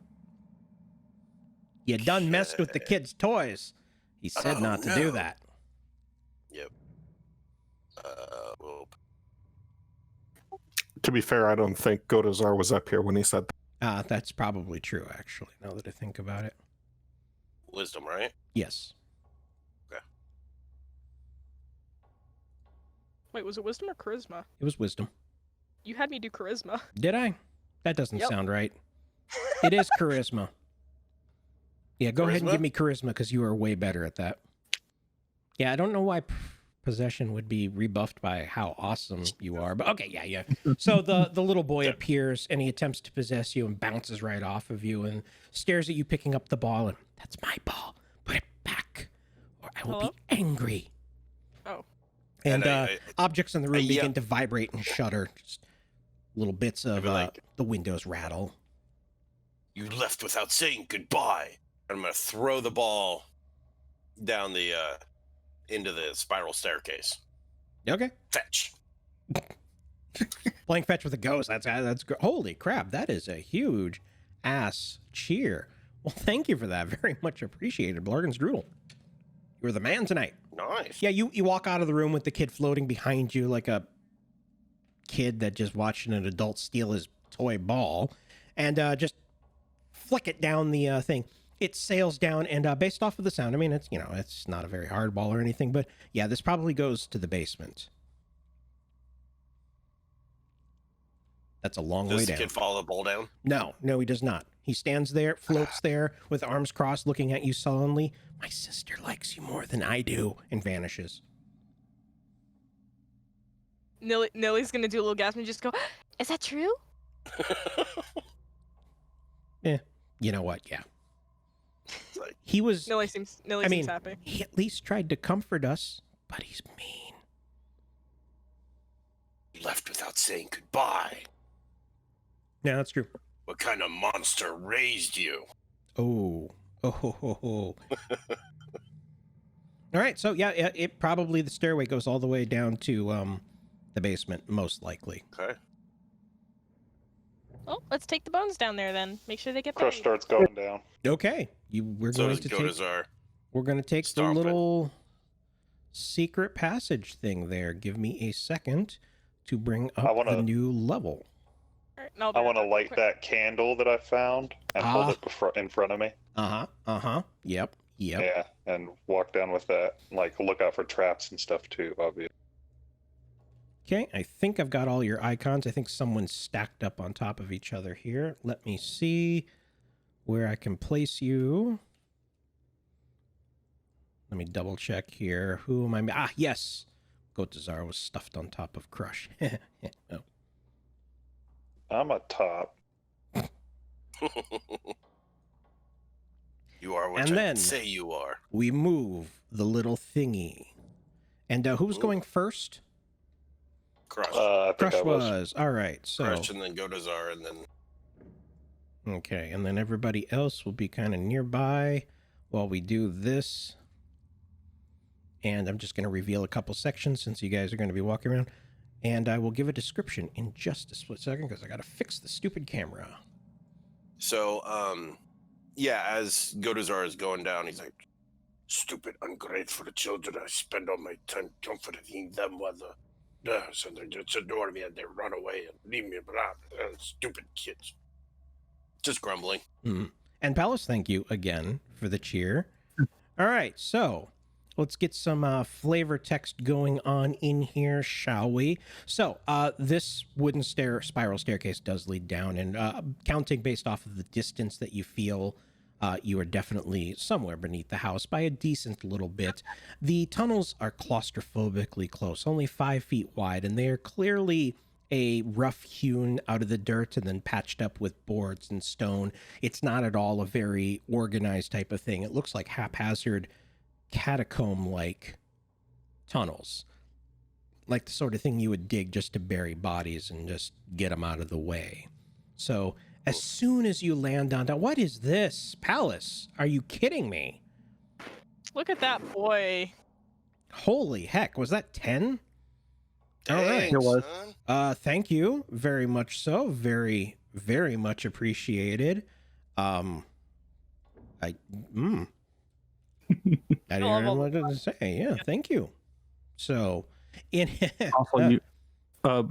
You done messed with the kids' toys. He said not to do that. Yep. Well, To be fair, I don't think Godazar was up here when he said that. That's probably true, actually, now that I think about it. wisdom, right? Yes. Okay. Wait, was it wisdom or charisma? It was wisdom. You had me do charisma. Did I? That doesn't Yep. sound right. It is charisma. Yeah, go ahead and Charisma? give me charisma because you are way better at that. Yeah, I don't know why possession would be rebuffed by how awesome you are, but okay, yeah. So the little boy appears and he attempts to possess you and bounces right off of you and stares at you picking up the ball and that's my ball. Put it back or I will Hello? be angry. Oh. And I- objects in the room I yell- begin to vibrate and shudder. Just little bits of be like- the windows rattle. You left without saying goodbye. I'm gonna throw the ball down the into the spiral staircase. Okay. Fetch. Playing fetch with a ghost. That's holy crap. That is a huge ass cheer. Well, thank you for that. Very much appreciated. Blargen's Droodle. You're the man tonight. Nice. Yeah, you walk out of the room with the kid floating behind you like a kid that just watching an adult steal his toy ball and just flick it down the thing. It sails down and based off of the sound, I mean, it's, it's not a very hard ball or anything, but yeah, this probably goes to the basement. That's a long way Does the down. kid follow the ball down? No, he does not. He stands there, floats there with arms crossed, looking at you sullenly. My sister likes you more than I do, and vanishes. Nilly's gonna do a little gasp and just go, Is that true? You know what? Yeah. It's like, He was, Nilly seems happy. he at least tried to comfort us, but he's mean. you left without saying goodbye. Yeah, that's true. What kind of monster raised you? Oh. All right, so yeah, it probably, the stairway goes all the way down to the basement, most likely. Okay. Well, let's take the bones down there then. Make sure they get Crush buried. starts going down. Okay, we're So going does to go take. to our We're going to take the Stomp it. little secret passage thing there. Give me a second to bring up the new level. Alright, and I'll I be right want to back real light quick. that candle that I found and hold it in front of me. Yep. Yeah, and walk down with that. Like, look out for traps and stuff too, obviously. Okay, I think I've got all your icons. I think someone's stacked up on top of each other here. Let me see where I can place you. Let me double check here. Who am I? Ah, yes. Gotazar was stuffed on top of Crush. Oh. I'm a top. You are what And I then- say you are. We move the little thingy. And who's Ooh. going first? Crush. I think Crush I was. was. All right, so. Crush and then go to Czar and then Okay, and then everybody else will be kind of nearby while we do this. And I'm just going to reveal a couple sections since you guys are going to be walking around. And I will give a description in just a split second because I got to fix the stupid camera. So, yeah, as Godazar is going down, he's like, stupid, ungrateful children. I spend all my time comforting them while so they just adore me and they run away and leave me, blah, blah, stupid kids. Just grumbling. Mm. And Pallas, thank you again for the cheer. All right, so let's get some flavor text going on in here, shall we? So this wooden spiral staircase does lead down, and counting based off of the distance that you feel, you are definitely somewhere beneath the house by a decent little bit. The tunnels are claustrophobically close, only 5 feet wide, and they are clearly a rough hewn out of the dirt and then patched up with boards and stone. It's not at all a very organized type of thing. It looks like haphazard catacomb-like tunnels, like the sort of thing you would dig just to bury bodies and just get them out of the way. So as soon as you land on that, what is this? Pallas, are you kidding me? Look at that boy. Holy heck, was that 10? All Dang, right. It was. son. Thank you very much. So very, very much appreciated. I didn't know what to say. Yeah, thank you. So, Also, you,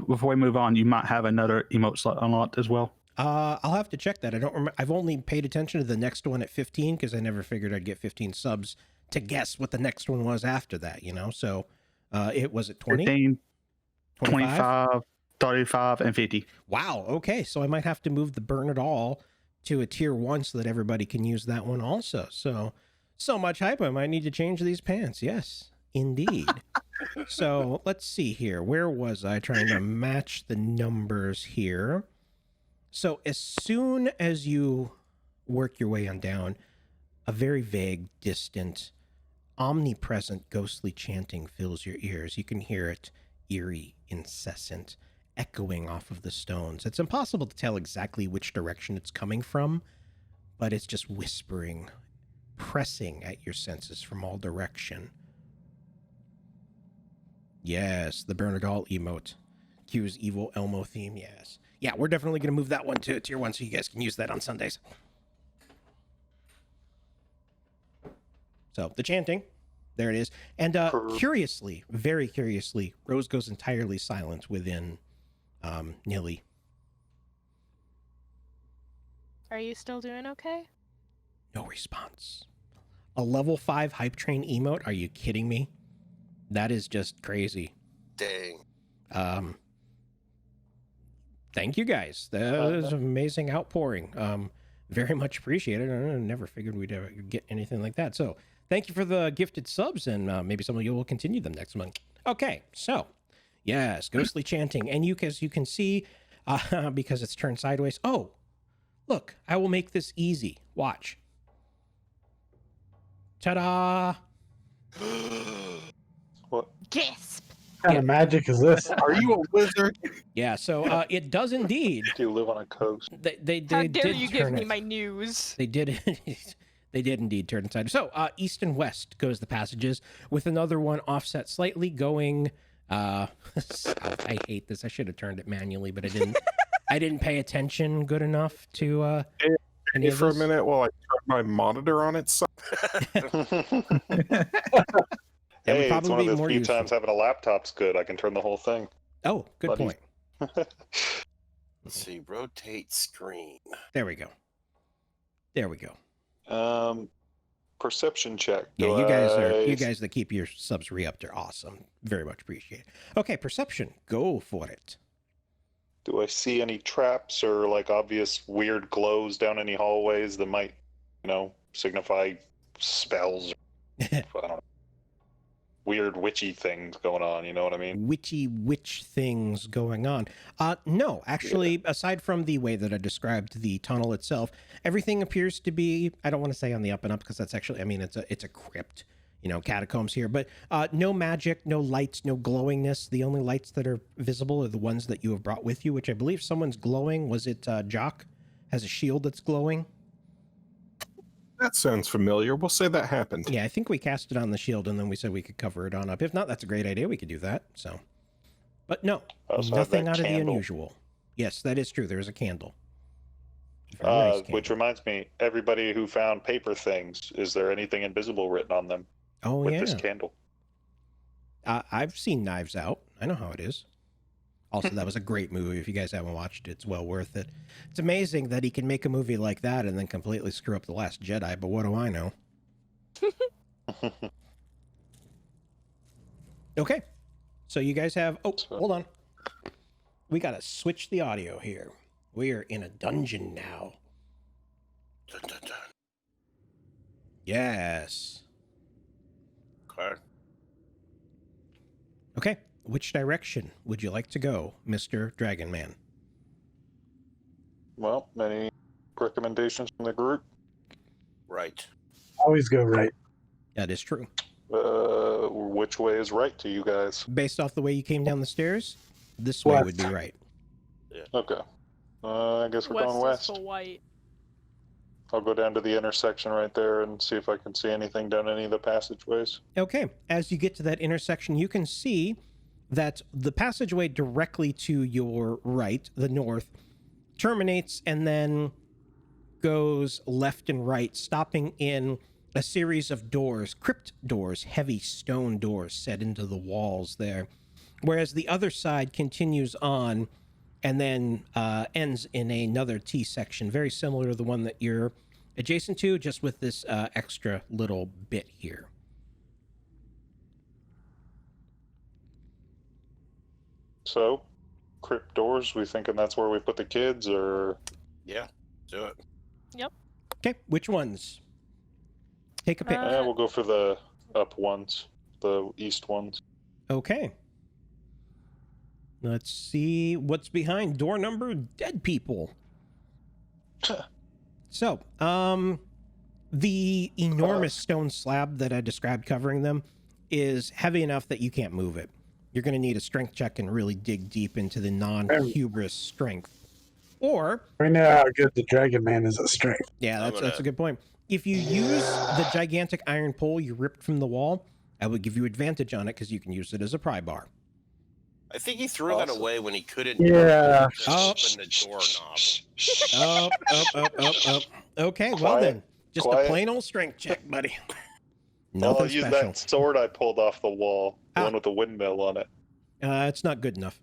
before we move on, you might have another emote slot unlocked as well. I'll have to check that. I don't remember. I've only paid attention to the next one at 15 because I never figured I'd get 15 subs to guess what the next one was after that. So, it was at 20. 25, 35, and 50. Wow. Okay. So I might have to move the burn it all to a tier 1 so that everybody can use that one also. So much hype. I might need to change these pants. Yes, indeed. So let's see here. Where was I trying to match the numbers here? So as soon as you work your way on down, a very vague, distant, omnipresent, ghostly chanting fills your ears. You can hear it, eerie, incessant, echoing off of the stones. It's impossible to tell exactly which direction it's coming from, but it's just whispering, pressing at your senses from all direction. Yes, the Bernadal emote. Q's evil Elmo theme, yes. Yeah, we're definitely going to move that one to tier 1 so you guys can use that on Sundays. So, the chanting, there it is. And curiously, very curiously, Rose goes entirely silent within Nilly. Are you still doing okay? No response. A level 5 hype train emote? Are you kidding me? That is just crazy. Dang. Thank you guys. That was an amazing outpouring. Very much appreciated. I never figured we'd ever get anything like that. So thank you for the gifted subs, and maybe some of you will continue them next month. Okay, so yes, ghostly chanting, and as you can see, because it's turned sideways. Oh, look! I will make this easy. Watch. Ta-da! What? Gasp! What kind of magic is this? Are you a wizard? Yeah, so it does indeed. Do you live on a coast? They How did dare you give turn me it. my news? They did. They did indeed turn inside. So east and west goes the passages, with another one offset slightly going. I hate this. I should have turned it manually, but I didn't. I didn't pay attention good enough to. Any of For a this. minute while I turn my monitor on its side. That would Hey, it's probably one of be those more few useful. times having a laptop's good. I can turn the whole thing. Oh, good Buddy. point. Let's see. Rotate screen. There we go. There we go. Perception check. Yeah, Do you I- guys that keep your subs re-upped are awesome. Very much appreciate it. Okay, perception. Go for it. Do I see any traps or like obvious weird glows down any hallways that might, signify spells? I don't know. Weird witchy things going on. You know what I mean? Witchy witch things going on. No, actually, aside from the way that I described the tunnel itself, everything appears to be, I don't want to say on the up and up because that's actually, it's a crypt, catacombs here, but no magic, no lights, no glowingness. The only lights that are visible are the ones that you have brought with you, which I believe someone's glowing. Was it Jock has a shield that's glowing? That sounds familiar. We'll say that happened. Yeah, I think we cast it on the shield and then we said we could cover it on up. If not, that's a great idea. We could do that. So, but no, I also have nothing that out of the candle. unusual. Yes, that is true. There is a candle. Very nice Which candle. reminds me, everybody who found paper things, is there anything invisible written on them Oh with yeah, this candle? I've seen Knives Out. I know how it is. Also, that was a great movie. If you guys haven't watched it, it's well worth it. It's amazing that he can make a movie like that and then completely screw up The Last Jedi, but what do I know? Okay. So you guys have... Oh, hold on. We got to switch the audio here. We are in a dungeon now. Dun, dun, dun. Yes. Okay. Okay. Which direction would you like to go, Mr. Dragon Man? Well, any recommendations from the group? Right. Always go right. That is true. Which way is right to you guys? Based off the way you came down the stairs, this way would be right. Okay. I guess we're West going is west. for white. I'll go down to the intersection right there and see if I can see anything down any of the passageways. Okay. As you get to that intersection, you can see that the passageway directly to your right, the north, terminates and then goes left and right, stopping in a series of doors, crypt doors, heavy stone doors set into the walls there. Whereas the other side continues on and then ends in another T section, very similar to the one that you're adjacent to, just with this extra little bit here. So, crypt doors, we thinking that's where we put the kids, or... Yeah, do it. Okay, which ones? Take a pick. Yeah, we'll go for the up ones, the east ones. Okay. Let's see what's behind door number dead people. So, the enormous stone slab that I described covering them is heavy enough that you can't move it. You're going to need a strength check and really dig deep into the non-hubris strength. Or... We know how good the Dragon Man is at strength. Yeah, that's a good point. If you use the gigantic iron pole you ripped from the wall, I would give you advantage on it because you can use it as a pry bar. I think he threw that away when he couldn't Yeah. open the doorknob. Up. Okay, well Quiet. then. Just Quiet. a plain old strength check, buddy. I'll Nothing use special. that sword I pulled off the wall, the one with the windmill on it. It's not good enough.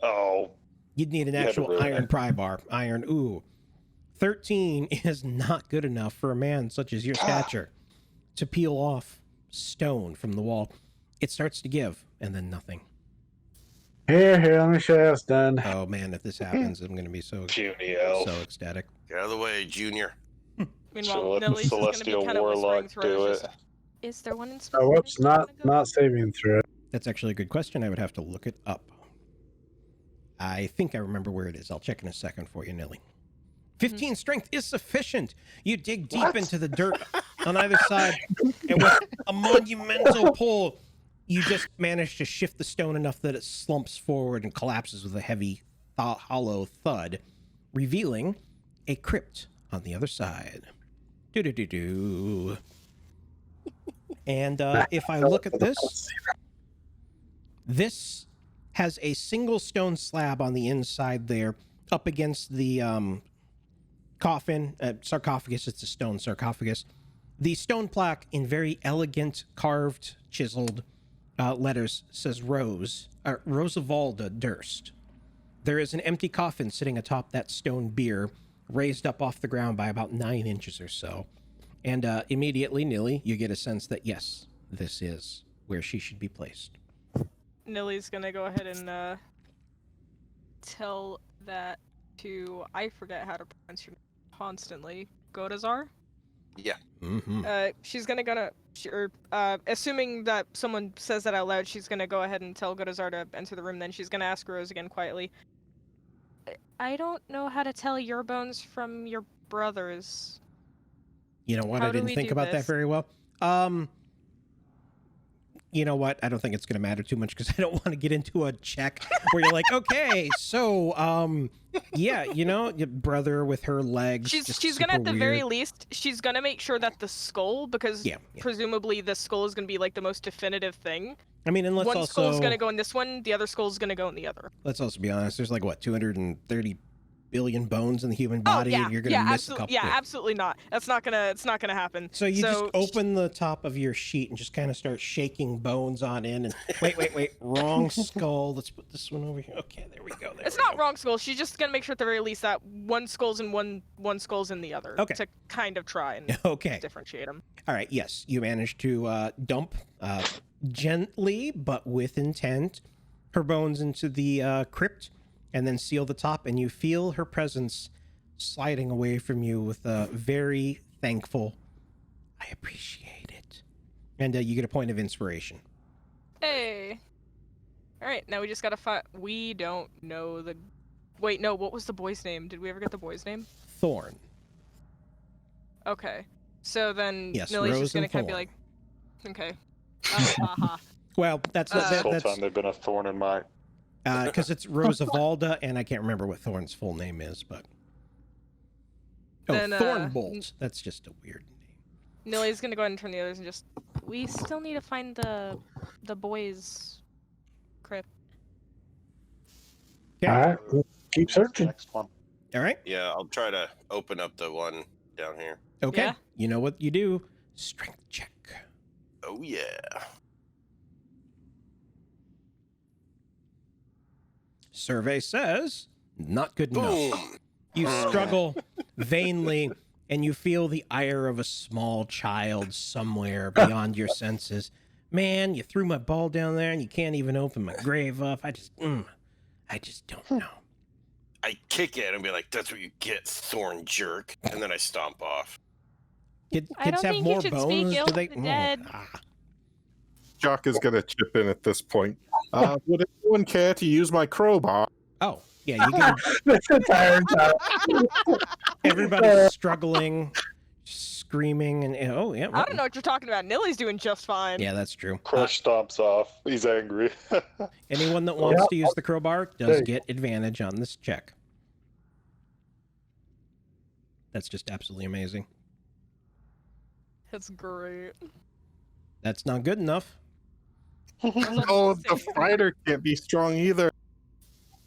Oh, You'd need an You had to actual ruin iron it. pry bar. Iron, ooh. 13 is not good enough for a man such as your stature to peel off stone from the wall. It starts to give, and then nothing. Here, let me show you how it's done. Oh man, if this happens, I'm going to be so puny elf. ecstatic. Get out of the way, Junior. So Meanwhile, let the Nellie's just gonna be Celestial kind of whispering Warlock through do just, it. Is there one in Oh, specific? whoops, you wanna go? not saving through it. That's actually a good question. I would have to look it up. I think I remember where it is. I'll check in a second for you, Nelly. 15 strength is sufficient. You dig deep into the dirt on either side, and with a monumental pull, you just manage to shift the stone enough that it slumps forward and collapses with a heavy, hollow thud, revealing a crypt on the other side. Do-do-do-do. And if I look at this, this has a single stone slab on the inside there, up against the coffin, sarcophagus. It's a stone sarcophagus. The stone plaque in very elegant, carved, chiseled letters says Rosa Valda Durst. There is an empty coffin sitting atop that stone bier, raised up off the ground by about 9 inches or so. And immediately, Nilly, you get a sense that, yes, this is where she should be placed. Nilly's gonna go ahead and tell that to, I forget how to pronounce your name constantly, Godazar? Yeah. Mm-hmm. She's gonna assuming that someone says that out loud, she's gonna go ahead and tell Godazar to enter the room. Then she's gonna ask Rose again quietly. I don't know how to tell your bones from your brother's. You know what? How I do didn't we think do about that this? very well. You know what? I don't think it's going to matter too much because I don't want to get into a check where you're like, okay, so, yeah, you know, your brother with her legs. She's gonna at the very least, she's gonna make sure that the skull, because presumably the skull is gonna be like the most definitive thing. I mean, and let's one also skull's gonna go in this one, the other skull's gonna go in the other. let's also be honest. There's like what 230 billion bones in the human body, and you're gonna miss a couple. Yeah, absolutely not. It's not gonna happen. So you just open the top of your sheet and just kind of start shaking bones on in, and wait, wrong skull. Let's put this one over here. Okay, there we go. It's not wrong skull. She's just gonna make sure at the very least that one skull's in one skull's in the other. Okay. To kind of try and differentiate them. All right. Yes, you managed to dump gently but with intent her bones into the crypt, and then seal the top, and you feel her presence sliding away from you with a very thankful, I appreciate it. And you get a point of inspiration. Hey. All right, now we just gotta find. We don't know the. Wait, no. What was the boy's name? Did we ever get the boy's name? Thorn. Okay. So then Yes, Millie's Rose just gonna and kind of be Thorn. like, okay. Haha. Well, that's This whole that's time they've been a thorn in my... because it's Rosa Valda, and I can't remember what Thorn's full name is, but Then, Thornbolt. That's just a weird name. Millie's gonna go ahead and turn the others and just. We still need to find the boys' crypt. Okay. All right, we'll keep searching. Next one. All right. Yeah, I'll try to open up the one down here. Okay. Yeah. You know what you do? Strength check. Oh yeah. Survey says not good enough. Boom. You struggle vainly, and you feel the ire of a small child somewhere beyond your senses. Man, you threw my ball down there and you can't even open my grave up. I just don't know. I kick it and be like, "That's what you get, thorn jerk," and then I stomp off. Kids I don't have think you more should speak bones. ill Do of they? the dead. Jock is going to chip in at this point. Would anyone care to use my crowbar? Oh, yeah, you can. This entire time. Everybody's struggling, screaming, and oh yeah. I don't know what you're talking about. Nilly's doing just fine. Yeah, that's true. Crush stomps off. He's angry. Anyone that wants Yeah. to use the crowbar does get advantage on this check. That's just absolutely amazing. That's great. That's not good enough. Oh, the fighter can't be strong either.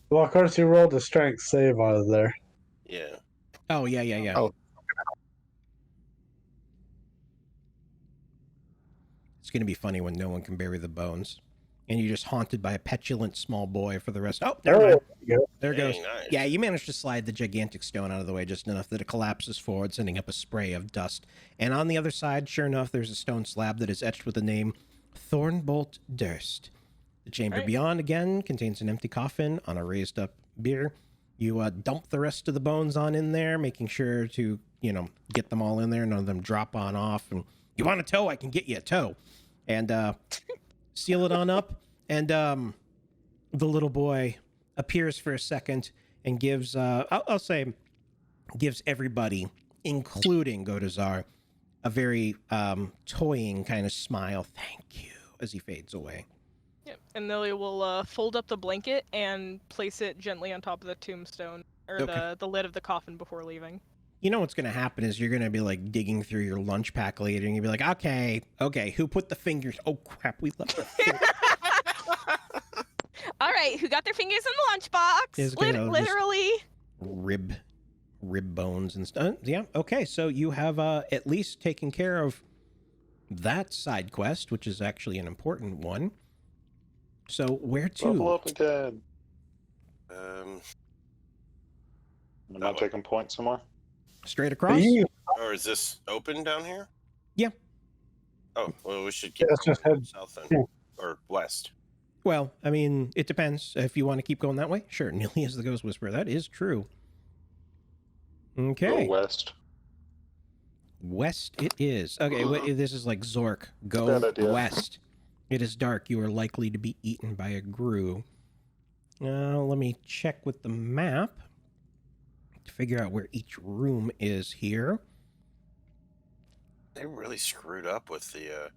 Well, of course, you rolled a strength save out of there. Yeah. Oh yeah. Oh. It's gonna be funny when no one can bury the bones, and you're just haunted by a petulant small boy for the rest. Oh, never mind. There goes. Dang, nice. Yeah, you managed to slide the gigantic stone out of the way just enough that it collapses forward, sending up a spray of dust. And on the other side, sure enough, there's a stone slab that is etched with the name Thornbolt Durst. The chamber Right. beyond, again, contains an empty coffin on a raised up bier. You dump the rest of the bones on in there, making sure to, get them all in there, none of them drop on off. And you want a toe? I can get you a toe. And seal it on up. And the little boy appears for a second and gives, I'll say, gives everybody, including Godazar, a very toying kind of smile. Thank you, as he fades away. Yep. And Nilly will fold up the blanket and place it gently on top of the tombstone or Okay. the lid of the coffin before leaving. You know what's going to happen is you're going to be like digging through your lunch pack later and you'll be like, okay, who put the fingers? Oh crap, we left the fingers. All right, who got their fingers in the lunchbox? Is gonna just- Literally. rib bones and stuff. Yeah, okay, so you have at least taken care of that side quest, which is actually an important one. So where Level to? up again. Um, I'm not taking points somewhere. Straight across? or is this open down here? Yeah. Oh, well, we should keep let's just going head- south then, yeah. or west. Well, I mean, it depends. If you want to keep going that way, sure. Nilly is the Ghost Whisperer. That is true. Okay. Go west. West it is. Okay, this is like Zork. Go Bad idea. west. It is dark. You are likely to be eaten by a grue. Let me check with the map to figure out where each room is here. They really screwed up with the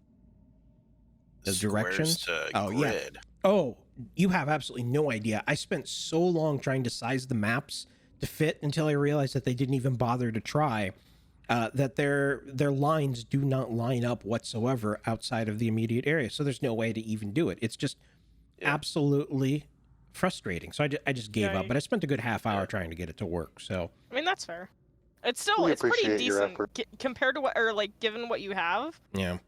The squares directions? to Oh, yeah. grid. Oh, you have absolutely no idea. I spent so long trying to size the maps to fit until I realized that they didn't even bother to try. That their lines do not line up whatsoever outside of the immediate area. So there's no way to even do it. It's just Yeah. absolutely frustrating. So I just gave Yeah, up. But I spent a good half hour trying to get it to work. So I mean, that's fair. It's still, We it's pretty appreciate your decent effort. compared to what, or like given what you have. yeah,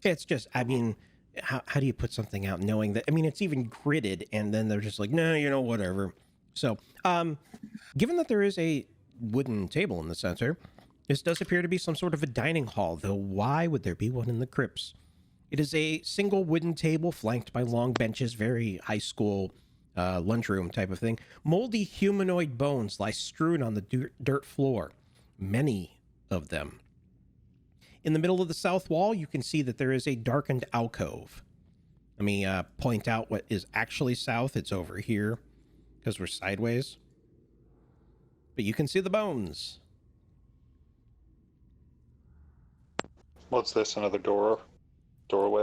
it's just, I mean, how do you put something out knowing that, I mean, it's even gridded and then they're just like, no, whatever. So, given that there is a wooden table in the center, this does appear to be some sort of a dining hall, though why would there be one in the crypts? It is a single wooden table flanked by long benches, very high school lunchroom type of thing. Mouldy humanoid bones lie strewn on the dirt floor, many of them. In the middle of the south wall, you can see that there is a darkened alcove. Let me point out what is actually south. It's over here because we're sideways. But you can see the bones. What's this? Another doorway,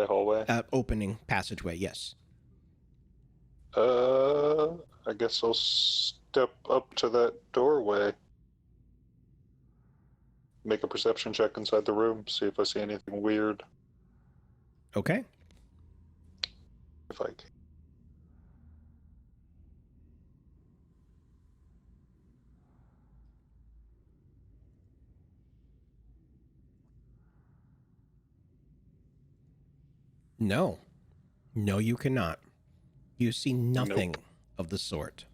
hallway? Opening passageway, yes. I guess I'll step up to that doorway. Make a perception check inside the room, see if I see anything weird. Okay. If I can. No. No, you cannot. You see nothing Nope. of the sort.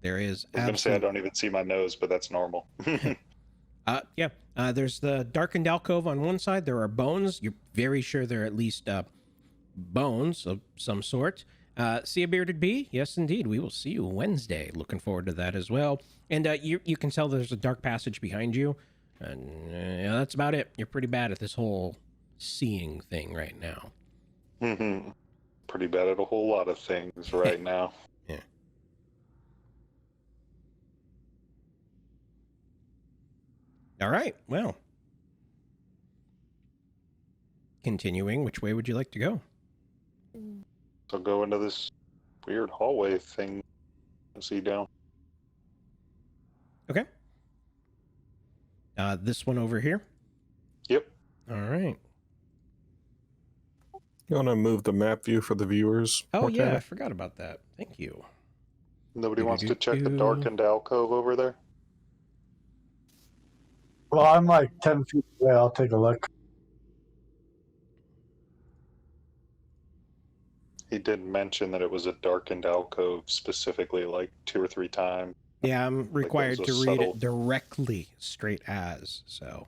There is I was going to say I don't even see my nose, but that's normal. Yeah. There's the darkened alcove on one side. There are bones. You're very sure there are at least bones of some sort. See a bearded bee? Yes, indeed. We will see you Wednesday. Looking forward to that as well. And you can tell there's a dark passage behind you. And that's about it. You're pretty bad at this whole seeing thing right now. Mm-hmm. Pretty bad at a whole lot of things right now. Yeah. All right. Well, continuing, which way would you like to go? So go into this weird hallway thing and see down. Okay. This one over here? Yep. All right. You want to move the map view for the viewers? Oh, Mortana? yeah, I forgot about that. Thank you. Nobody wants to check the darkened alcove over there? Well, I'm like 10 feet away. I'll take a look. He did mention that it was a darkened alcove specifically like 2 or 3 times. Yeah, I'm required was to a read subtle- it directly straight as, so.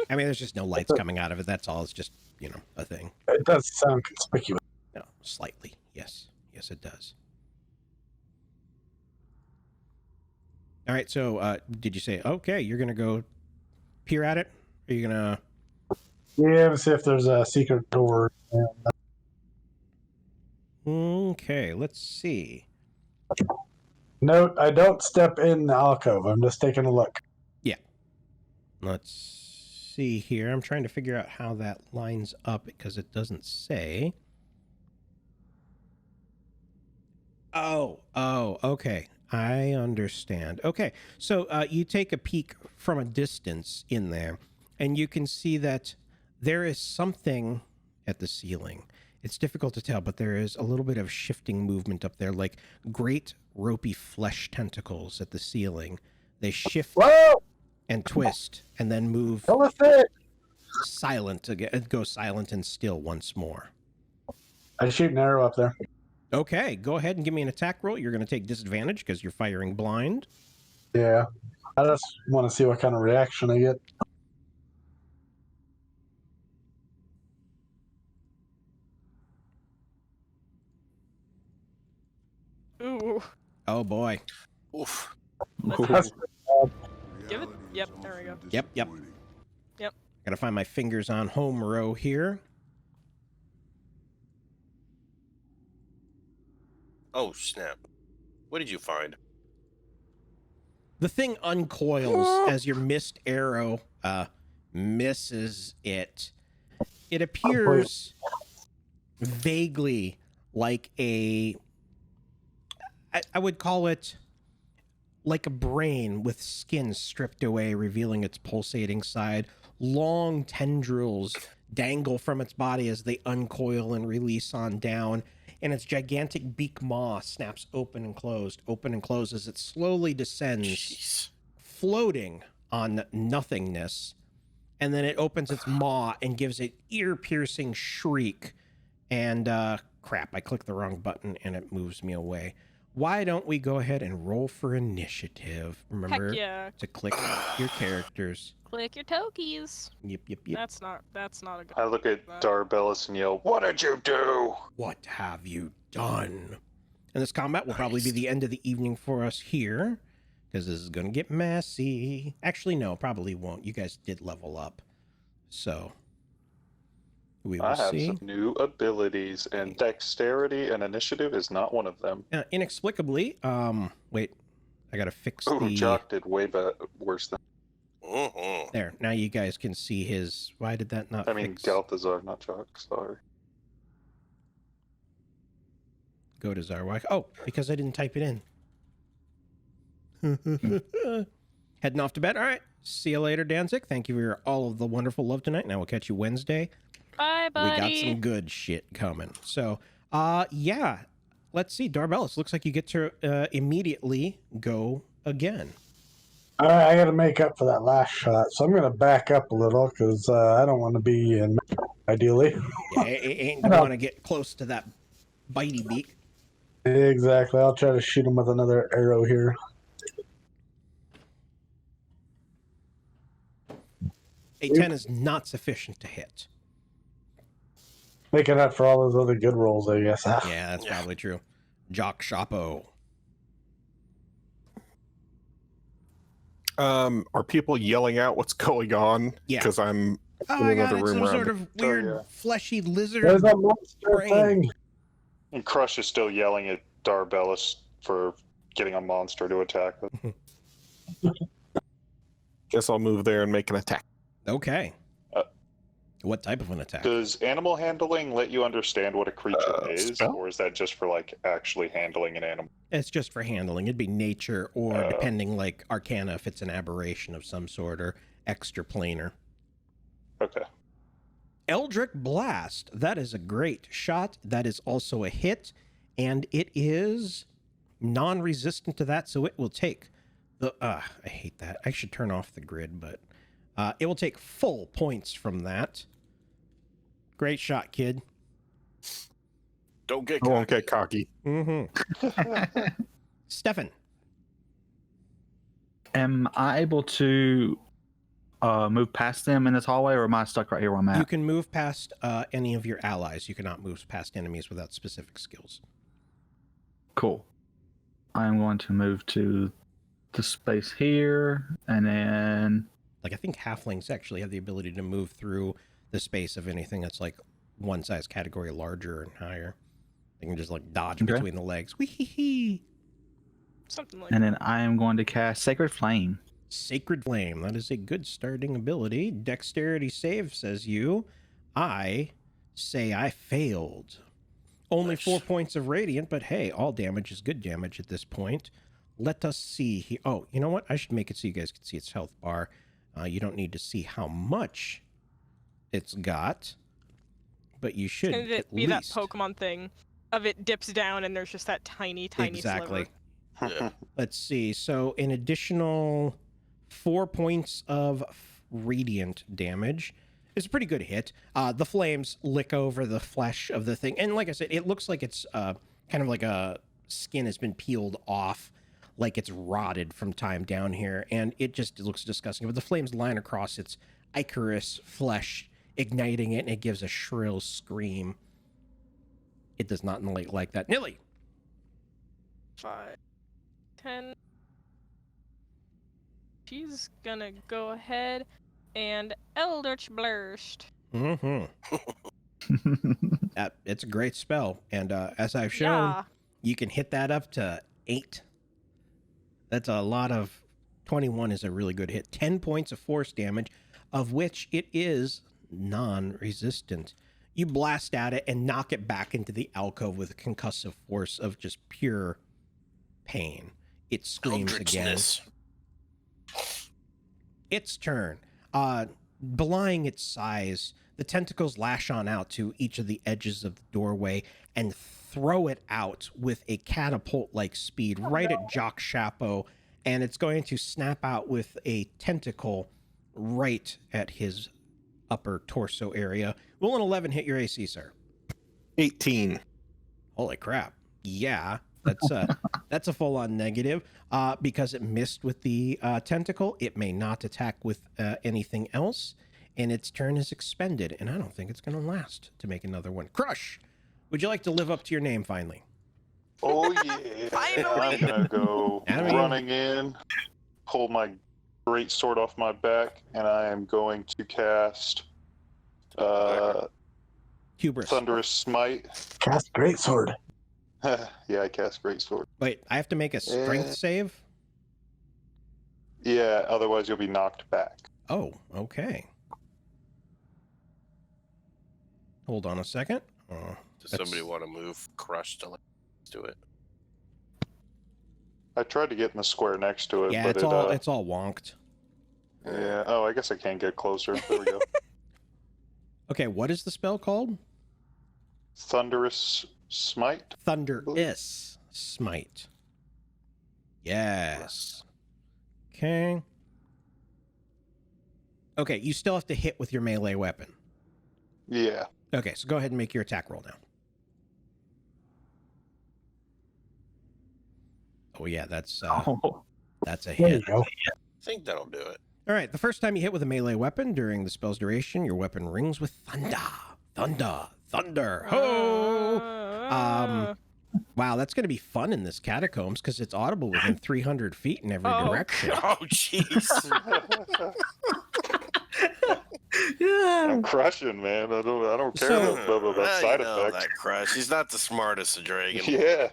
I mean, there's just no lights coming out of it. That's all. It's just, a thing. It does sound conspicuous. No, slightly. Yes. Yes, it does. All right, so did you say, okay, you're going to go peer at it? Are you going to... Yeah, let's see if there's a secret door. Okay, let's see. Note, I don't step in the alcove. I'm just taking a look. Yeah. Let's see here. I'm trying to figure out how that lines up because it doesn't say. Oh, okay. I understand. Okay, so you take a peek from a distance in there, and you can see that there is something at the ceiling. It's difficult to tell, but there is a little bit of shifting movement up there, like great ropey flesh tentacles at the ceiling. They shift Whoa! and twist, and then move silent again. Go silent and still once more. I shoot an arrow up there. Okay, go ahead and give me an attack roll. You're going to take disadvantage because you're firing blind. Yeah. I just want to see what kind of reaction I get. Ooh. Oh boy. Oof. That's- Give it. Yep, there we go. Yep. Yep. Gotta find my fingers on home row here. Oh, snap. What did you find? The thing uncoils as your missed arrow misses it. It appears vaguely like I would call it like a brain with skin stripped away, revealing its pulsating side. Long tendrils dangle from its body as they uncoil and release on down, and its gigantic beak maw snaps open and closed as it slowly descends, Jeez. floating on nothingness. And then it opens its maw and gives an ear-piercing shriek. And crap, I clicked the wrong button and it moves me away. Why don't we go ahead and roll for initiative? Remember Heck yeah. to click your characters. Click your tokies. Yep. That's not a good. I look at Darbellis and yell, "What did you do?" What have you done? And this combat will probably be the end of the evening for us here, because this is going to get messy. Actually, no, probably won't. You guys did level up. So, we will I have see. some new abilities, and dexterity and initiative is not one of them. Inexplicably, wait, I got to fix Oh, the... Jock did way worse than... Mm-hmm. There, now you guys can see his... Why did that not I mean, fix? Galthazar, not Jock, sorry. Go to Zarwak. Oh, because I didn't type it in. Heading off to bed. All right. See you later, Danzig. Thank you for all of the wonderful love tonight. Now we'll catch you Wednesday. Bye, buddy. We got some good shit coming. So, yeah. Let's see. Darbellis, looks like you get to immediately go again. All right, I got to make up for that last shot, so I'm going to back up a little because I don't want to be in, ideally. Yeah, ain't want to get close to that bitey beak. Exactly. I'll try to shoot him with another arrow here. A 10 is not sufficient to hit. Making up for all those other good rolls, I guess. Yeah, that's probably true. Jock Shoppo. Are people yelling out what's going on? Yeah. Because I'm Oh in my god, another it's room some around sort it. of weird, yeah. fleshy lizard. There's a monster brain. thing. And Crush is still yelling at Darbellis for getting a monster to attack them. Guess I'll move there and make an attack. Okay. What type of an attack? Does animal handling let you understand what a creature is, spell? or is that just for like actually handling an animal? It's just for handling. It'd be nature or depending like arcana if it's an aberration of some sort or extraplanar. Okay. Eldritch Blast. That is a great shot. That is also a hit, and it is non-resistant to that, so it will take the... I hate that. I should turn off the grid, but it will take full points from that. Great shot, kid. Don't get I won't cocky. get cocky. Mm-hmm. Stefan. Am I able to move past them in this hallway, or am I stuck right here where I'm at? You can move past any of your allies. You cannot move past enemies without specific skills. Cool. I'm going to move to the space here, and then... Like, I think halflings actually have the ability to move through the space of anything that's like one size category larger and higher. They can just like dodge Okay. between the legs. Wee-hee-hee. Something like And that. then I am going to cast Sacred Flame. Sacred Flame. That is a good starting ability. Dexterity save, says you. I say I failed. Only Nice. 4 points of radiant, but hey, all damage is good damage at this point. Let us see. Oh, you know what? I should make it so you guys can see its health bar. You don't need to see how much it's got, but you should Can it at be that least. Pokemon thing of it dips down and there's just that tiny Exactly. sliver? Yeah. Let's see. So an additional 4 points of radiant damage. It's a pretty good hit. The flames lick over the flesh of the thing. And like I said, it looks like it's kind of like a skin has been peeled off, like it's rotted from time down here. And it just looks disgusting. But the flames line across its ichorous flesh, igniting it, and it gives a shrill scream. It does not like that. Nilly! 5, 10. She's gonna go ahead and Eldritch Blast. Mm-hmm. It's a great spell. And as I've shown, Yeah. you can hit that up to 8. That's a lot of... 21 is a really good hit. 10 points of force damage, of which it is non-resistant. You blast at it and knock it back into the alcove with a concussive force of just pure pain. It screams again. Eldritchness. Its turn. Belying its size, the tentacles lash on out to each of the edges of the doorway and throw it out with a catapult-like speed right at Jock Chapeau, and it's going to snap out with a tentacle right at his upper torso area. Will an 11 hit your AC, sir? 18. Holy crap. Yeah, that's a full-on negative. Because it missed with the tentacle, it may not attack with anything else, and its turn is expended, and I don't think it's going to last to make another one. Crush, would you like to live up to your name finally? Oh yeah! Finally! I'm gonna go I mean- running in, pull my great sword off my back, and I am going to cast Hubris. Thunderous Smite. Cast Greatsword. Yeah, I cast great sword. Wait, I have to make a strength save? Yeah, otherwise you'll be knocked back. Oh, okay. Hold on a second. Does somebody want to move Crush to let's do it? I tried to get in the square next to it, Yeah, but it's all wonked. yeah. Oh, I guess I can't get closer. There we go. Okay, what is the spell called? Thunderous Smite. Thunderous Smite. Yes. Okay. Okay, you still have to hit with your melee weapon. Yeah. Okay, so go ahead and make your attack roll now. Oh yeah, that's a There you hit. go. I think that'll do it. All right, the first time you hit with a melee weapon during the spell's duration, your weapon rings with thunder. Thunder. Thunder. Ho! Wow, that's going to be fun in this catacombs because it's audible within 300 feet in every direction. Oh, jeez. Yeah. I'm crushing, man. I don't care about side effects. That crush. He's not the smartest dragon. Yeah.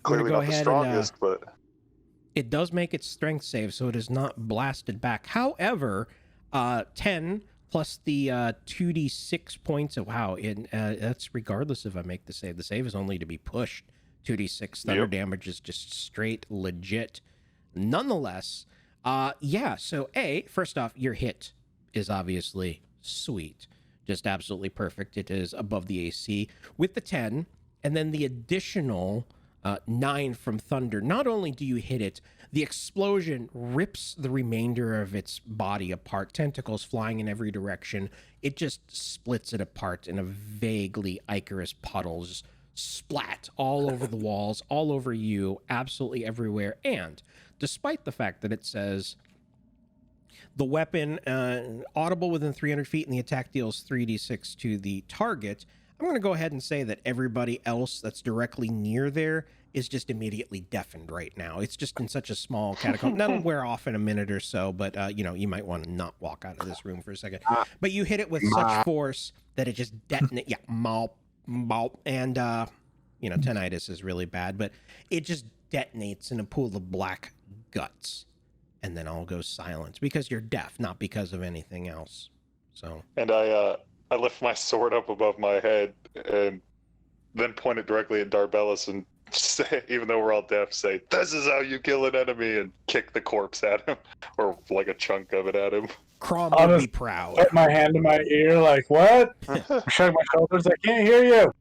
Clearly go not the ahead strongest, but It does make its strength save, so it is not blasted back. However, 10 plus the 2d6 points of that's regardless if I make the save. The save is only to be pushed. 2d6 thunder damage is just straight legit. Nonetheless, so first off, your hit is obviously sweet. Just absolutely perfect. It is above the AC with the 10, and then the additional 9 from thunder. Not only do you hit it, the explosion rips the remainder of its body apart, tentacles flying in every direction. It just splits it apart in a vaguely ichorous puddles, splat all over the walls, all over you, absolutely everywhere. And despite the fact that it says the weapon audible within 300 feet and the attack deals 3d6 to the target, I'm going to go ahead and say that everybody else that's directly near there is just immediately deafened right now. It's just in such a small catacomb. That'll wear off in a minute or so, but you might want to not walk out of this room for a second. But you hit it with such force that it just detonates. Yeah, mop. And, tinnitus is really bad, but it just detonates in a pool of black guts. And then all goes silent because you're deaf, not because of anything else. So. And I lift my sword up above my head and then point it directly at Darbellus and say, even though we're all deaf, say, "This is how you kill an enemy," and kick the corpse at him, or like a chunk of it at him. Crom would be proud. Put my hand in my ear, like, what? Shrug my shoulders, I can't hear you.